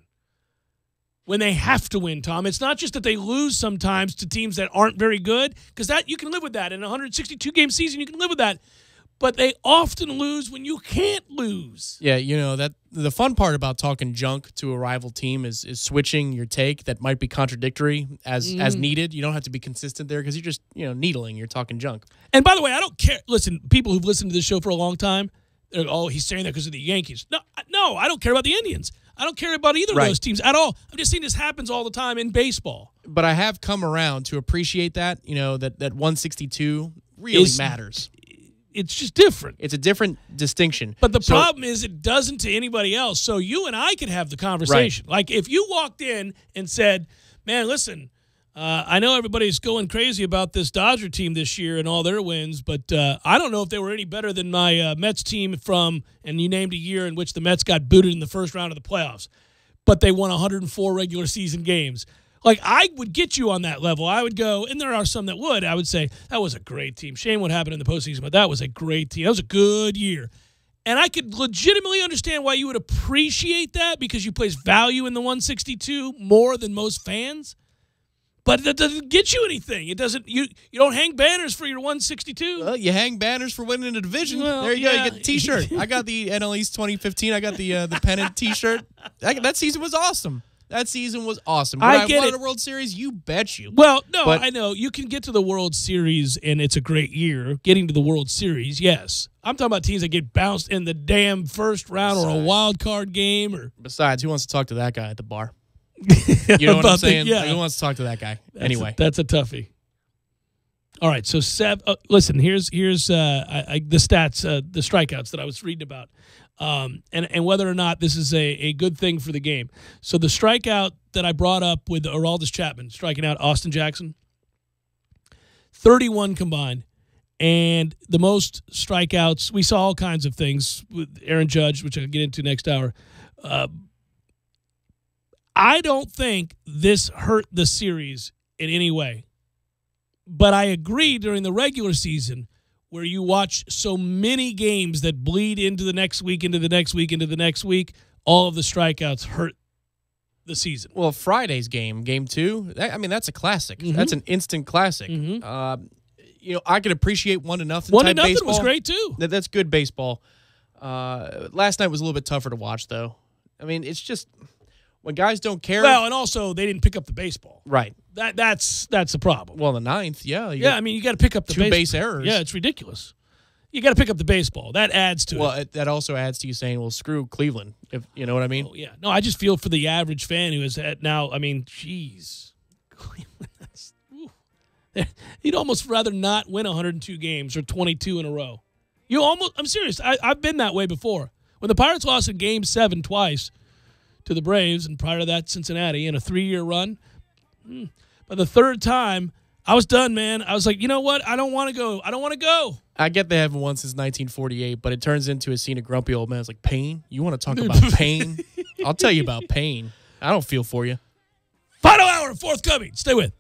When they have to win, Tom. It's not just that they lose sometimes to teams that aren't very good, because that you can live with that. In a 162-game season, you can live with that. But they often lose when you can't lose. Yeah, that the fun part about talking junk to a rival team is switching your take that might be contradictory as needed. You don't have to be consistent there because you're just needling. You're talking junk. And by the way, I don't care. Listen, people who've listened to this show for a long time, they're like, oh, he's saying that because of the Yankees. No, I don't care about the Indians. I don't care about either of those teams at all. I'm just saying this happens all the time in baseball. But I have come around to appreciate that. That 162 really matters. It's just different. It's a different distinction. But the problem is it doesn't to anybody else. So you and I could have the conversation. Right. Like if you walked in and said, man, listen, I know everybody's going crazy about this Dodger team this year and all their wins, but I don't know if they were any better than my Mets team and you named a year in which the Mets got booted in the first round of the playoffs, but they won 104 regular season games. Like, I would get you on that level. I would go, and there are some that would. I would say, that was a great team. Shame what happened in the postseason, but that was a great team. That was a good year. And I could legitimately understand why you would appreciate that, because you place value in the 162 more than most fans. But that doesn't get you anything. It doesn't. You don't hang banners for your 162. Well, you hang banners for winning a division. Well, there you go. You get the T-shirt. I got the NL East 2015. I got the pennant T-shirt. That season was awesome. That season was awesome. Would I won a World Series? You bet you. Well, no, I know. You can get to the World Series, and it's a great year. Getting to the World Series, yes. I'm talking about teams that get bounced in the damn first round or a wild card game. Besides, who wants to talk to that guy at the bar? You know what I'm saying? Who wants to talk to that guy? Anyway. That's a toughie. All right, so listen, here's the stats, the strikeouts that I was reading about. And whether or not this is a good thing for the game. So the strikeout that I brought up with Aroldis Chapman striking out Austin Jackson, 31 combined. And the most strikeouts, we saw all kinds of things with Aaron Judge, which I'll get into next hour. I don't think this hurt the series in any way. But I agree during the regular season where you watch so many games that bleed into the next week, into the next week, into the next week, all of the strikeouts hurt the season. Well, Friday's game 2, that's a classic. Mm-hmm. That's an instant classic. Mm-hmm. I could appreciate 1-0 type 1-0 baseball. was great too. That's good baseball. Last night was a little bit tougher to watch, though. I mean, it's just when guys don't care. Well, and also they didn't pick up the baseball. Right. That's the problem. Well, the 9th, yeah. You got to pick up the two base errors. Yeah, it's ridiculous. You got to pick up the baseball. That adds to it. Well, that also adds to you saying, well, screw Cleveland, if you know what I mean. Oh, yeah. No, I just feel for the average fan who is at now, geez. Cleveland, you'd almost rather not win 102 games or 22 in a row. I'm serious. I've been that way before. When the Pirates lost in Game 7 twice to the Braves, and prior to that, Cincinnati, in a 3-year run, by the third time, I was done, man. I was like, you know what? I don't want to go. I get they haven't won since 1948, but it turns into a scene of grumpy old man. It's like, pain? You want to talk about pain? I'll tell you about pain. I don't feel for you. Final hour, forthcoming. Stay with.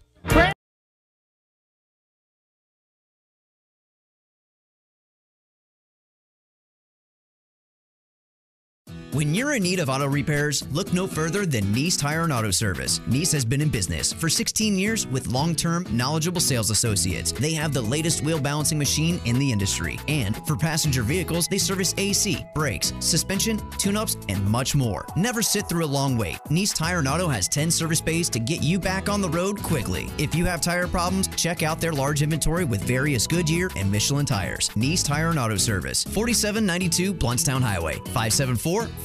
When you're in need of auto repairs, look no further than Nice Tire and Auto Service. Nice has been in business for 16 years with long-term, knowledgeable sales associates. They have the latest wheel balancing machine in the industry. And for passenger vehicles, they service AC, brakes, suspension, tune-ups, and much more. Never sit through a long wait. Nice Tire and Auto has 10 service bays to get you back on the road quickly. If you have tire problems, check out their large inventory with various Goodyear and Michelin tires. Nice Tire and Auto Service, 4792 Bluntstown Highway, 574-4100.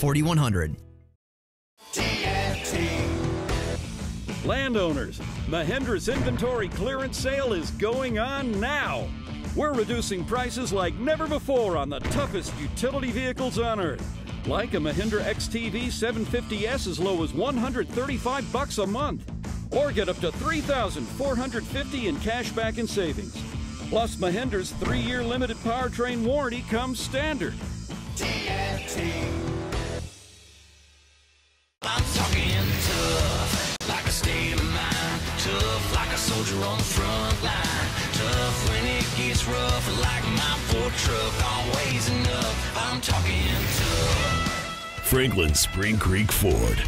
Landowners, Mahindra's inventory clearance sale is going on now. We're reducing prices like never before on the toughest utility vehicles on earth. Like a Mahindra XTV 750S as low as $135 a month. Or get up to $3,450 in cash back and savings. Plus, Mahindra's 3-year limited powertrain warranty comes standard. I'm talking tough, like a state of mind. Tough, like a soldier on the front line. Tough when it gets rough, like my Ford truck. Always enough, I'm talking tough. Franklin Spring Creek Ford,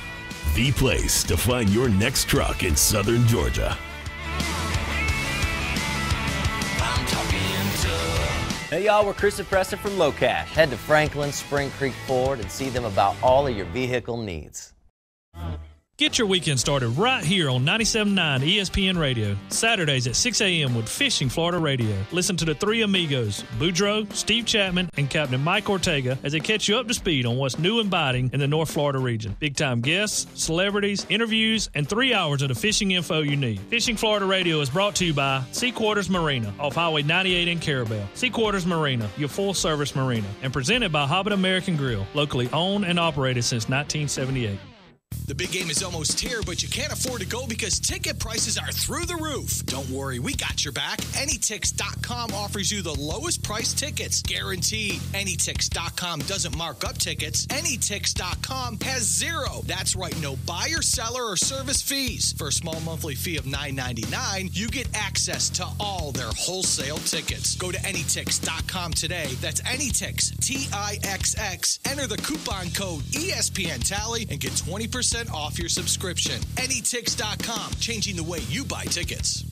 the place to find your next truck in southern Georgia. I'm talking tough. Hey y'all, we're Chris and Preston from Low Cash. Head to Franklin Spring Creek Ford and see them about all of your vehicle needs. Get your weekend started right here on 97.9 ESPN Radio. Saturdays at 6 a.m. with Fishing Florida Radio. Listen to the three amigos, Boudreaux, Steve Chapman, and Captain Mike Ortega as they catch you up to speed on what's new and biting in the North Florida region. Big-time guests, celebrities, interviews, and 3 hours of the fishing info you need. Fishing Florida Radio is brought to you by Sea Quarters Marina off Highway 98 in Carabel. Sea Quarters Marina, your full-service marina, and presented by Hobbit American Grill, locally owned and operated since 1978. The big game is almost here, but you can't afford to go because ticket prices are through the roof. Don't worry, we got your back. Anytix.com offers you the lowest price tickets. Guaranteed. Anytix.com doesn't mark up tickets. Anytix.com has zero. That's right, no buyer, seller, or service fees. For a small monthly fee of $9.99, you get access to all their wholesale tickets. Go to Anytix.com today. That's Anytix, T-I-X-X. Enter the coupon code ESPN Tally and get 20% off your subscription. Anytix.com, changing the way you buy tickets.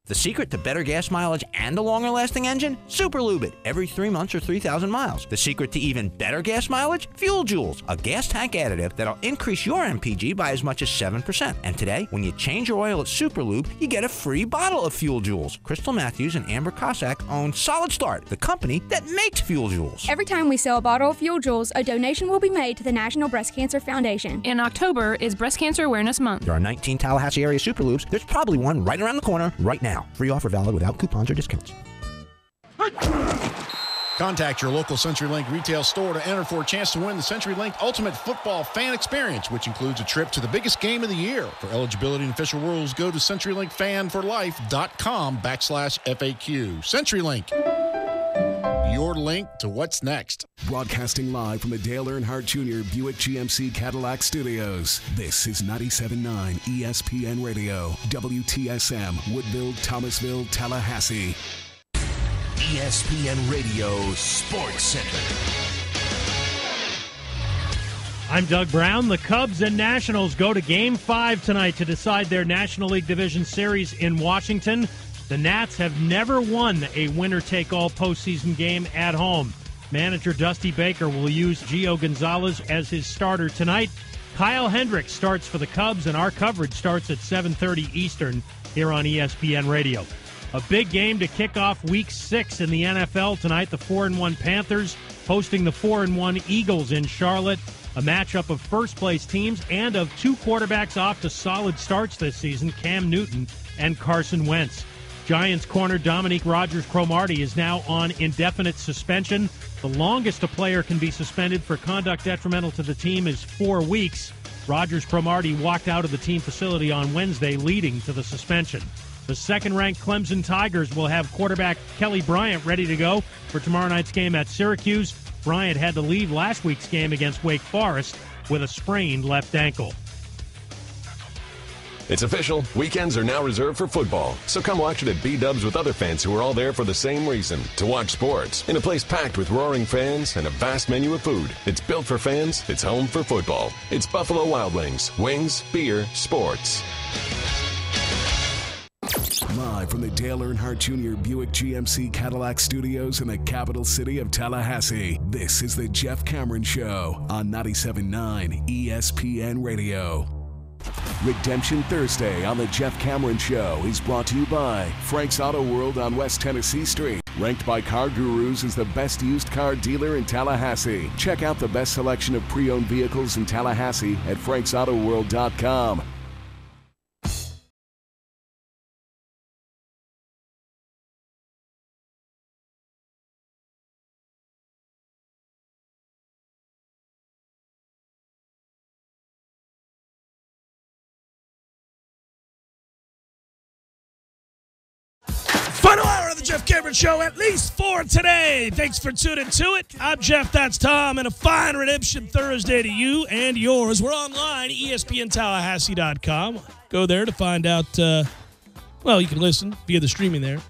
The secret to better gas mileage and a longer lasting engine? Super Lube it every 3 months or 3,000 miles. The secret to even better gas mileage? Fuel Joules, a gas tank additive that'll increase your MPG by as much as 7%. And today, when you change your oil at Super Lube, you get a free bottle of Fuel Joules. Crystal Matthews and Amber Cossack own Solid Start, the company that makes Fuel Joules. Every time we sell a bottle of Fuel Joules, a donation will be made to the National Breast Cancer Foundation. In October is Breast Cancer Awareness Month. There are 19 Tallahassee area Super Lubes. There's probably one right around the corner right now. Free offer valid without coupons or discounts. Contact your local CenturyLink retail store to enter for a chance to win the CenturyLink Ultimate Football Fan Experience, which includes a trip to the biggest game of the year. For eligibility and official rules, go to CenturyLinkFanForLife.com/FAQ. CenturyLink, your your link to what's next. Broadcasting live from the Dale Earnhardt Jr. Buick GMC Cadillac Studios. This is 97.9 ESPN Radio, WTSM, Woodville, Thomasville, Tallahassee. ESPN Radio Sports Center. I'm Doug Brown. The Cubs and Nationals go to Game 5 tonight to decide their National League Division Series in Washington. The Nats have never won a winner-take-all postseason game at home. Manager Dusty Baker will use Gio Gonzalez as his starter tonight. Kyle Hendricks starts for the Cubs, and our coverage starts at 7:30 Eastern here on ESPN Radio. A big game to kick off Week 6 in the NFL tonight. The 4-1 Panthers hosting the 4-1 Eagles in Charlotte. A matchup of first-place teams and of two quarterbacks off to solid starts this season, Cam Newton and Carson Wentz. Giants corner Dominique Rodgers-Cromartie is now on indefinite suspension. The longest a player can be suspended for conduct detrimental to the team is 4 weeks. Rodgers-Cromartie walked out of the team facility on Wednesday, leading to the suspension. The second-ranked Clemson Tigers will have quarterback Kelly Bryant ready to go for tomorrow night's game at Syracuse. Bryant had to leave last week's game against Wake Forest with a sprained left ankle. It's official. Weekends are now reserved for football. So come watch it at B-Dubs with other fans who are all there for the same reason, to watch sports. In a place packed with roaring fans and a vast menu of food. It's built for fans. It's home for football. It's Buffalo Wild Wings. Wings, beer, sports. Live from the Dale Earnhardt Jr. Buick GMC Cadillac Studios in the capital city of Tallahassee, this is the Jeff Cameron Show on 97.9 ESPN Radio. Redemption Thursday on the Jeff Cameron Show is brought to you by Frank's Auto World on West Tennessee Street. Ranked by Car Gurus as the best used car dealer in Tallahassee. Check out the best selection of pre-owned vehicles in Tallahassee at franksautowworld.com. Final hour of the Jeff Cameron Show, at least for today. Thanks for tuning to it. I'm Jeff, that's Tom, and a fine Redemption Thursday to you and yours. We're online, ESPNTallahassee.com. Go there to find out, you can listen via the streaming there.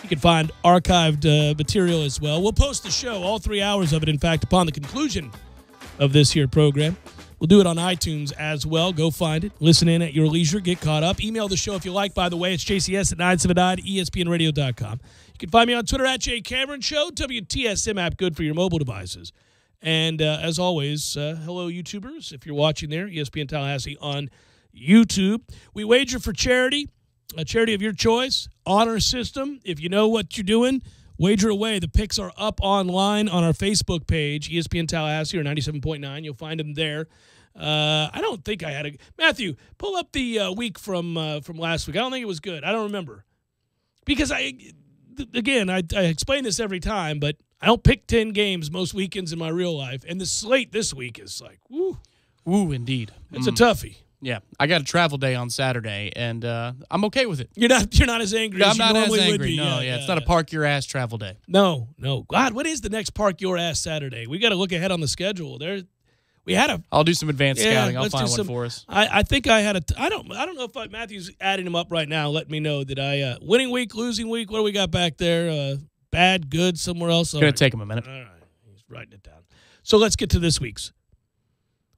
You can find archived material as well. We'll post the show, all 3 hours of it, in fact, upon the conclusion of this here program. We'll do it on iTunes as well. Go find it. Listen in at your leisure. Get caught up. Email the show if you like, by the way. It's jcs at 979espnradio.com. You can find me on Twitter at JCameronShow. WTSM app, good for your mobile devices. And as always, hello, YouTubers. If you're watching there, ESPN Tallahassee on YouTube. We wager for charity, a charity of your choice. Honor System. If you know what you're doing, wager away. The picks are up online on our Facebook page, ESPN Tallahassee or 97.9. You'll find them there. I don't think I had a Matthew. Pull up the week from last week. I don't think it was good. I don't remember because I explain this every time, but I don't pick 10 games most weekends in my real life, and the slate this week is like woo, indeed. It's a toughie. Yeah, I got a travel day on Saturday, and I'm okay with it. You're not as angry as you normally would be. No, it's not a park your ass travel day. No. God, what is the next park your ass Saturday? We got to look ahead on the schedule. I'll do some advanced scouting. I'll find one for us. I think I had I don't know if Matthew's adding them up right now. Let me know that I winning week, losing week. What do we got back there? Bad, good, somewhere else. It's going to take him a minute. All right, he's writing it down. So let's get to this week's.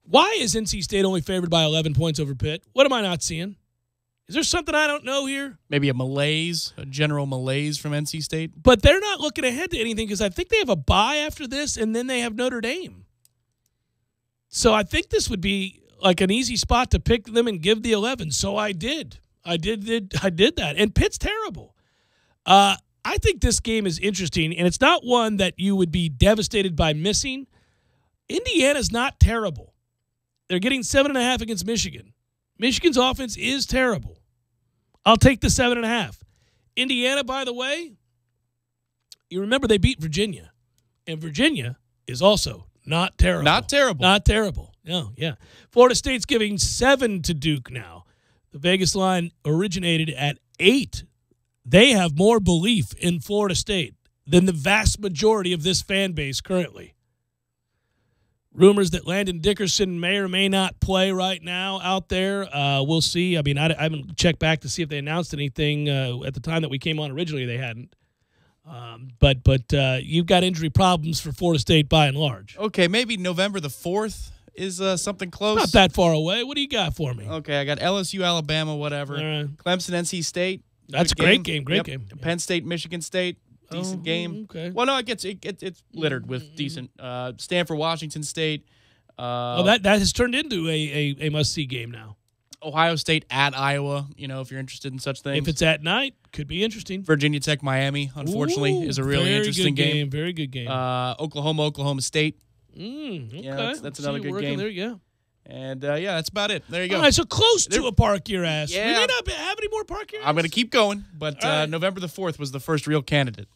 Why is NC State only favored by 11 points over Pitt? What am I not seeing? Is there something I don't know here? Maybe a general malaise from NC State. But they're not looking ahead to anything because I think they have a bye after this, and then they have Notre Dame. So I think this would be like an easy spot to pick them and give the 11. So I did. I did that. And Pitt's terrible. I think this game is interesting, and it's not one that you would be devastated by missing. Indiana's not terrible. They're getting 7.5 against Michigan. Michigan's offense is terrible. I'll take the 7.5. Indiana, by the way, you remember they beat Virginia. And Virginia is also not terrible. Not terrible. No, yeah. Florida State's giving 7 to Duke now. The Vegas line originated at 8. They have more belief in Florida State than the vast majority of this fan base currently. Rumors that Landon Dickerson may or may not play right now out there. We'll see. I mean, I haven't checked back to see if they announced anything at the time that we came on originally. They hadn't. But you've got injury problems for Florida State by and large. Okay, maybe November the 4th is something close. Not that far away. What do you got for me? Okay, I got LSU, Alabama, whatever. Clemson, NC State. That's a great game. Great game. Penn State, Michigan State. Decent game. Okay. Well, no, it's littered with decent. Stanford, Washington State. That has turned into a must-see game now. Ohio State at Iowa, if you're interested in such things. If it's at night, could be interesting. Virginia Tech, Miami, unfortunately, is a really interesting game. Very good game. Oklahoma, Oklahoma State. Okay. Yeah, that's another good game. There, yeah. And, that's about it. There you go. All right, so close to a park your ass. Yeah. We may not have any more park your ass. I'm going to keep going, but November the 4th was the first real candidate.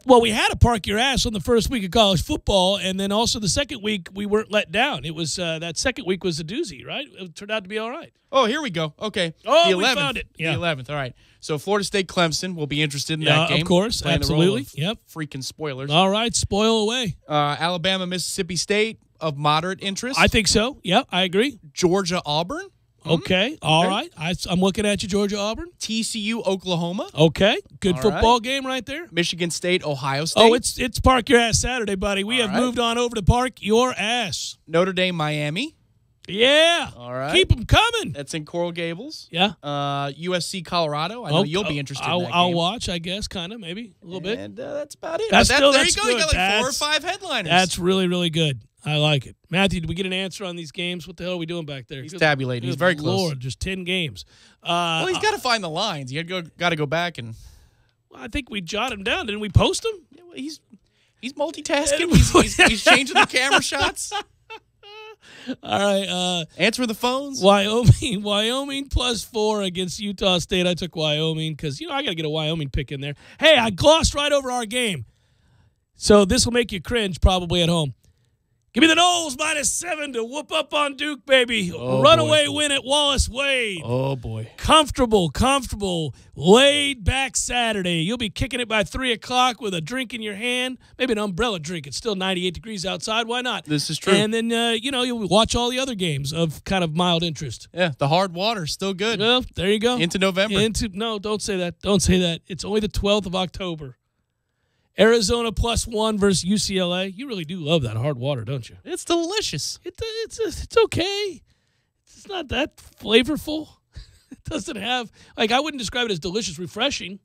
We had a park your ass on the first week of college football, and then also the second week we weren't let down. It was that second week was a doozy, right? It turned out to be all right. Oh, here we go. Okay. Oh, the 11th, we found it. Yeah. The 11th. All right. So Florida State Clemson will be interested in that game. Of course. Playing Absolutely. The role of freaking spoilers. All right. Spoil away. Alabama, Mississippi State of moderate interest. I think so. Yeah, I agree. Georgia, Auburn. Okay. All right. I'm looking at you, Georgia, Auburn. TCU, Oklahoma. Okay. Good All football right. game right there. Michigan State, Ohio State. Oh, it's park your ass Saturday, buddy. We have moved on over to park your ass. Notre Dame, Miami. Yeah. All right. Keep them coming. That's in Coral Gables. Yeah. USC, Colorado. I know you'll be interested in that game. I'll watch, I guess, kind of, maybe a little bit. And that's about it. That's there that's you go. Good. You got like 4 or 5 headliners. That's really, really good. I like it. Matthew, did we get an answer on these games? What the hell are we doing back there? He's tabulating. He's very close. Lord, just 10 games. Well, he's got to find the lines. You got to go back and. Well, I think we jot him down. Didn't we post him? Yeah, well, he's multitasking. he's changing the camera shots. All right. Answer the phones. Wyoming +4 against Utah State. I took Wyoming because, I got to get a Wyoming pick in there. Hey, I glossed right over our game. So this will make you cringe probably at home. Give me the Noles -7 to whoop up on Duke, baby. Runaway win at Wallace Wade. Oh, boy. Comfortable, laid back Saturday. You'll be kicking it by 3 o'clock with a drink in your hand, maybe an umbrella drink. It's still 98 degrees outside. Why not? This is true. And then, you'll watch all the other games of kind of mild interest. Yeah, the hard water, still good. Well, there you go. Into November. No, don't say that. Don't say that. It's only the 12th of October. Arizona +1 versus UCLA. You really do love that hard water, don't you? It's delicious. It's okay. It's not that flavorful. It doesn't have, I wouldn't describe it as delicious, refreshing.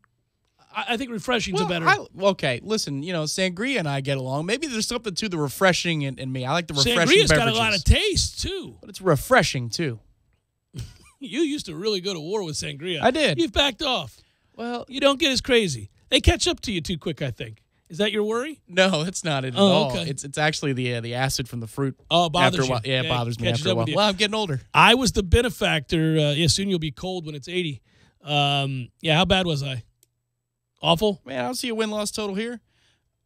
I think refreshing's a better. Okay, listen, Sangria and I get along. Maybe there's something to the refreshing in me. I like the refreshing Sangria's beverages. got a lot of taste, too. But it's refreshing, too. You used to really go to war with Sangria. I did. You've backed off. Well, you don't get as crazy. They catch up to you too quick, I think. Is that your worry? No, that's not it at all. Okay. It's actually the acid from the fruit. Oh, it bothers you. Yeah, it bothers me after a while. Well, I'm getting older. I was the benefactor. Soon you'll be cold when it's 80. How bad was I? Awful? Man, I don't see a win-loss total here.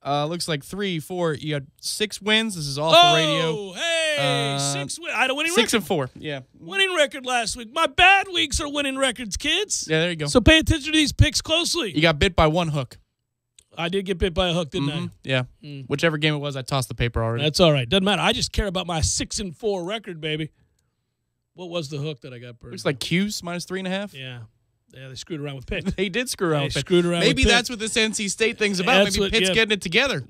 Looks like 3, 4. You had 6 wins. This is awful radio. Oh, hey, 6 wins. I had a winning 6 record. and 4. Yeah. Winning record last week. My bad weeks are winning records, kids. Yeah, there you go. So pay attention to these picks closely. You got bit by one hook. I did get bit by a hook, didn't I? Yeah. Whichever game it was, I tossed the paper already. That's all right. Doesn't matter. I just care about my 6 and 4 record, baby. What was the hook that I got burned? Looks like Q's -3.5. Yeah. Yeah, they screwed around with Pitt. They did screw around with Pitt. Screwed around Maybe with that's what this NC State thing's about. Maybe Pitt's getting it together.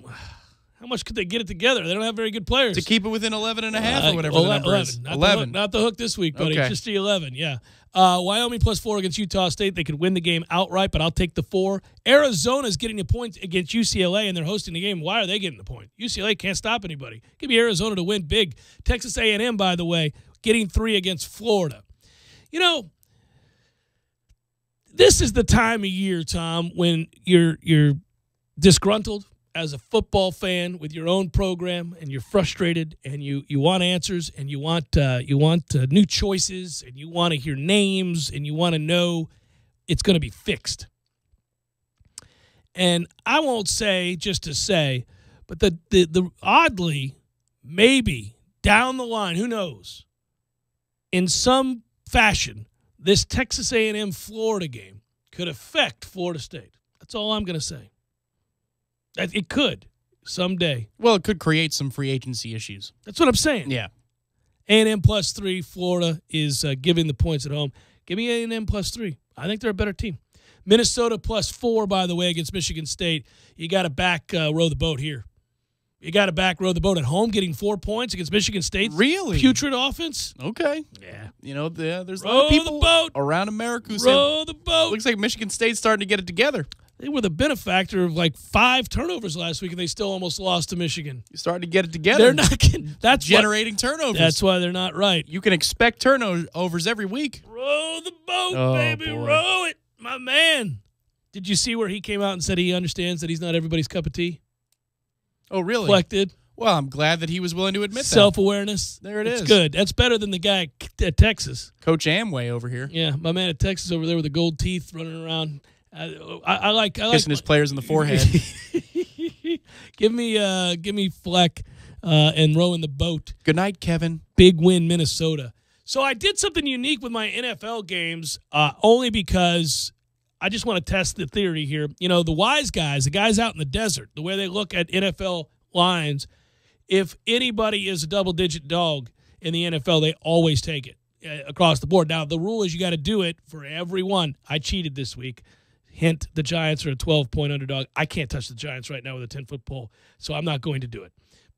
How much could they get it together? They don't have very good players. To keep it within 11.5 or whatever the number 11. is. 11. Not the hook this week, buddy. Okay. Just the 11, yeah. Wyoming +4 against Utah State. They could win the game outright, but I'll take the 4. Arizona's getting a point against UCLA, and they're hosting the game. Why are they getting the point? UCLA can't stop anybody. Give me Arizona to win big. Texas A&M, by the way, getting 3 against Florida. This is the time of year, Tom, when you're disgruntled as a football fan with your own program, and you're frustrated, and you want answers, and you want new choices, and you want to hear names, and you want to know it's going to be fixed. And I won't say just to say, but the oddly, maybe down the line, who knows, in some fashion, this Texas A&M Florida game could affect Florida State. That's all I'm going to say. It could someday. Well, it could create some free agency issues. That's what I'm saying. Yeah. A&M +3. Florida is giving the points at home. Give me A&M +3. I think they're a better team. Minnesota +4, by the way, against Michigan State. You got to back row the boat here. You got to back row the boat at home, getting 4 points against Michigan State. Really? Putrid offense. Okay. Yeah. You know, there's a row lot of people the boat. around America who row the boat. Looks like Michigan State's starting to get it together. They were the benefactor of like 5 turnovers last week, and they still almost lost to Michigan. You're starting to get it together. They're not getting, that's generating turnovers. That's why they're not right. You can expect turnovers every week. Row the boat, baby. Boy. Row it. My man. Did you see where he came out and said he understands that he's not everybody's cup of tea? Oh, really? Reflected. Well, I'm glad that he was willing to admit that. Self-awareness. There it is. It's good. That's better than the guy at Texas. Coach Amway over here. Yeah, my man at Texas over there with the gold teeth running around. I like kissing his players in the forehead. give me Fleck and rowing the boat. Good night, Kevin. Big win, Minnesota. So I did something unique with my NFL games, only because I just want to test the theory here. You know, the wise guys, the guys out in the desert, the way they look at NFL lines, if anybody is a double-digit dog in the NFL, they always take it across the board. Now, the rule is you got to do it for everyone. I cheated this week. Hint, the Giants are a 12-point underdog. I can't touch the Giants right now with a 10-foot pole, so I'm not going to do it.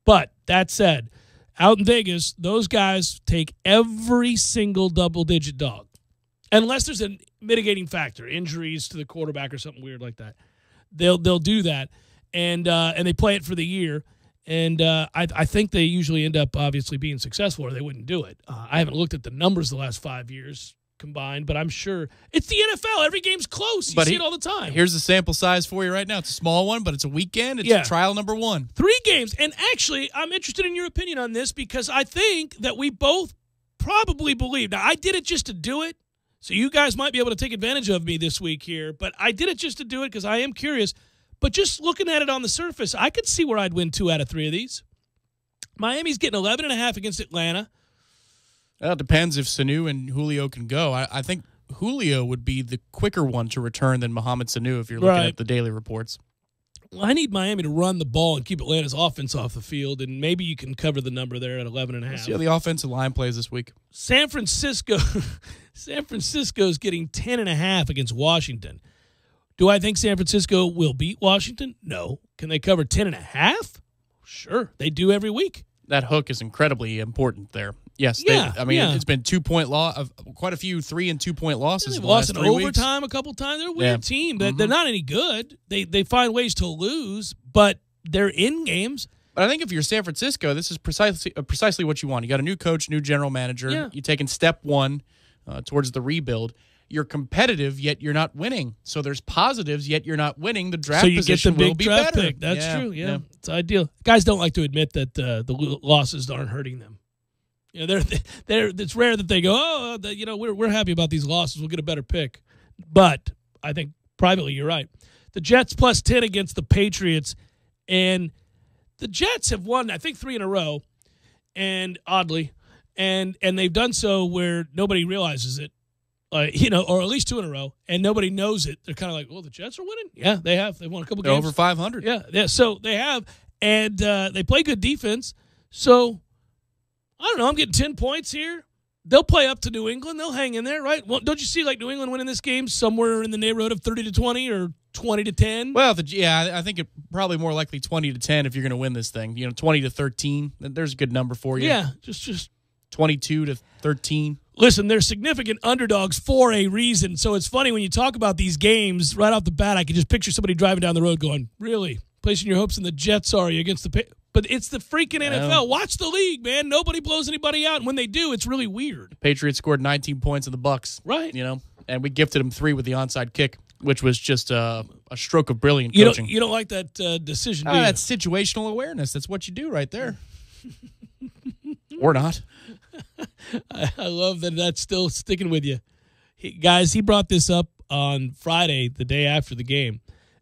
But that said, out in Vegas, those guys take every single double-digit dog, unless there's a mitigating factor, injuries to the quarterback or something weird like that. They'll do that, and they play it for the year. And I think they usually end up obviously being successful, or they wouldn't do it. I haven't looked at the numbers the last 5 years combined, but I'm sure it's the NFL. Every game's close. You see it all the time. Here's the sample size for you right now. It's a small one, but it's a weekend. It's trial number 1. 3 games. And actually, I'm interested in your opinion on this because I think that we both probably believe. Now, I did it just to do it, so you guys might be able to take advantage of me this week here, but I did it just to do it because I am curious. But just looking at it on the surface, I could see where I'd win 2 out of 3 of these. Miami's getting 11.5 against Atlanta. Well, it depends if Sanu and Julio can go. I think Julio would be the quicker one to return than Mohamed Sanu if you're looking at the daily reports. Well, I need Miami to run the ball and keep Atlanta's offense off the field, and maybe you can cover the number there at 11.5. Let's see how the offensive line plays this week. San Francisco's getting 10.5 against Washington. Do I think San Francisco will beat Washington? No. Can they cover 10.5? Sure. They do every week. That hook is incredibly important there. Yes. It's been 2-point loss, quite a few 3 and 2-point losses. They've lost in overtime a couple times. They're a weird team. They're not any good. They find ways to lose, but they're in games. But I think if you're San Francisco, this is precisely what you want. You got a new coach, new general manager. Yeah. You're taking step 1 towards the rebuild. You're competitive, yet you're not winning. So there's positives, yet you're not winning. The draft position will be better. Pick. That's true. Yeah, it's ideal. Guys don't like to admit that the losses aren't hurting them. You know, it's rare that they go, we're happy about these losses. We'll get a better pick. But I think privately you're right. The Jets +10 against the Patriots, and the Jets have won, I think, 3 in a row, and oddly, and they've done so where nobody realizes it. Or at least 2 in a row, and nobody knows it. They're kind of like, well, the Jets are winning? Yeah, they have. They've won a couple They're games. over 500. Yeah, so they have, and they play good defense. So, I don't know, I'm getting 10 points here. They'll play up to New England. They'll hang in there, right? Well, don't you see, like, New England winning this game somewhere in the neighborhood of 30-20 or 20-10? Well, I think it probably more likely 20-10 if you're going to win this thing. 20-13. There's a good number for you. Yeah, just 22-13. Listen, they're significant underdogs for a reason. So it's funny when you talk about these games, right off the bat, I can just picture somebody driving down the road going, really? Placing your hopes in the Jets, are you, against the But it's the freaking NFL. Watch the league, man. Nobody blows anybody out. And when they do, it's really weird. Patriots scored 19 points in the Bucs. Right. And we gifted them 3 with the onside kick, which was just a stroke of brilliant coaching. You don't like that decision, do you? That's situational awareness. That's what you do right there. Or not. I love that that's still sticking with you. He brought this up on Friday, the day after the game,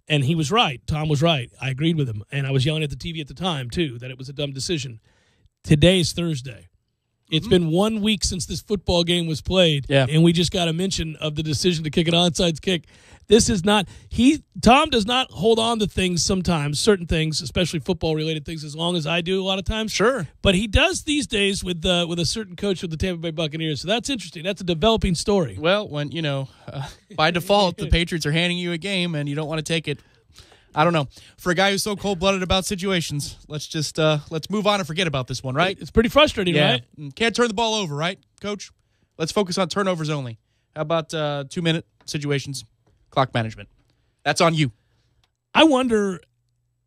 and he was right. Tom was right. I agreed with him, and I was yelling at the TV at the time, too, that it was a dumb decision. Today's Thursday. It's been 1 week since this football game was played, and we just got a mention of the decision to kick an onside kick. This is not Tom does not hold on to things sometimes, certain things, especially football-related things, as long as I do a lot of times. Sure. But he does these days with a certain coach of the Tampa Bay Buccaneers, so that's interesting. That's a developing story. Well, when, by default, the Patriots are handing you a game and you don't want to take it. I don't know. For a guy who's so cold-blooded about situations, let's move on and forget about this one, right? It's pretty frustrating, right? Can't turn the ball over, right, Coach? Let's focus on turnovers only. How about 2-minute situations, clock management? That's on you. I wonder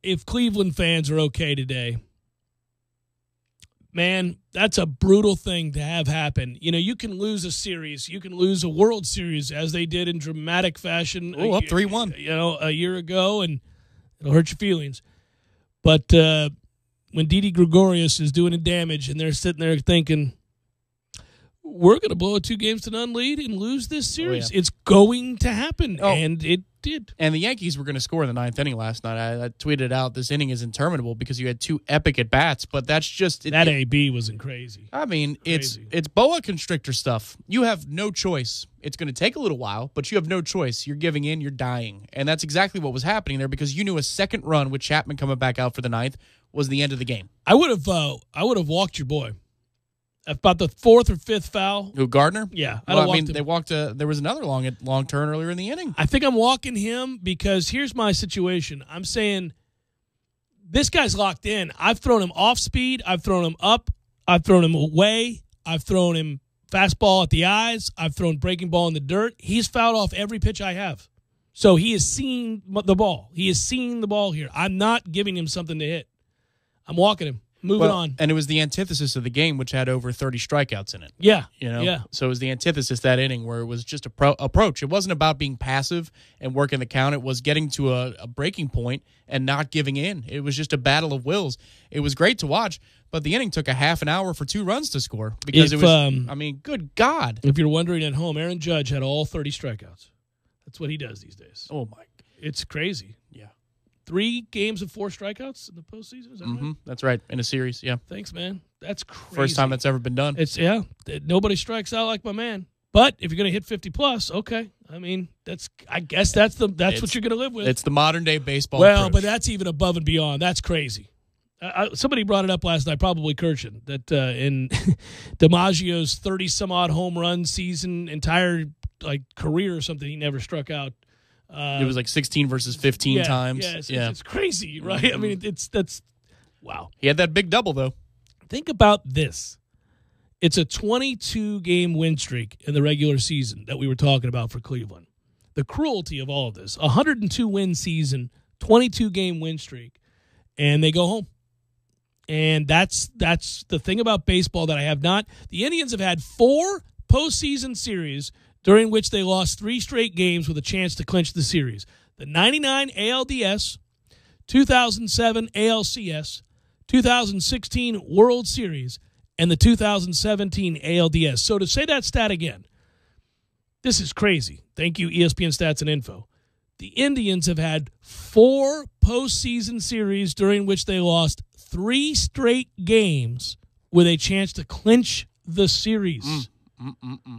if Cleveland fans are okay today. Man, that's a brutal thing to have happen. You can lose a series. You can lose a World Series, as they did in dramatic fashion. Up 3-1. A year ago, and it'll hurt your feelings. But when Didi Gregorius is doing damage and they're sitting there thinking, we're going to blow a 2-0 lead and lose this series. It's going to happen, and it did. And the Yankees were going to score in the 9th inning last night. I tweeted out, this inning is interminable because you had 2 epic at-bats, but that's just... That AB wasn't crazy. I mean, it's boa constrictor stuff. You have no choice. It's going to take a little while, but you have no choice. You're giving in, you're dying. And that's exactly what was happening there because you knew a second run with Chapman coming back out for the 9th was the end of the game. I would have walked your boy. About the 4th or 5th foul. Who, Gardner? Yeah. They walked. There was another long turn earlier in the inning. I think I'm walking him because here's my situation. I'm saying this guy's locked in. I've thrown him off speed. I've thrown him up. I've thrown him away. I've thrown him fastball at the eyes. I've thrown breaking ball in the dirt. He's fouled off every pitch I have. So he has seen the ball. He has seen the ball here. I'm not giving him something to hit. I'm walking him. Moving on. And it was the antithesis of the game, which had over 30 strikeouts in it. Yeah. Yeah. So it was the antithesis that inning where it was just approach. It wasn't about being passive and working the count. It was getting to a breaking point and not giving in. It was just a battle of wills. It was great to watch, but the inning took a half an hour for 2 runs to score because it was, good God. If you're wondering at home, Aaron Judge had all 30 strikeouts. That's what he does these days. Oh, my God. It's crazy. Yeah. 3 games of 4 strikeouts in the postseason? Is that right? That's right. In a series, yeah. Thanks, man. That's crazy. First time that's ever been done. Nobody strikes out like my man. But if you're going to hit 50+, okay. I mean, I guess that's what you're going to live with. It's the modern day baseball approach. But that's even above and beyond. That's crazy. Somebody brought it up last night, probably Kirshen, that in DiMaggio's 30-some-odd home run season, entire career or something, he never struck out. It was like 16 versus 15 times. Yeah, it's crazy, right? I mean, that's wow. He had that big double, though. Think about this. It's a 22-game win streak in the regular season that we were talking about for Cleveland. The cruelty of all of this, 102-win season, 22-game win streak, and they go home. And that's the thing about baseball that I have not. The Indians have had 4 postseason series during which they lost 3 straight games with a chance to clinch the series. The 99 ALDS, 2007 ALCS, 2016 World Series, and the 2017 ALDS. So to say that stat again, this is crazy. Thank you, ESPN Stats and Info. The Indians have had 4 postseason series during which they lost 3 straight games with a chance to clinch the series.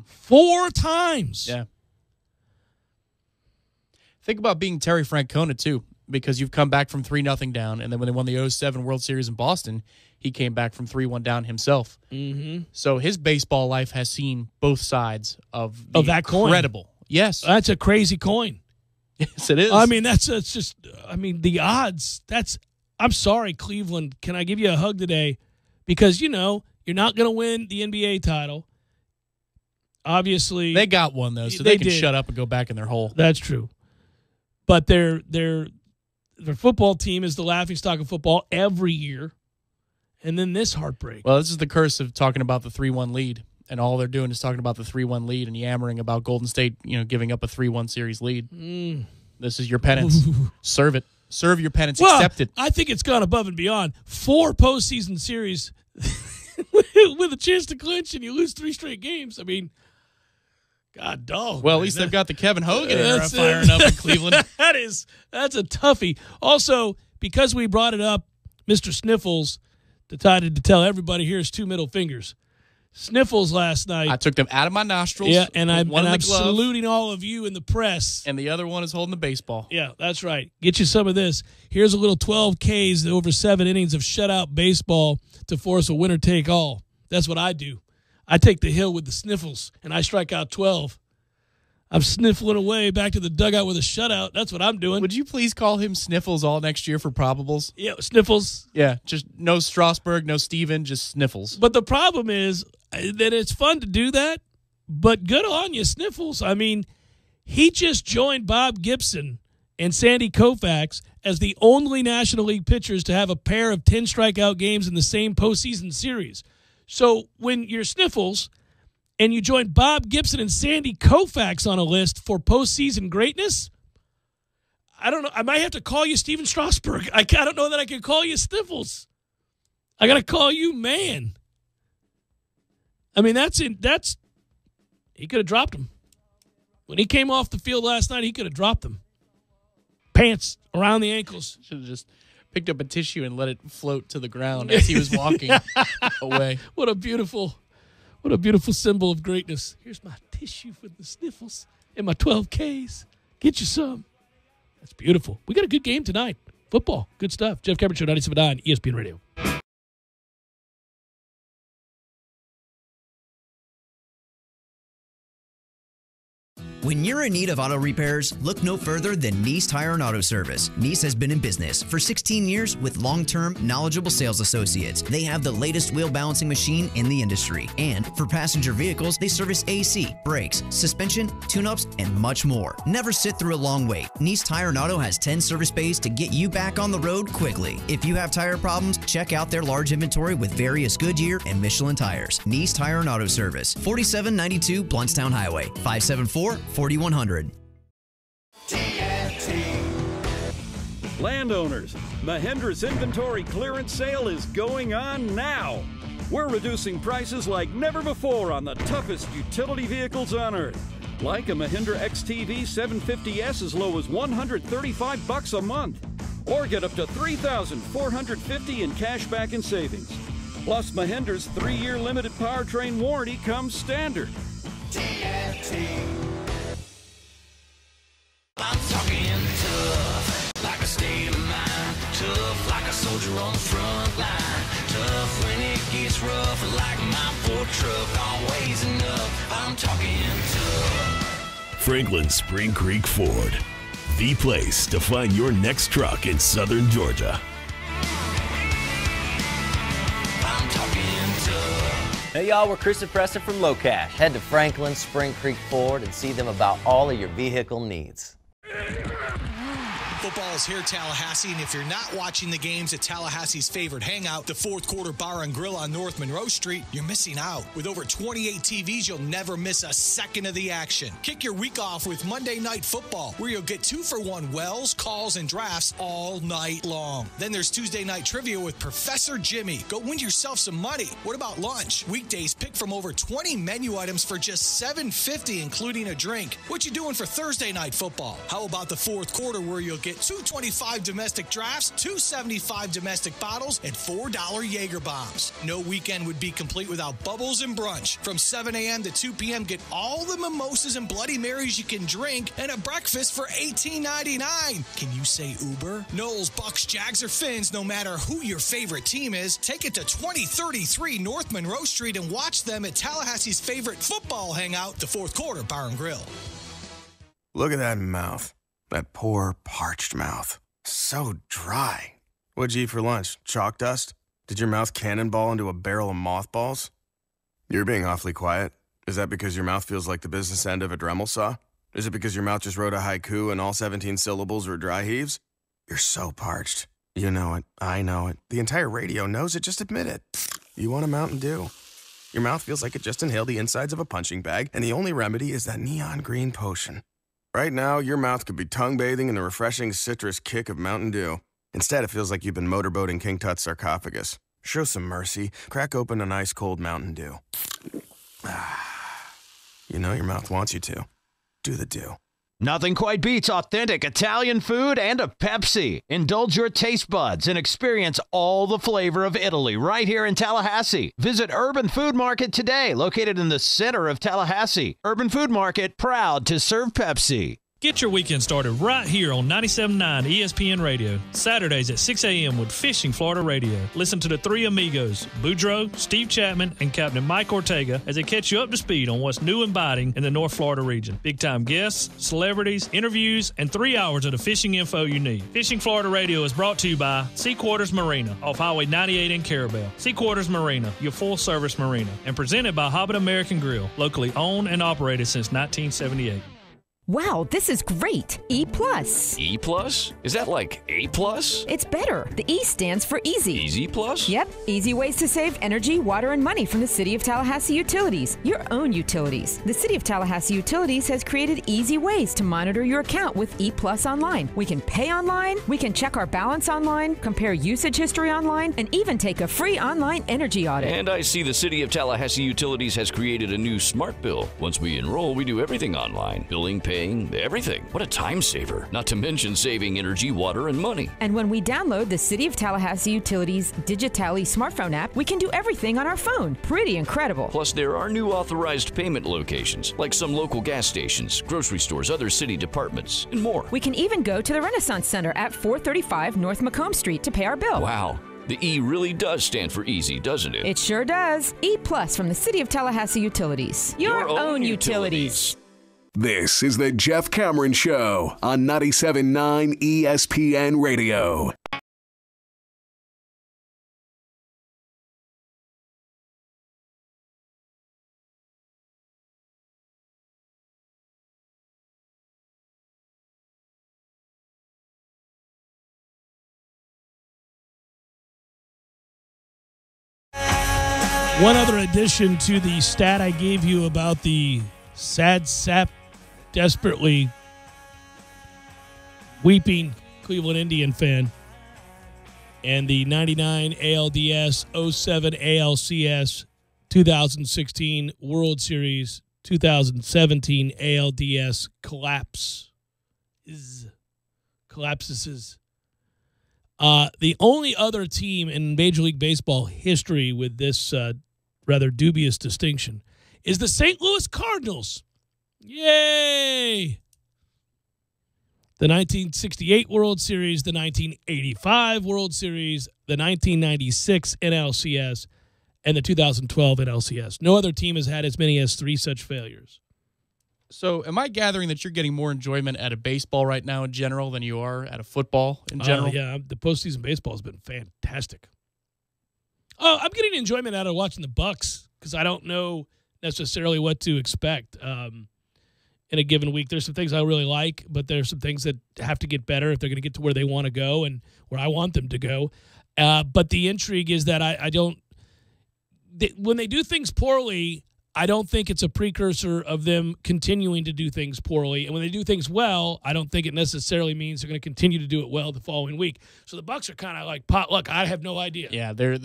4 times. Yeah. Think about being Terry Francona, too, because you've come back from 3-0 down, and then when they won the 07 World Series in Boston, he came back from 3-1 down himself. Mm-hmm. So his baseball life has seen both sides of that coin. Incredible. Yes. That's a crazy coin. Yes, it is. I mean, the odds. I'm sorry, Cleveland. Can I give you a hug today? Because, you're not going to win the NBA title. Obviously, they got one though, so they can shut up and go back in their hole. That's true. But their football team is the laughingstock of football every year, and then this heartbreak. Well, this is the curse of talking about the 3-1 lead, and all they're doing is talking about the 3-1 lead and yammering about Golden State, giving up a 3-1 series lead. This is your penance. Serve it. Serve your penance. Accept it. I think it's gone above and beyond. 4 postseason series with a chance to clinch, and you lose 3 straight games. I mean. God dog. Well, at least they've got the Kevin Hogan era firing up in Cleveland. That's a toughie. Also, because we brought it up, Mr. Sniffles decided to tell everybody here's 2 middle fingers. sniffles last night. I took them out of my nostrils. Yeah, and I'm glove, saluting all of you in the press. And the other one is holding the baseball. Yeah, that's right. Get you some of this. Here's a little 12 Ks over 7 innings of shutout baseball to force a winner-take-all. That's what I do. I take the hill with the sniffles, and I strike out 12. I'm sniffling away back to the dugout with a shutout. That's what I'm doing. Would you please call him Sniffles all next year for probables? Yeah, Sniffles. Yeah, just no Strasburg, no Steven, just Sniffles. But the problem is that it's fun to do that, but good on you, Sniffles. I mean, he just joined Bob Gibson and Sandy Koufax as the only National League pitchers to have a pair of 10 strikeout games in the same postseason series. So when you're Sniffles and you join Bob Gibson and Sandy Koufax on a list for postseason greatness, I don't know. I might have to call you Steven Strasburg. I don't know that I can call you Sniffles. I got to call you man. I mean, he could have dropped him. When he came off the field last night, he could have dropped him. Pants around the ankles. Should have just picked up a tissue and let it float to the ground as he was walking away. What a beautiful symbol of greatness. Here's my tissue for the sniffles and my 12 Ks. Get you some. That's beautiful. We got a good game tonight. Football. Good stuff. Jeff Cameron Show, 97.9 ESPN Radio. When you're in need of auto repairs, look no further than Nice Tire and Auto Service. Nice has been in business for 16 years with long-term, knowledgeable sales associates. They have the latest wheel balancing machine in the industry. And for passenger vehicles, they service AC, brakes, suspension, tune-ups, and much more. Never sit through a long wait. Nice Tire and Auto has 10 service bays to get you back on the road quickly. If you have tire problems, check out their large inventory with various Goodyear and Michelin tires. Nice Tire and Auto Service, 4792 Bluntstown Highway, 574-4100. Landowners, Mahindra's inventory clearance sale is going on now. We're reducing prices like never before on the toughest utility vehicles on earth. Like a Mahindra XTV 750S as low as $135 a month. Or get up to $3,450 in cash back and savings. Plus, Mahindra's 3-year limited powertrain warranty comes standard. I'm talking tough, like a state of mind. Tough, like a soldier on the front line. Tough when it gets rough, like my Ford truck. Always enough, I'm talking tough. Franklin Spring Creek Ford, the place to find your next truck in southern Georgia. I'm talking tough. Hey y'all, we're Chris and Preston from Low Cash. Head to Franklin Spring Creek Ford and see them about all of your vehicle needs. Football is here, Tallahassee, and if you're not watching the games at Tallahassee's favorite hangout, the Fourth Quarter Bar and Grill on North Monroe Street, you're missing out. With over 28 TVs, you'll never miss a second of the action. Kick your week off with Monday Night Football, where you'll get 2-for-1 wells, calls, and drafts all night long. Then there's Tuesday Night Trivia with Professor Jimmy. Go win yourself some money. What about lunch? Weekdays, pick from over 20 menu items for just $7.50, including a drink. What you doing for Thursday Night Football? How about the Fourth Quarter, where you'll get $2.25 domestic drafts, $2.75 domestic bottles, and $4 Jaeger bombs. No weekend would be complete without Bubbles and Brunch. From 7 a.m. to 2 p.m., get all the mimosas and Bloody Marys you can drink and a breakfast for $18.99. Can you say Uber? Knowles, Bucks, Jags, or Finns, no matter who your favorite team is, take it to 2033 North Monroe Street and watch them at Tallahassee's favorite football hangout, the Fourth Quarter Bar and Grill. Look at that mouth. That poor, parched mouth. So dry. What'd you eat for lunch? Chalk dust? Did your mouth cannonball into a barrel of mothballs? You're being awfully quiet. Is that because your mouth feels like the business end of a Dremel saw? Is it because your mouth just wrote a haiku and all 17 syllables were dry heaves? You're so parched. You know it. I know it. The entire radio knows it. Just admit it. You want a Mountain Dew. Your mouth feels like it just inhaled the insides of a punching bag, and the only remedy is that neon green potion. Right now, your mouth could be tongue bathing in the refreshing citrus kick of Mountain Dew. Instead, it feels like you've been motorboating King Tut's sarcophagus. Show some mercy. Crack open an ice-cold Mountain Dew. You know your mouth wants you to. Do the Dew. Nothing quite beats authentic Italian food and a Pepsi. Indulge your taste buds and experience all the flavor of Italy right here in Tallahassee. Visit Urban Food Market today, located in the center of Tallahassee. Urban Food Market, proud to serve Pepsi. Get your weekend started right here on 97.9 ESPN Radio. Saturdays at 6 a.m. with Fishing Florida Radio. Listen to the three amigos, Boudreaux, Steve Chapman, and Captain Mike Ortega as they catch you up to speed on what's new and biting in the North Florida region. Big-time guests, celebrities, interviews, and 3 hours of the fishing info you need. Fishing Florida Radio is brought to you by Sea Quarters Marina off Highway 98 in Carabel. Sea Quarters Marina, your full-service marina, and presented by Hobbit American Grill, locally owned and operated since 1978. Wow, this is great. E+. E+? Is that like A+? It's better. The E stands for easy. Easy Plus? Yep. Easy ways to save energy, water, and money from the City of Tallahassee Utilities. Your own utilities. The City of Tallahassee Utilities has created easy ways to monitor your account with E+ online. We can pay online, we can check our balance online, compare usage history online, and even take a free online energy audit. And I see the City of Tallahassee Utilities has created a new smart bill. Once we enroll, we do everything online. Billing, paying, everything. What a time saver. Not to mention saving energy, water, and money. And when we download the City of Tallahassee Utilities Digitally smartphone app, we can do everything on our phone. Pretty incredible. Plus, there are new authorized payment locations, like some local gas stations, grocery stores, other city departments, and more. We can even go to the Renaissance Center at 435 North Macomb Street to pay our bill. Wow. The E really does stand for easy, doesn't it? It sure does. E+ from the City of Tallahassee Utilities. Your own utilities. This is the Jeff Cameron Show on 97.9 ESPN Radio. One other addition to the stat I gave you about the sad sap desperately weeping Cleveland Indian fan and the 99 ALDS, 07 ALCS, 2016 World Series, 2017 ALDS collapses. The only other team in Major League Baseball history with this rather dubious distinction is the St. Louis Cardinals. Yay! The 1968 World Series, the 1985 World Series, the 1996 NLCS, and the 2012 NLCS. No other team has had as many as 3 such failures. So am I gathering that you're getting more enjoyment out of baseball right now in general than you are out of football in general? Yeah, the postseason baseball has been fantastic. Oh, I'm getting enjoyment out of watching the Bucks because I don't know necessarily what to expect in a given week. There's some things I really like, but there's some things that have to get better if they're going to get to where they want to go and where I want them to go. But the intrigue is that I don't – when they do things poorly, I don't think it's a precursor of them continuing to do things poorly. And when they do things well, I don't think it necessarily means they're going to continue to do it well the following week. So the Bucks are kind of like potluck. I have no idea. Yeah, they're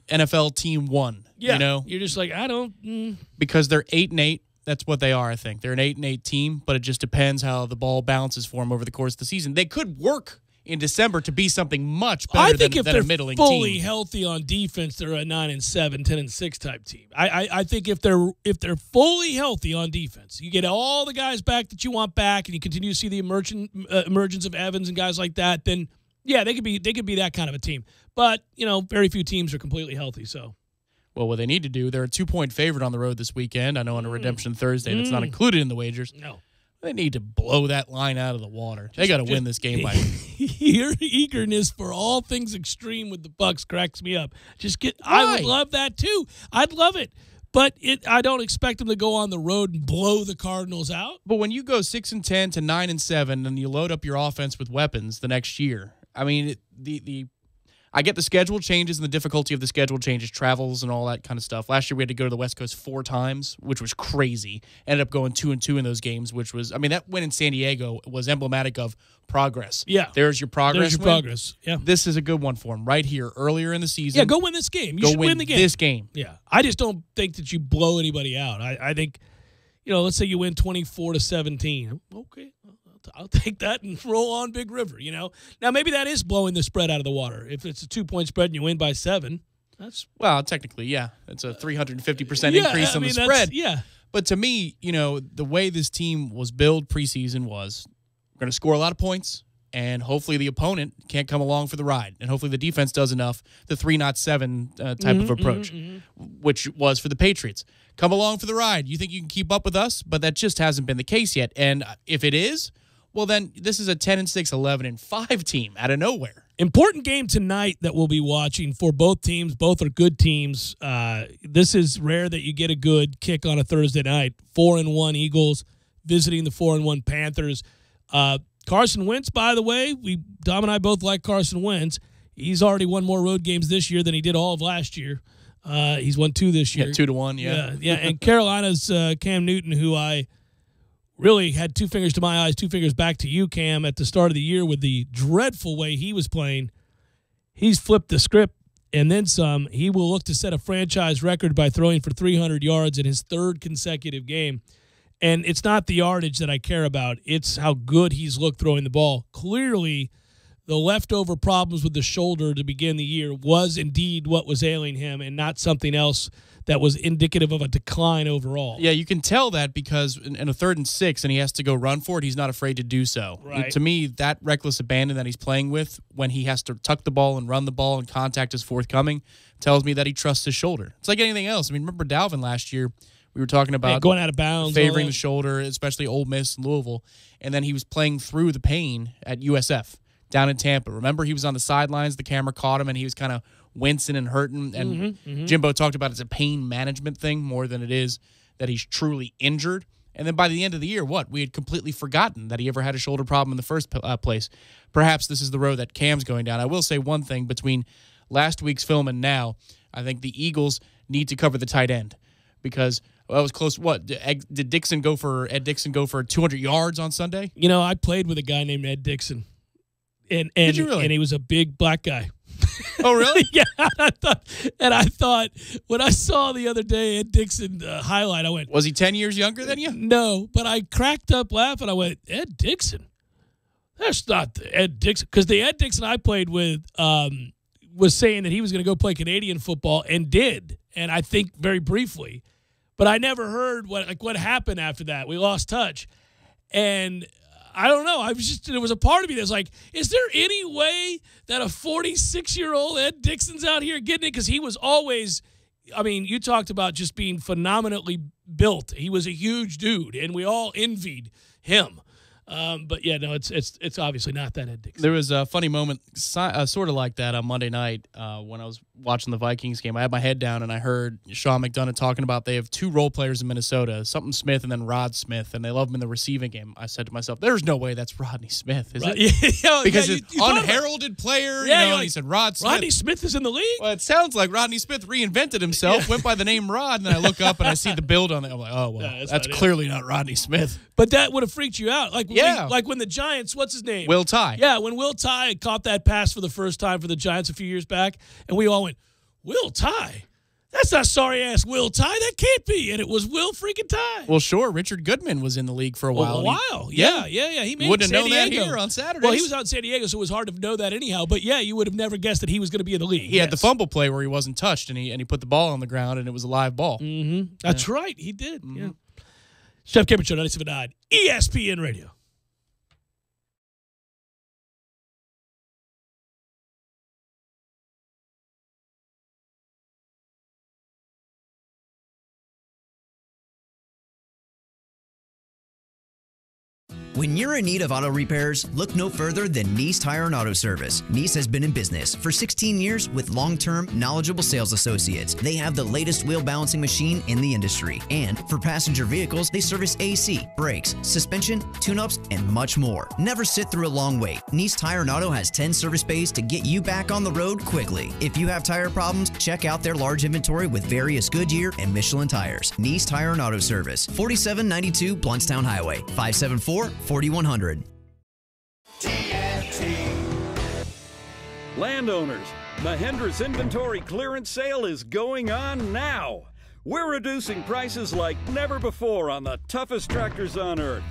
NFL team 1. Yeah, you know? You're just like, I don't because they're 8-8. That's what they are, I think. They're an 8-8 team, but it just depends how the ball bounces for them over the course of the season. They could work in December to be something much better than a middling team. I think if they're fully healthy on defense, they're a 9-7, 10-6 type team. I think if they're fully healthy on defense, you get all the guys back that you want back, and you continue to see the emergence of Evans and guys like that, then yeah, they could be that kind of a team. But very few teams are completely healthy. So, well, what they need to do, they're a 2-point favorite on the road this weekend. I know on a Redemption Thursday that's not included in the wagers. No. They need to blow that line out of the water. They got to win this game by. Your eagerness for all things extreme with the Bucks cracks me up. I would love that too. I'd love it, but I don't expect them to go on the road and blow the Cardinals out. But when you go 6-10 to 9-7, and you load up your offense with weapons the next year, I mean I get the schedule changes and the difficulty of the schedule changes, travels and all that kind of stuff. Last year we had to go to the West Coast 4 times, which was crazy. Ended up going 2-2 in those games, which was, that win in San Diego was emblematic of progress. Yeah. There's your progress. Progress. Yeah. This is a good one for them right here earlier in the season. Yeah, go win this game. You should win the game. This game. Yeah. I just don't think that you blow anybody out. I think, let's say you win 24-17. Okay. I'll take that and roll on Big River, Now, maybe that is blowing the spread out of the water. If it's a 2-point spread and you win by 7, that's... Well, technically, yeah. It's a 350% increase on the spread. Yeah. But to me, the way this team was built preseason was we're going to score a lot of points, and hopefully the opponent can't come along for the ride. And hopefully the defense does enough, the 3-not-7 type of approach, which was for the Patriots. Come along for the ride. You think you can keep up with us? But that just hasn't been the case yet. And if it is, well, then this is a 10-6, 11-5 team out of nowhere. Important game tonight that we'll be watching for both teams. Both are good teams. This is rare that you get a good kick on a Thursday night. 4-1 Eagles visiting the 4-1 Panthers. Carson Wentz, by the way, Dom and I both like Carson Wentz. He's already won more road games this year than he did all of last year. He's won 2 this year. 2-1, Yeah. And Carolina's Cam Newton, who I really had 2 fingers to my eyes, 2 fingers back to you, Cam, at the start of the year with the dreadful way he was playing. He's flipped the script and then some. He will look to set a franchise record by throwing for 300 yards in his 3rd consecutive game. And it's not the yardage that I care about. It's how good he's looked throwing the ball. Clearly, the leftover problems with the shoulder to begin the year was indeed what was ailing him and not something else that was indicative of a decline overall. Yeah, you can tell that because in a 3rd and 6 and he has to go run for it, he's not afraid to do so. Right. To me, that reckless abandon that he's playing with when he has to tuck the ball and run the ball and contact is forthcoming tells me that he trusts his shoulder. It's like anything else. I mean, remember Dalvin last year? We were talking about going out of bounds, favoring the shoulder, especially Ole Miss and Louisville, and then he was playing through the pain at USF down in Tampa. Remember, he was on the sidelines. The camera caught him, and he was kind of wincing and hurting. And Jimbo talked about it's a pain management thing more than it is that he's truly injured. And then by the end of the year, we had completely forgotten that he ever had a shoulder problem in the first place. Perhaps this is the road that Cam's going down. I will say one thing between last week's film and now, I think the Eagles need to cover the tight end because that was close. What did Ed Dixon go for 200 yards on Sunday? I played with a guy named Ed Dixon, and Did you really? And he was a big black guy. Oh, really? Yeah. I thought when I saw the other day Ed Dixon highlight, I went, was he 10 years younger than you? No, but I cracked up laughing. I went, Ed Dixon? That's not the Ed Dixon. Because the Ed Dixon I played with was saying that he was going to go play Canadian football and did, and I think very briefly. But I never heard what happened after that. We lost touch. And I don't know. There was a part of me that's like, is there any way that a 46-year-old Ed Dixon's out here getting it? Because he was always, you talked about just being phenomenally built. He was a huge dude, and we all envied him. But yeah, no, it's obviously not that Ed Dixon. There was a funny moment, sort of like that on Monday night when I was watching the Vikings game. I had my head down and I heard Sean McDonough talking about they have 2 role players in Minnesota, something Smith and then Rod Smith, and they love him in the receiving game. I said to myself, "There's no way that's Rodney Smith, is it?" Because it's unheralded player. Yeah, and he said Rod Smith. Rodney Smith is in the league. Well, it sounds like Rodney Smith reinvented himself, went by the name Rod, and then I look up and I see the build on it. I'm like, oh well, that's clearly not Rodney Smith. But that would have freaked you out, like when the Giants, what's his name? Will Tye. Yeah, when Will Tye caught that pass for the first time for the Giants a few years back, and we all went, Will Tye? That's not sorry-ass Will Tye. That can't be. And it was Will freaking Tye. Well, sure. Richard Goodman was in the league for a while. Yeah. He made wouldn't have known San Diego. that here on Saturdays. Well, he was out in San Diego, so it was hard to know that anyhow. But, yeah, you would have never guessed that he was going to be in the league. He had the fumble play where he wasn't touched, and he put the ball on the ground, and it was a live ball. Mm-hmm. That's right. He did. Mm-hmm. Yeah. Chef Cameron Show, 97.9 ESPN Radio. When you're in need of auto repairs, look no further than Nice Tire and Auto Service. Nice has been in business for 16 years with long-term, knowledgeable sales associates. They have the latest wheel balancing machine in the industry. And for passenger vehicles, they service AC, brakes, suspension, tune-ups, and much more. Never sit through a long wait. Nice Tire and Auto has 10 service bays to get you back on the road quickly. If you have tire problems, check out their large inventory with various Goodyear and Michelin tires. Nice Tire and Auto Service, 4792 Bluntstown Highway, 574-4100. Landowners, Mahendra's inventory clearance sale is going on now. We're reducing prices like never before on the toughest tractors on earth.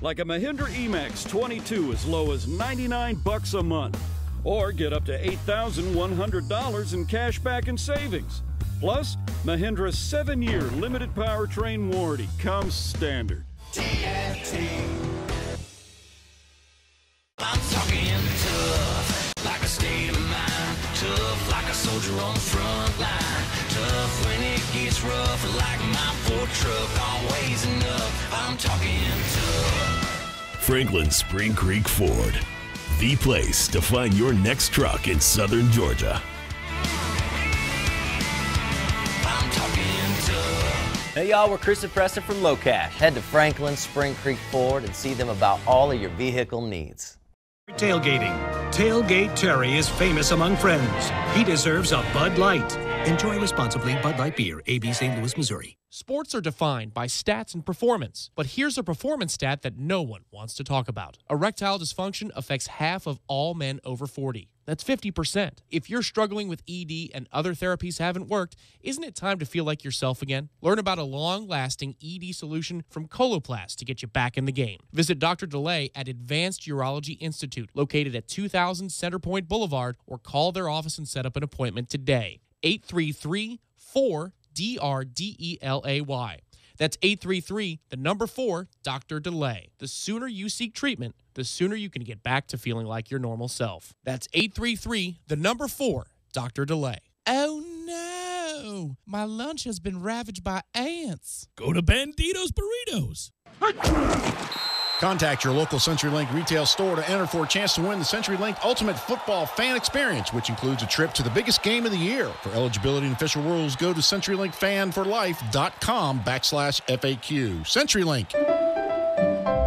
Like a Mahindra Emax 22 as low as $99 a month. Or get up to $8,100 in cash back and savings. Plus, Mahindra's 7-year limited powertrain warranty comes standard. TNT. I'm talking tough, like a state of mind. Tough, like a soldier on the front line. Tough when it gets rough, like my Ford truck. Always enough. I'm talking tough. Franklin Spring Creek Ford, the place to find your next truck in southern Georgia. I'm talking tough. Hey y'all, we're Chris and Preston from Low Cash. Head to Franklin Spring Creek Ford and see them about all of your vehicle needs. Tailgating. Tailgate Terry is famous among friends. He deserves a Bud Light. Enjoy responsibly. Bud Light Beer, AB St. Louis, Missouri. Sports are defined by stats and performance, but here's a performance stat that no one wants to talk about. Erectile dysfunction affects half of all men over 40. That's 50%. If you're struggling with ED and other therapies haven't worked, isn't it time to feel like yourself again? Learn about a long-lasting ED solution from Coloplast to get you back in the game. Visit Dr. DeLay at Advanced Urology Institute, located at 2000 Centerpoint Boulevard, or call their office and set up an appointment today. 833-4-DRDELAY. That's 833-4, Dr. DeLay. The sooner you seek treatment, the sooner you can get back to feeling like your normal self. That's 833-4, Dr. DeLay. Oh no! My lunch has been ravaged by ants. Go to Bandito's Burritos. Contact your local CenturyLink retail store to enter for a chance to win the CenturyLink Ultimate Football Fan Experience, which includes a trip to the biggest game of the year. For eligibility and official rules, go to CenturyLinkFanForLife.com/FAQ. CenturyLink,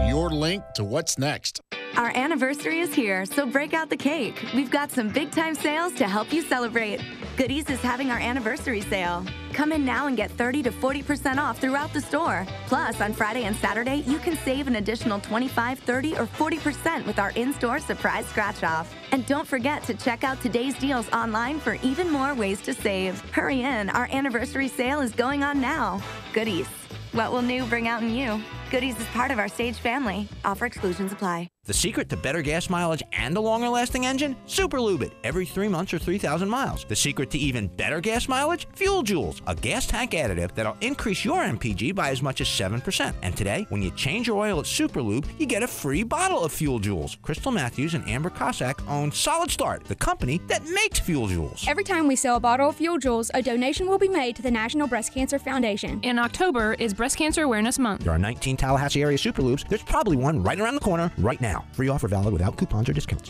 your link to what's next. Our anniversary is here, so break out the cake. We've got some big-time sales to help you celebrate. Goodies is having our anniversary sale. Come in now and get 30 to 40% off throughout the store. Plus, on Friday and Saturday, you can save an additional 25, 30, or 40% with our in-store surprise scratch-off. And don't forget to check out today's deals online for even more ways to save. Hurry in, our anniversary sale is going on now. Goodies. What will new bring out in you? Goodies is part of our Sage family. Offer exclusions apply. The secret to better gas mileage and a longer-lasting engine? Super Lube it every 3 months or 3,000 miles. The secret to even better gas mileage? Fuel Joules, a gas tank additive that'll increase your MPG by as much as 7%. And today, when you change your oil at Super Lube, you get a free bottle of Fuel Joules. Crystal Matthews and Amber Cossack own Solid Start, the company that makes Fuel Joules. Every time we sell a bottle of Fuel Joules, a donation will be made to the National Breast Cancer Foundation. In October is Breast Cancer Awareness Month. There are 19 Tallahassee area Super Lubes. There's probably one right around the corner right now. Free offer valid without coupons or discounts.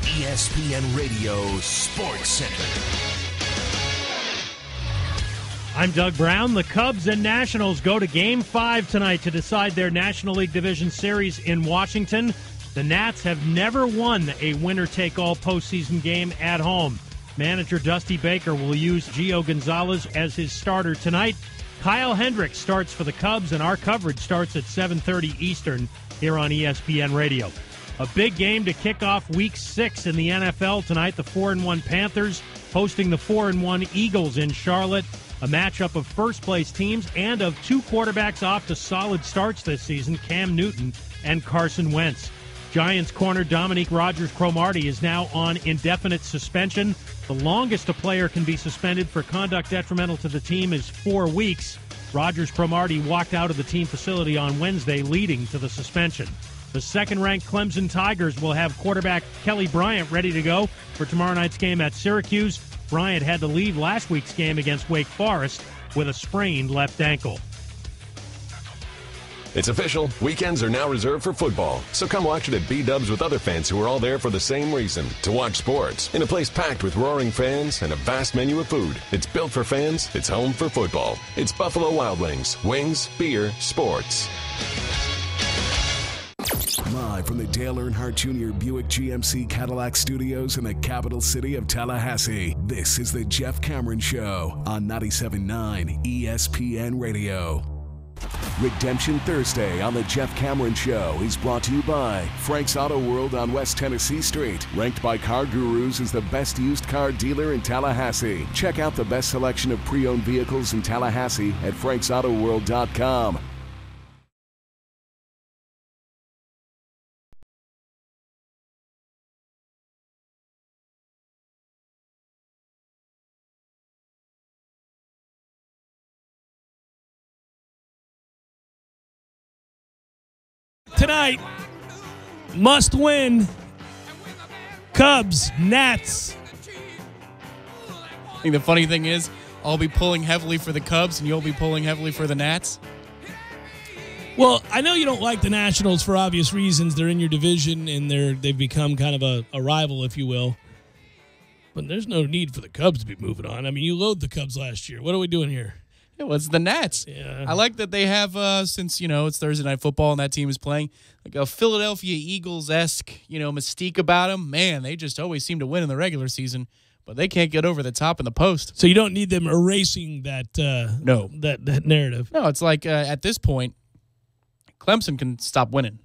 ESPN Radio Sports Center. I'm Doug Brown. The Cubs and Nationals go to Game 5 tonight to decide their National League Division Series in Washington. The Nats have never won a winner-take-all postseason game at home. Manager Dusty Baker will use Gio Gonzalez as his starter tonight. Kyle Hendricks starts for the Cubs, and our coverage starts at 7:30 Eastern here on ESPN Radio. A big game to kick off Week 6 in the NFL tonight. The 4-1 Panthers hosting the 4-1 Eagles in Charlotte. A matchup of first-place teams and of two quarterbacks off to solid starts this season, Cam Newton and Carson Wentz. Giants corner Dominique Rodgers-Cromartie is now on indefinite suspension. The longest a player can be suspended for conduct detrimental to the team is 4 weeks. Rodgers-Cromartie walked out of the team facility on Wednesday, leading to the suspension. The second-ranked Clemson Tigers will have quarterback Kelly Bryant ready to go for tomorrow night's game at Syracuse. Bryant had to leave last week's game against Wake Forest with a sprained left ankle. It's official. Weekends are now reserved for football. So come watch it at B-Dubs with other fans who are all there for the same reason, to watch sports. In a place packed with roaring fans and a vast menu of food. It's built for fans. It's home for football. It's Buffalo Wild Wings. Wings, beer, sports. Live from the Dale Earnhardt Jr. Buick GMC Cadillac Studios in the capital city of Tallahassee, this is the Jeff Cameron Show on 97.9 ESPN Radio. Redemption Thursday on the Jeff Cameron Show is brought to you by Frank's Auto World on West Tennessee Street, ranked by Car Gurus as the best used car dealer in Tallahassee. Check out the best selection of pre-owned vehicles in Tallahassee at franksautowworld.com. tonight. Must win. Cubs, Nats. I think the funny thing is, I'll be pulling heavily for the Cubs, and you'll be pulling heavily for the Nats. Well, I know you don't like the Nationals for obvious reasons. They're in your division, and they've become kind of a rival, if you will. But there's no need for the Cubs to be moving on. I mean, you load the Cubs last year. What are we doing here? It was the Nats. Yeah. I like that they have, since, it's Thursday Night Football and that team is playing, like a Philadelphia Eagles-esque, mystique about them. Man, they just always seem to win in the regular season, but they can't get over the top in the post. So you don't need them erasing that no. that narrative. No, it's like at this point, Clemson can stop winning,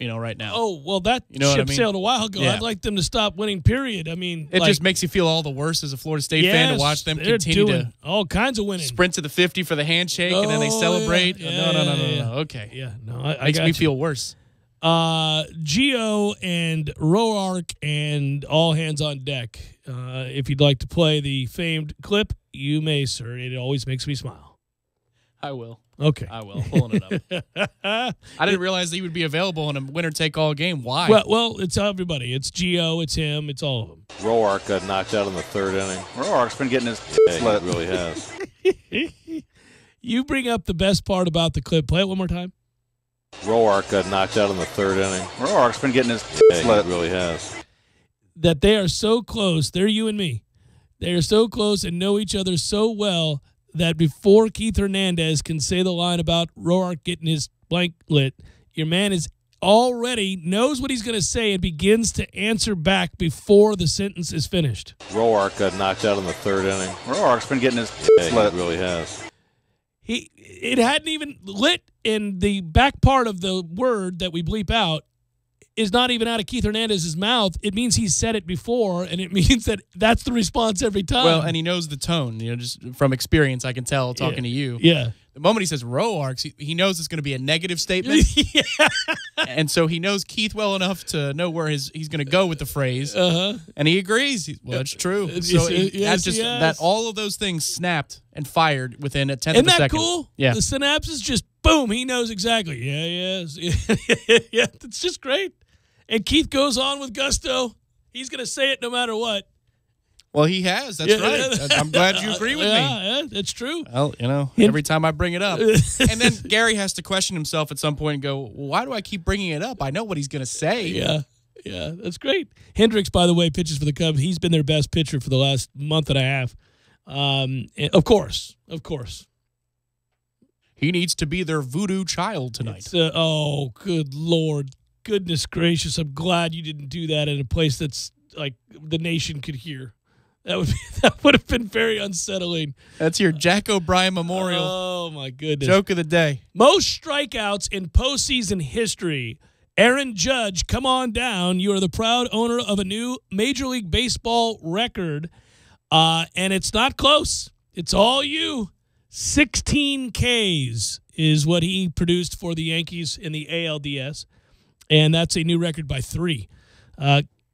right now. Oh, well, that ship sailed a while ago. Yeah. I'd like them to stop winning, period. I mean, it just makes you feel all the worse as a Florida State fan to watch them continue to all kinds of winning. Sprint to the 50 for the handshake, and then they celebrate. Yeah. No. Okay. Yeah, no, makes me feel worse. Gio and Roark and all hands on deck. If you'd like to play the famed clip, you may, sir. It always makes me smile. I will. Okay. I will. Pulling it up. I didn't realize that he would be available in a winner-take-all game. Why? Well, it's everybody. It's Gio, it's him, it's all of them. Roark got knocked out in the third inning. Roark's been getting his slit. He really has. You bring up the best part about the clip. Play it one more time. Roark got knocked out in the third inning. Roark's been getting his slit. He really has. That they are so close. They're you and me. They are so close and know each other so well that before Keith Hernandez can say the line about Roark getting his blank lit, your man is already knows what he's going to say and begins to answer back before the sentence is finished. Roark got knocked out in the third inning. Roark's been getting his slit. He really has. It hadn't even lit, in the back part of the word that we bleep out is not even out of Keith Hernandez's mouth. It means he said it before, and it means that that's the response every time. Well, and he knows the tone. Just from experience, I can tell talking to you. Yeah. The moment he says Roarks, he knows it's going to be a negative statement. Yeah. And so he knows Keith well enough to know where he's going to go with the phrase. Uh-huh. And he agrees. Well, it's true. So that all of those things snapped and fired within a tenth of a second. Isn't that cool? Yeah. The synapses just, boom, he knows exactly. Yeah. Yeah, it's just great. And Keith goes on with gusto. He's going to say it no matter what. Well, he has. That's right. I'm glad you agree with me. Yeah, that's true. Well, every time I bring it up. And then Gary has to question himself at some point and go, well, why do I keep bringing it up? I know what he's going to say. Yeah, that's great. Hendricks, by the way, pitches for the Cubs. He's been their best pitcher for the last month and a half. Of course. He needs to be their voodoo child tonight. Oh, good Lord. Goodness gracious. I'm glad you didn't do that in a place that's like the nation could hear. That would have been very unsettling. That's your Jack O'Brien Memorial. Oh, my goodness. Joke of the day. Most strikeouts in postseason history. Aaron Judge, come on down. You are the proud owner of a new Major League Baseball record, and it's not close. It's all you. 16 Ks is what he produced for the Yankees in the ALDS, and that's a new record by 3.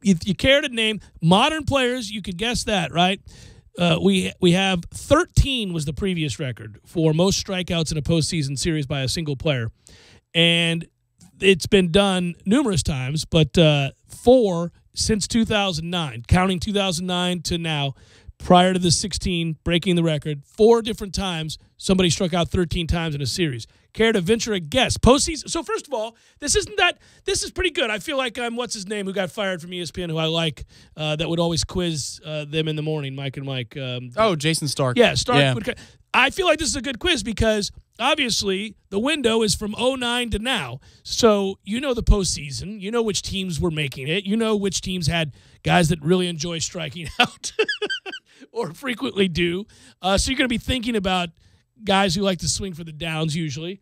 If you care to name modern players, you could guess that, right? We have 13 was the previous record for most strikeouts in a postseason series by a single player. And it's been done numerous times, but 4 since 2009, counting 2009 to now, prior to the 16 breaking the record, 4 different times somebody struck out 13 times in a series. Care to venture a guess? Postseason. So first of all, this is pretty good. I feel like I'm what's his name who got fired from ESPN, who I like, that would always quiz them in the morning, Mike and Mike. Jason Stark. Yeah, Stark. Yeah. I feel like this is a good quiz because obviously the window is from 2009 to now. So you know the postseason. You know which teams were making it. You know which teams had guys that really enjoy striking out or frequently do. So you're going to be thinking about guys who like to swing for the downs usually.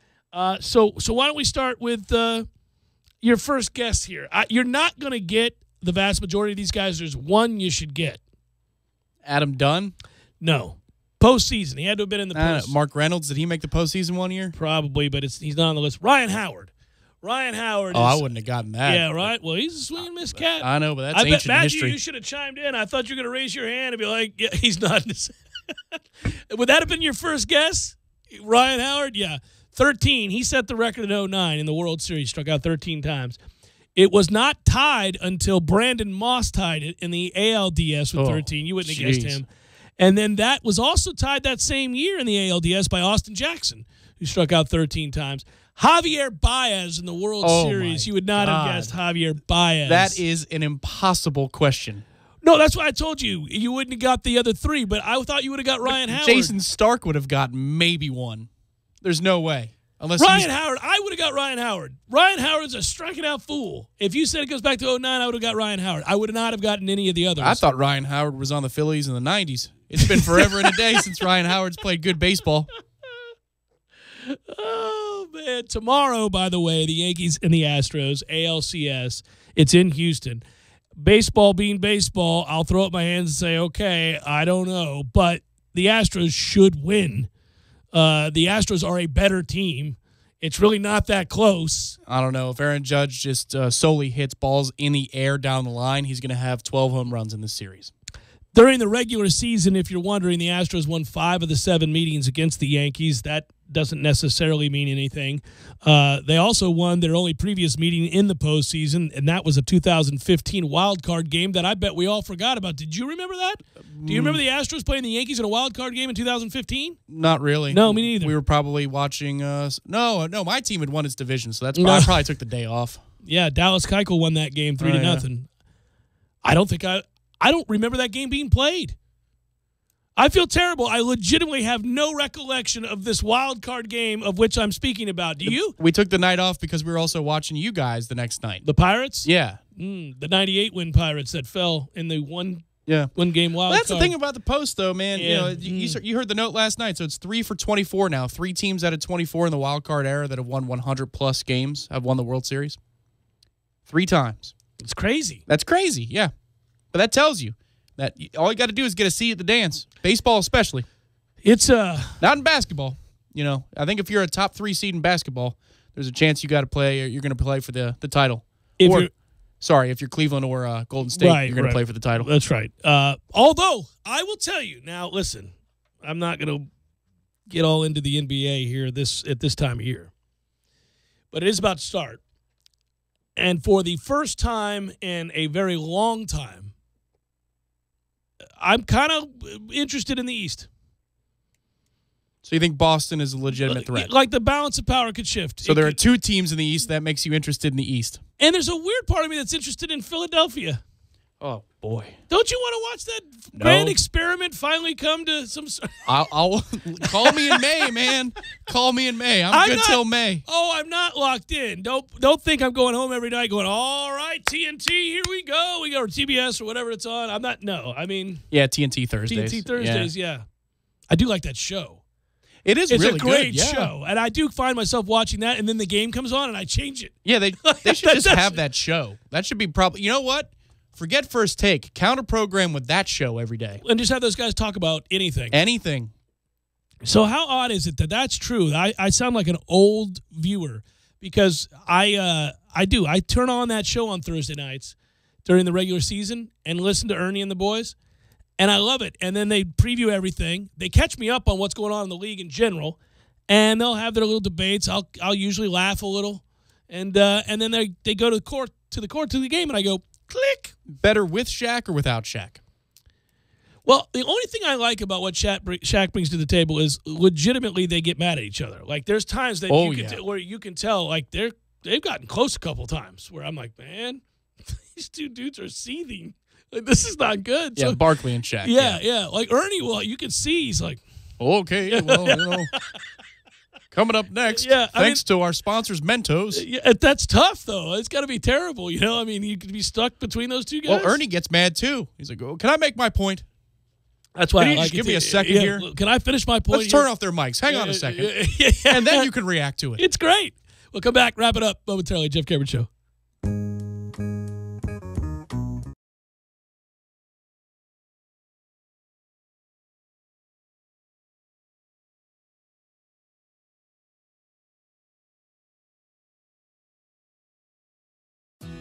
So why don't we start with your first guess here? You're not going to get the vast majority of these guys. There's one you should get. Adam Dunn? No. Postseason. He had to have been in the postseason. Mark Reynolds, did he make the postseason one year? Probably, but he's not on the list. Ryan Howard. I wouldn't have gotten that. Yeah, right? Well, he's a swinging miss cat. I know, but that's ancient history. You should have chimed in. I thought you were going to raise your hand and be like, yeah, he's not. Would that have been your first guess? Ryan Howard? Yeah. 13. He set the record in 09 in the World Series, struck out 13 times. It was not tied until Brandon Moss tied it in the ALDS with 13. You wouldn't have guessed him. And then that was also tied that same year in the ALDS by Austin Jackson, who struck out 13 times. Javier Baez in the World Series. You would not have guessed Javier Baez. That is an impossible question. No, that's why I told you. You wouldn't have got the other three, but I thought you would have got Ryan Howard. Jason Stark would have got maybe one. There's no way. Unless Ryan Howard, I would have got Ryan Howard. Ryan Howard's a striking out fool. If you said it goes back to 09, I would have got Ryan Howard. I would not have gotten any of the others. I thought Ryan Howard was on the Phillies in the 90s. It's been forever and a day since Ryan Howard's played good baseball. Oh, man. Tomorrow, by the way, the Yankees and the Astros, ALCS, it's in Houston. Baseball being baseball, I'll throw up my hands and say, okay, I don't know. But the Astros should win. The Astros are a better team. It's really not that close. I don't know. If Aaron Judge just solely hits balls in the air down the line, he's going to have 12 home runs in this series. During the regular season, if you're wondering, the Astros won 5 of the 7 meetings against the Yankees. That doesn't necessarily mean anything. They also won their only previous meeting in the postseason, and that was a 2015 wild card game that I bet we all forgot about. Did you remember that? Do you remember the Astros playing the Yankees in a wild card game in 2015? Not really. No, me neither. We were probably watching. No, my team had won its division, so that's I probably took the day off. Yeah, Dallas Keuchel won that game 3-0. Yeah. I don't remember that game being played. I feel terrible. I legitimately have no recollection of this wild card game of which I'm speaking about. Do you? We took the night off because we were also watching you guys the next night. The Pirates? Yeah. The 98-win Pirates that fell in the one-game wild That's card. the thing about the post, though, man. Yeah. You heard the note last night, so it's 3 for 24 now. 3 teams out of 24 in the wild card era that have won 100-plus games have won the World Series. 3 times. It's crazy. That's crazy, yeah. But that tells you that all you got to do is get a seat at the dance. Baseball especially. It's not in basketball. I think if you're a top 3 seed in basketball, there's a chance you got to play or you're going to play for the title. If you're Cleveland or Golden State, you're going to play for the title. That's right. Although I will tell you now, listen, I'm not going to get all into the NBA here at this time of year, but it is about to start, and for the first time in a very long time, I'm kind of interested in the East. So you think Boston is a legitimate threat? Like the balance of power could shift. So there are 2 teams in the East that makes you interested in the East. And there's a weird part of me that's interested in Philadelphia. Oh, boy. Don't you want to watch that grand experiment finally come to some... I'll call me in May, man. Call me in May. I'm good till May. Oh, I'm not locked in. Don't think I'm going home every night going, all right, TNT, here we go. We go, or TBS or whatever it's on. I'm not, no. I mean... Yeah, TNT Thursdays. TNT Thursdays, yeah. I do like that show. It's really a great show. And I do find myself watching that, and then the game comes on, and I change it. Yeah, they should just have that show. That should be probably... You know what? Forget First Take. Counter program with that show every day. And just have those guys talk about anything. Anything. So how odd is it that that's true? I sound like an old viewer because I turn on that show on Thursday nights during the regular season and listen to Ernie and the boys, and I love it. And then they preview everything. They catch me up on what's going on in the league in general, and they'll have their little debates. I'll usually laugh a little, and then they go to the game, and I go, click. Better with Shaq or without Shaq? Well, the only thing I like about what Shaq brings to the table is legitimately they get mad at each other. Like there's times that where you can tell like they've gotten close a couple times where I'm like, man, these 2 dudes are seething. Like this is not good. Yeah, so, Barkley and Shaq. Yeah. Like Ernie, well, you can see he's like, okay, well, coming up next, thanks to our sponsors, Mentos. Yeah, that's tough, though. It's got to be terrible, I mean, you could be stuck between those 2 guys. Well, Ernie gets mad, too. He's like, oh, can I make my point? That's why Can I you like just give me a second here? Can I finish my point? Let's turn off their mics. Hang on a second. And then you can react to it. It's great. We'll come back, wrap it up momentarily. Jeff Cameron Show.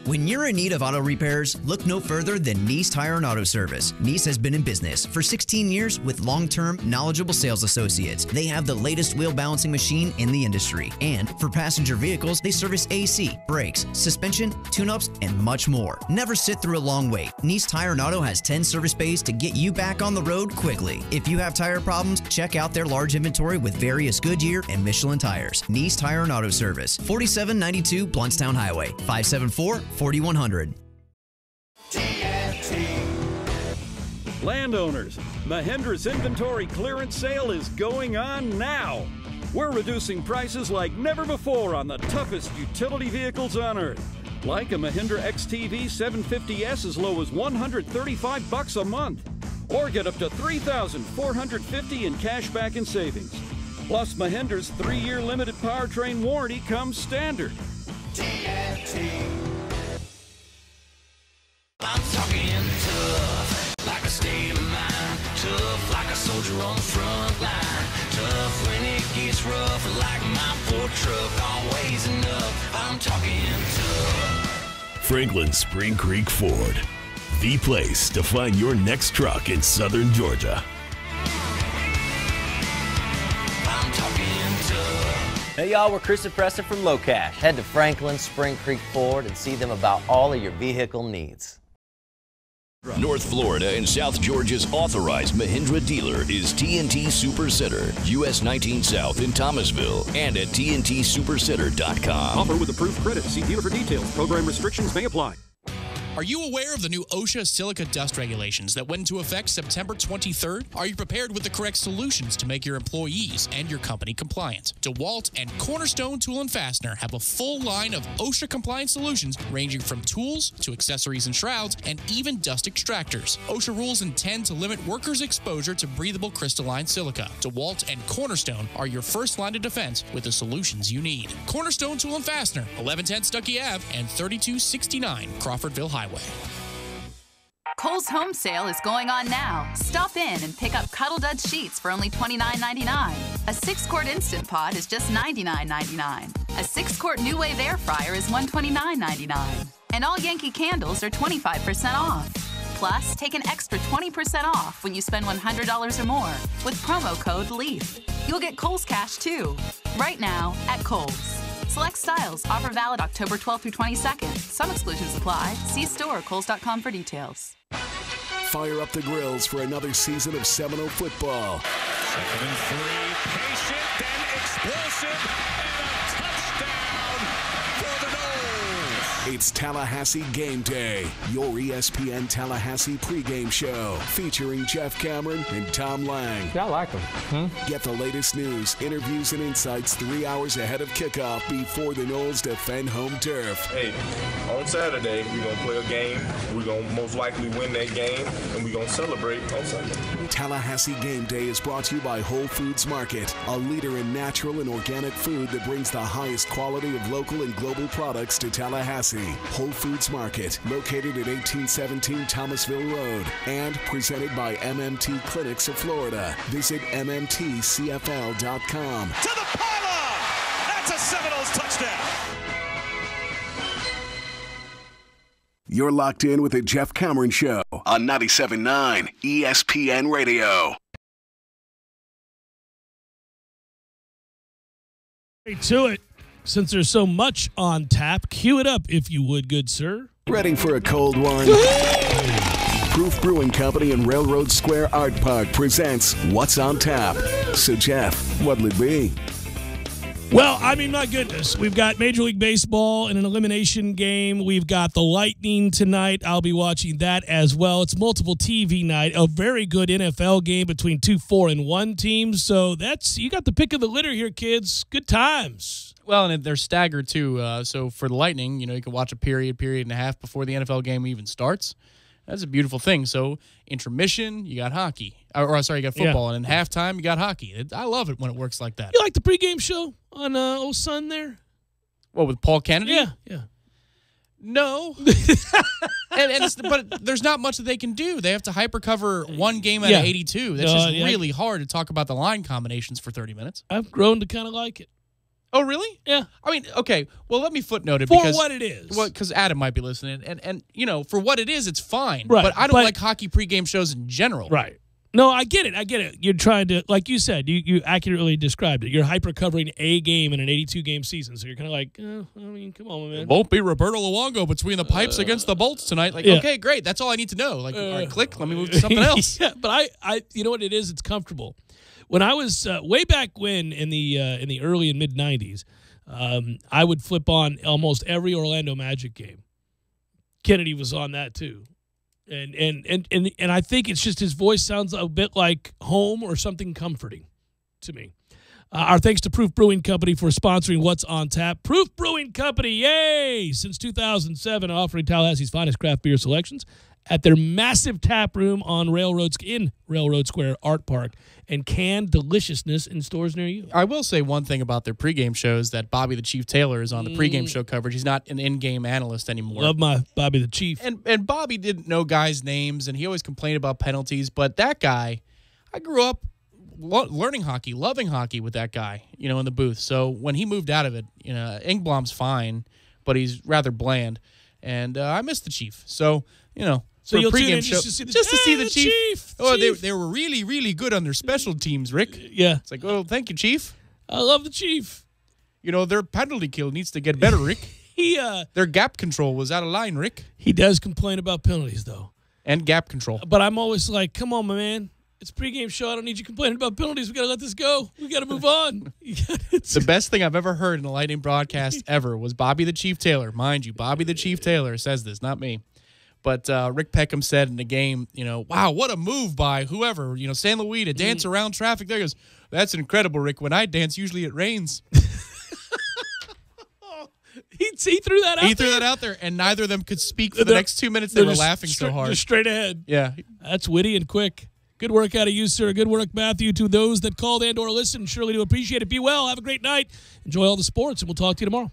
When you're in need of auto repairs, look no further than Nice Tire and Auto Service. Nice has been in business for 16 years with long-term, knowledgeable sales associates. They have the latest wheel balancing machine in the industry. And for passenger vehicles, they service AC, brakes, suspension, tune-ups, and much more. Never sit through a long wait. Nice Tire and Auto has 10 service bays to get you back on the road quickly. If you have tire problems, check out their large inventory with various Goodyear and Michelin tires. Nice Tire and Auto Service, 4792 Bluntstown Highway, 574-4100. Landowners, Mahindra's inventory clearance sale is going on now. We're reducing prices like never before on the toughest utility vehicles on earth. Like a Mahindra XTV 750S as low as $135 a month. Or get up to $3,450 in cash back and savings. Plus, Mahindra's 3-year limited powertrain warranty comes standard. I'm talking tough, like a state of mind. Tough, like a soldier on the front line. Tough when it gets rough, like my Ford truck. Always enough. I'm talking tough. Franklin Spring Creek Ford, the place to find your next truck in southern Georgia. I'm talking tough. Hey y'all, we're Chris and Preston from Low Cash. Head to Franklin Spring Creek Ford and see them about all of your vehicle needs. North Florida and South Georgia's authorized Mahindra dealer is TNT Super Center, US 19 South in Thomasville, and at TNTSuperCenter.com. Offer with approved credit. See dealer for details. Program restrictions may apply. Are you aware of the new OSHA silica dust regulations that went into effect September 23rd? Are you prepared with the correct solutions to make your employees and your company compliant? DeWalt and Cornerstone Tool and Fastener have a full line of OSHA compliant solutions ranging from tools to accessories and shrouds and even dust extractors. OSHA rules intend to limit workers' exposure to breathable crystalline silica. DeWalt and Cornerstone are your first line of defense with the solutions you need. Cornerstone Tool and Fastener, 1110 Stuckey Ave and 3269 Crawfordville Highway. Kohl's home sale is going on now. Stop in and pick up Cuddle Dud sheets for only $29.99. A 6-quart Instant Pot is just $99.99. A 6-quart New Wave Air Fryer is $129.99. And all Yankee candles are 25% off. Plus, take an extra 20% off when you spend $100 or more with promo code LEAF. You'll get Kohl's cash too. Right now at Kohl's. Select styles. Offer valid October 12th through 22nd. Some exclusions apply. See store or Kohls.com for details. Fire up the grills for another season of Seminole football. 2nd and 3, patient, then explosive, and a touchdown for the Noles. It's Tallahassee Game Day, your ESPN Tallahassee pregame show featuring Jeff Cameron and Tom Lang. Yeah, I like them. Get the latest news, interviews, and insights 3 hours ahead of kickoff before the Noles defend home turf. Hey, on Saturday, we're going to play a game. We're going to most likely win that game, and we're going to celebrate on Sunday. Tallahassee Game Day is brought to you by Whole Foods Market, a leader in natural and organic food that brings the highest quality of local and global products to Tallahassee. Whole Foods Market, located at 1817 Thomasville Road, and presented by MMT Clinics of Florida. Visit MMTCFL.com. To the pylon! That's a Seminoles touchdown! You're locked in with the Jeff Cameron Show on 97.9 ESPN Radio. Straight to it. Since there's so much on tap, cue it up if you would, good sir. Ready for a cold one? Proof Brewing Company and Railroad Square Art Park presents What's on Tap. So, Jeff, what'll it be? Well, I mean, my goodness. We've got Major League Baseball in an elimination game. We've got the Lightning tonight. I'll be watching that as well. It's multiple TV night. A very good NFL game between 2 4-1 teams. So you got the pick of the litter here, kids. Good times. Well, and they're staggered, too. So for the Lightning, you can watch a period and a half before the NFL game even starts. That's a beautiful thing. So intermission, you got hockey. You got football. Yeah. And in halftime, you got hockey. I love it when it works like that. You like the pregame show on old Sun there? What, with Paul Kennedy? Yeah. No. But there's not much that they can do. They have to hyper-cover one game out of 82. That's really hard to talk about the line combinations for 30 minutes. I've grown to kind of like it. Oh, really? Yeah. I mean, okay. Well, let me footnote it For because what it is. Well, because Adam might be listening, and for what it is, it's fine. Right, But I don't but- like hockey pregame shows in general. Right. No, I get it. You're trying to, like you said, you accurately described it. You're hyper covering a game in an 82-game season. So you're kind of like, come on, man. Won't be Roberto Luongo between the pipes against the Bolts tonight. Like, yeah. Okay, great. That's all I need to know. Like, all right, click. Let me move to something else. Yeah, but I, you know what it is? It's comfortable. When I was way back when in the early and mid 90s, I would flip on almost every Orlando Magic game. Kennedy was on that too. And I think it's just his voice sounds a bit like home or something comforting to me. Our thanks to Proof Brewing Company for sponsoring What's on Tap. Proof Brewing Company, yay! Since 2007, offering Tallahassee's finest craft beer selections at their massive tap room in Railroad Square Art Park, and canned deliciousness in stores near you. I will say one thing about their pregame shows, that Bobby the Chief Taylor is on the pregame show coverage. He's not an in-game analyst anymore. Love my Bobby the Chief. And Bobby didn't know guys' names, and he always complained about penalties. But that guy, I grew up learning hockey, loving hockey with that guy, in the booth. So when he moved out of it, Ingblom's fine, but he's rather bland. And I miss the Chief. So, So you'll pregame tune in show, just to see the Chief. Oh, they were really, really good on their special teams, Rick. Yeah. It's like, oh, thank you, Chief. I love the Chief. Their penalty kill needs to get better, Rick. Their gap control was out of line, Rick. He does complain about penalties, though. And gap control. But I'm always like, come on, my man. It's a pregame show. I don't need you complaining about penalties. We got to let this go. We got to move on. The best thing I've ever heard in a Lightning broadcast ever was Bobby the Chief Taylor. Mind you, Bobby the Chief Taylor says this, not me. But Rick Peckham said in the game, wow, what a move by whoever, San Luis to dance around traffic. There he goes, that's incredible, Rick. When I dance, usually it rains. He threw that out there? He threw that out there, and neither of them could speak for the next 2 minutes. They were laughing so hard. Just straight ahead. Yeah. That's witty and quick. Good work out of you, sir. Good work, Matthew. To those that called and or listened, surely do appreciate it. Be well. Have a great night. Enjoy all the sports, and we'll talk to you tomorrow.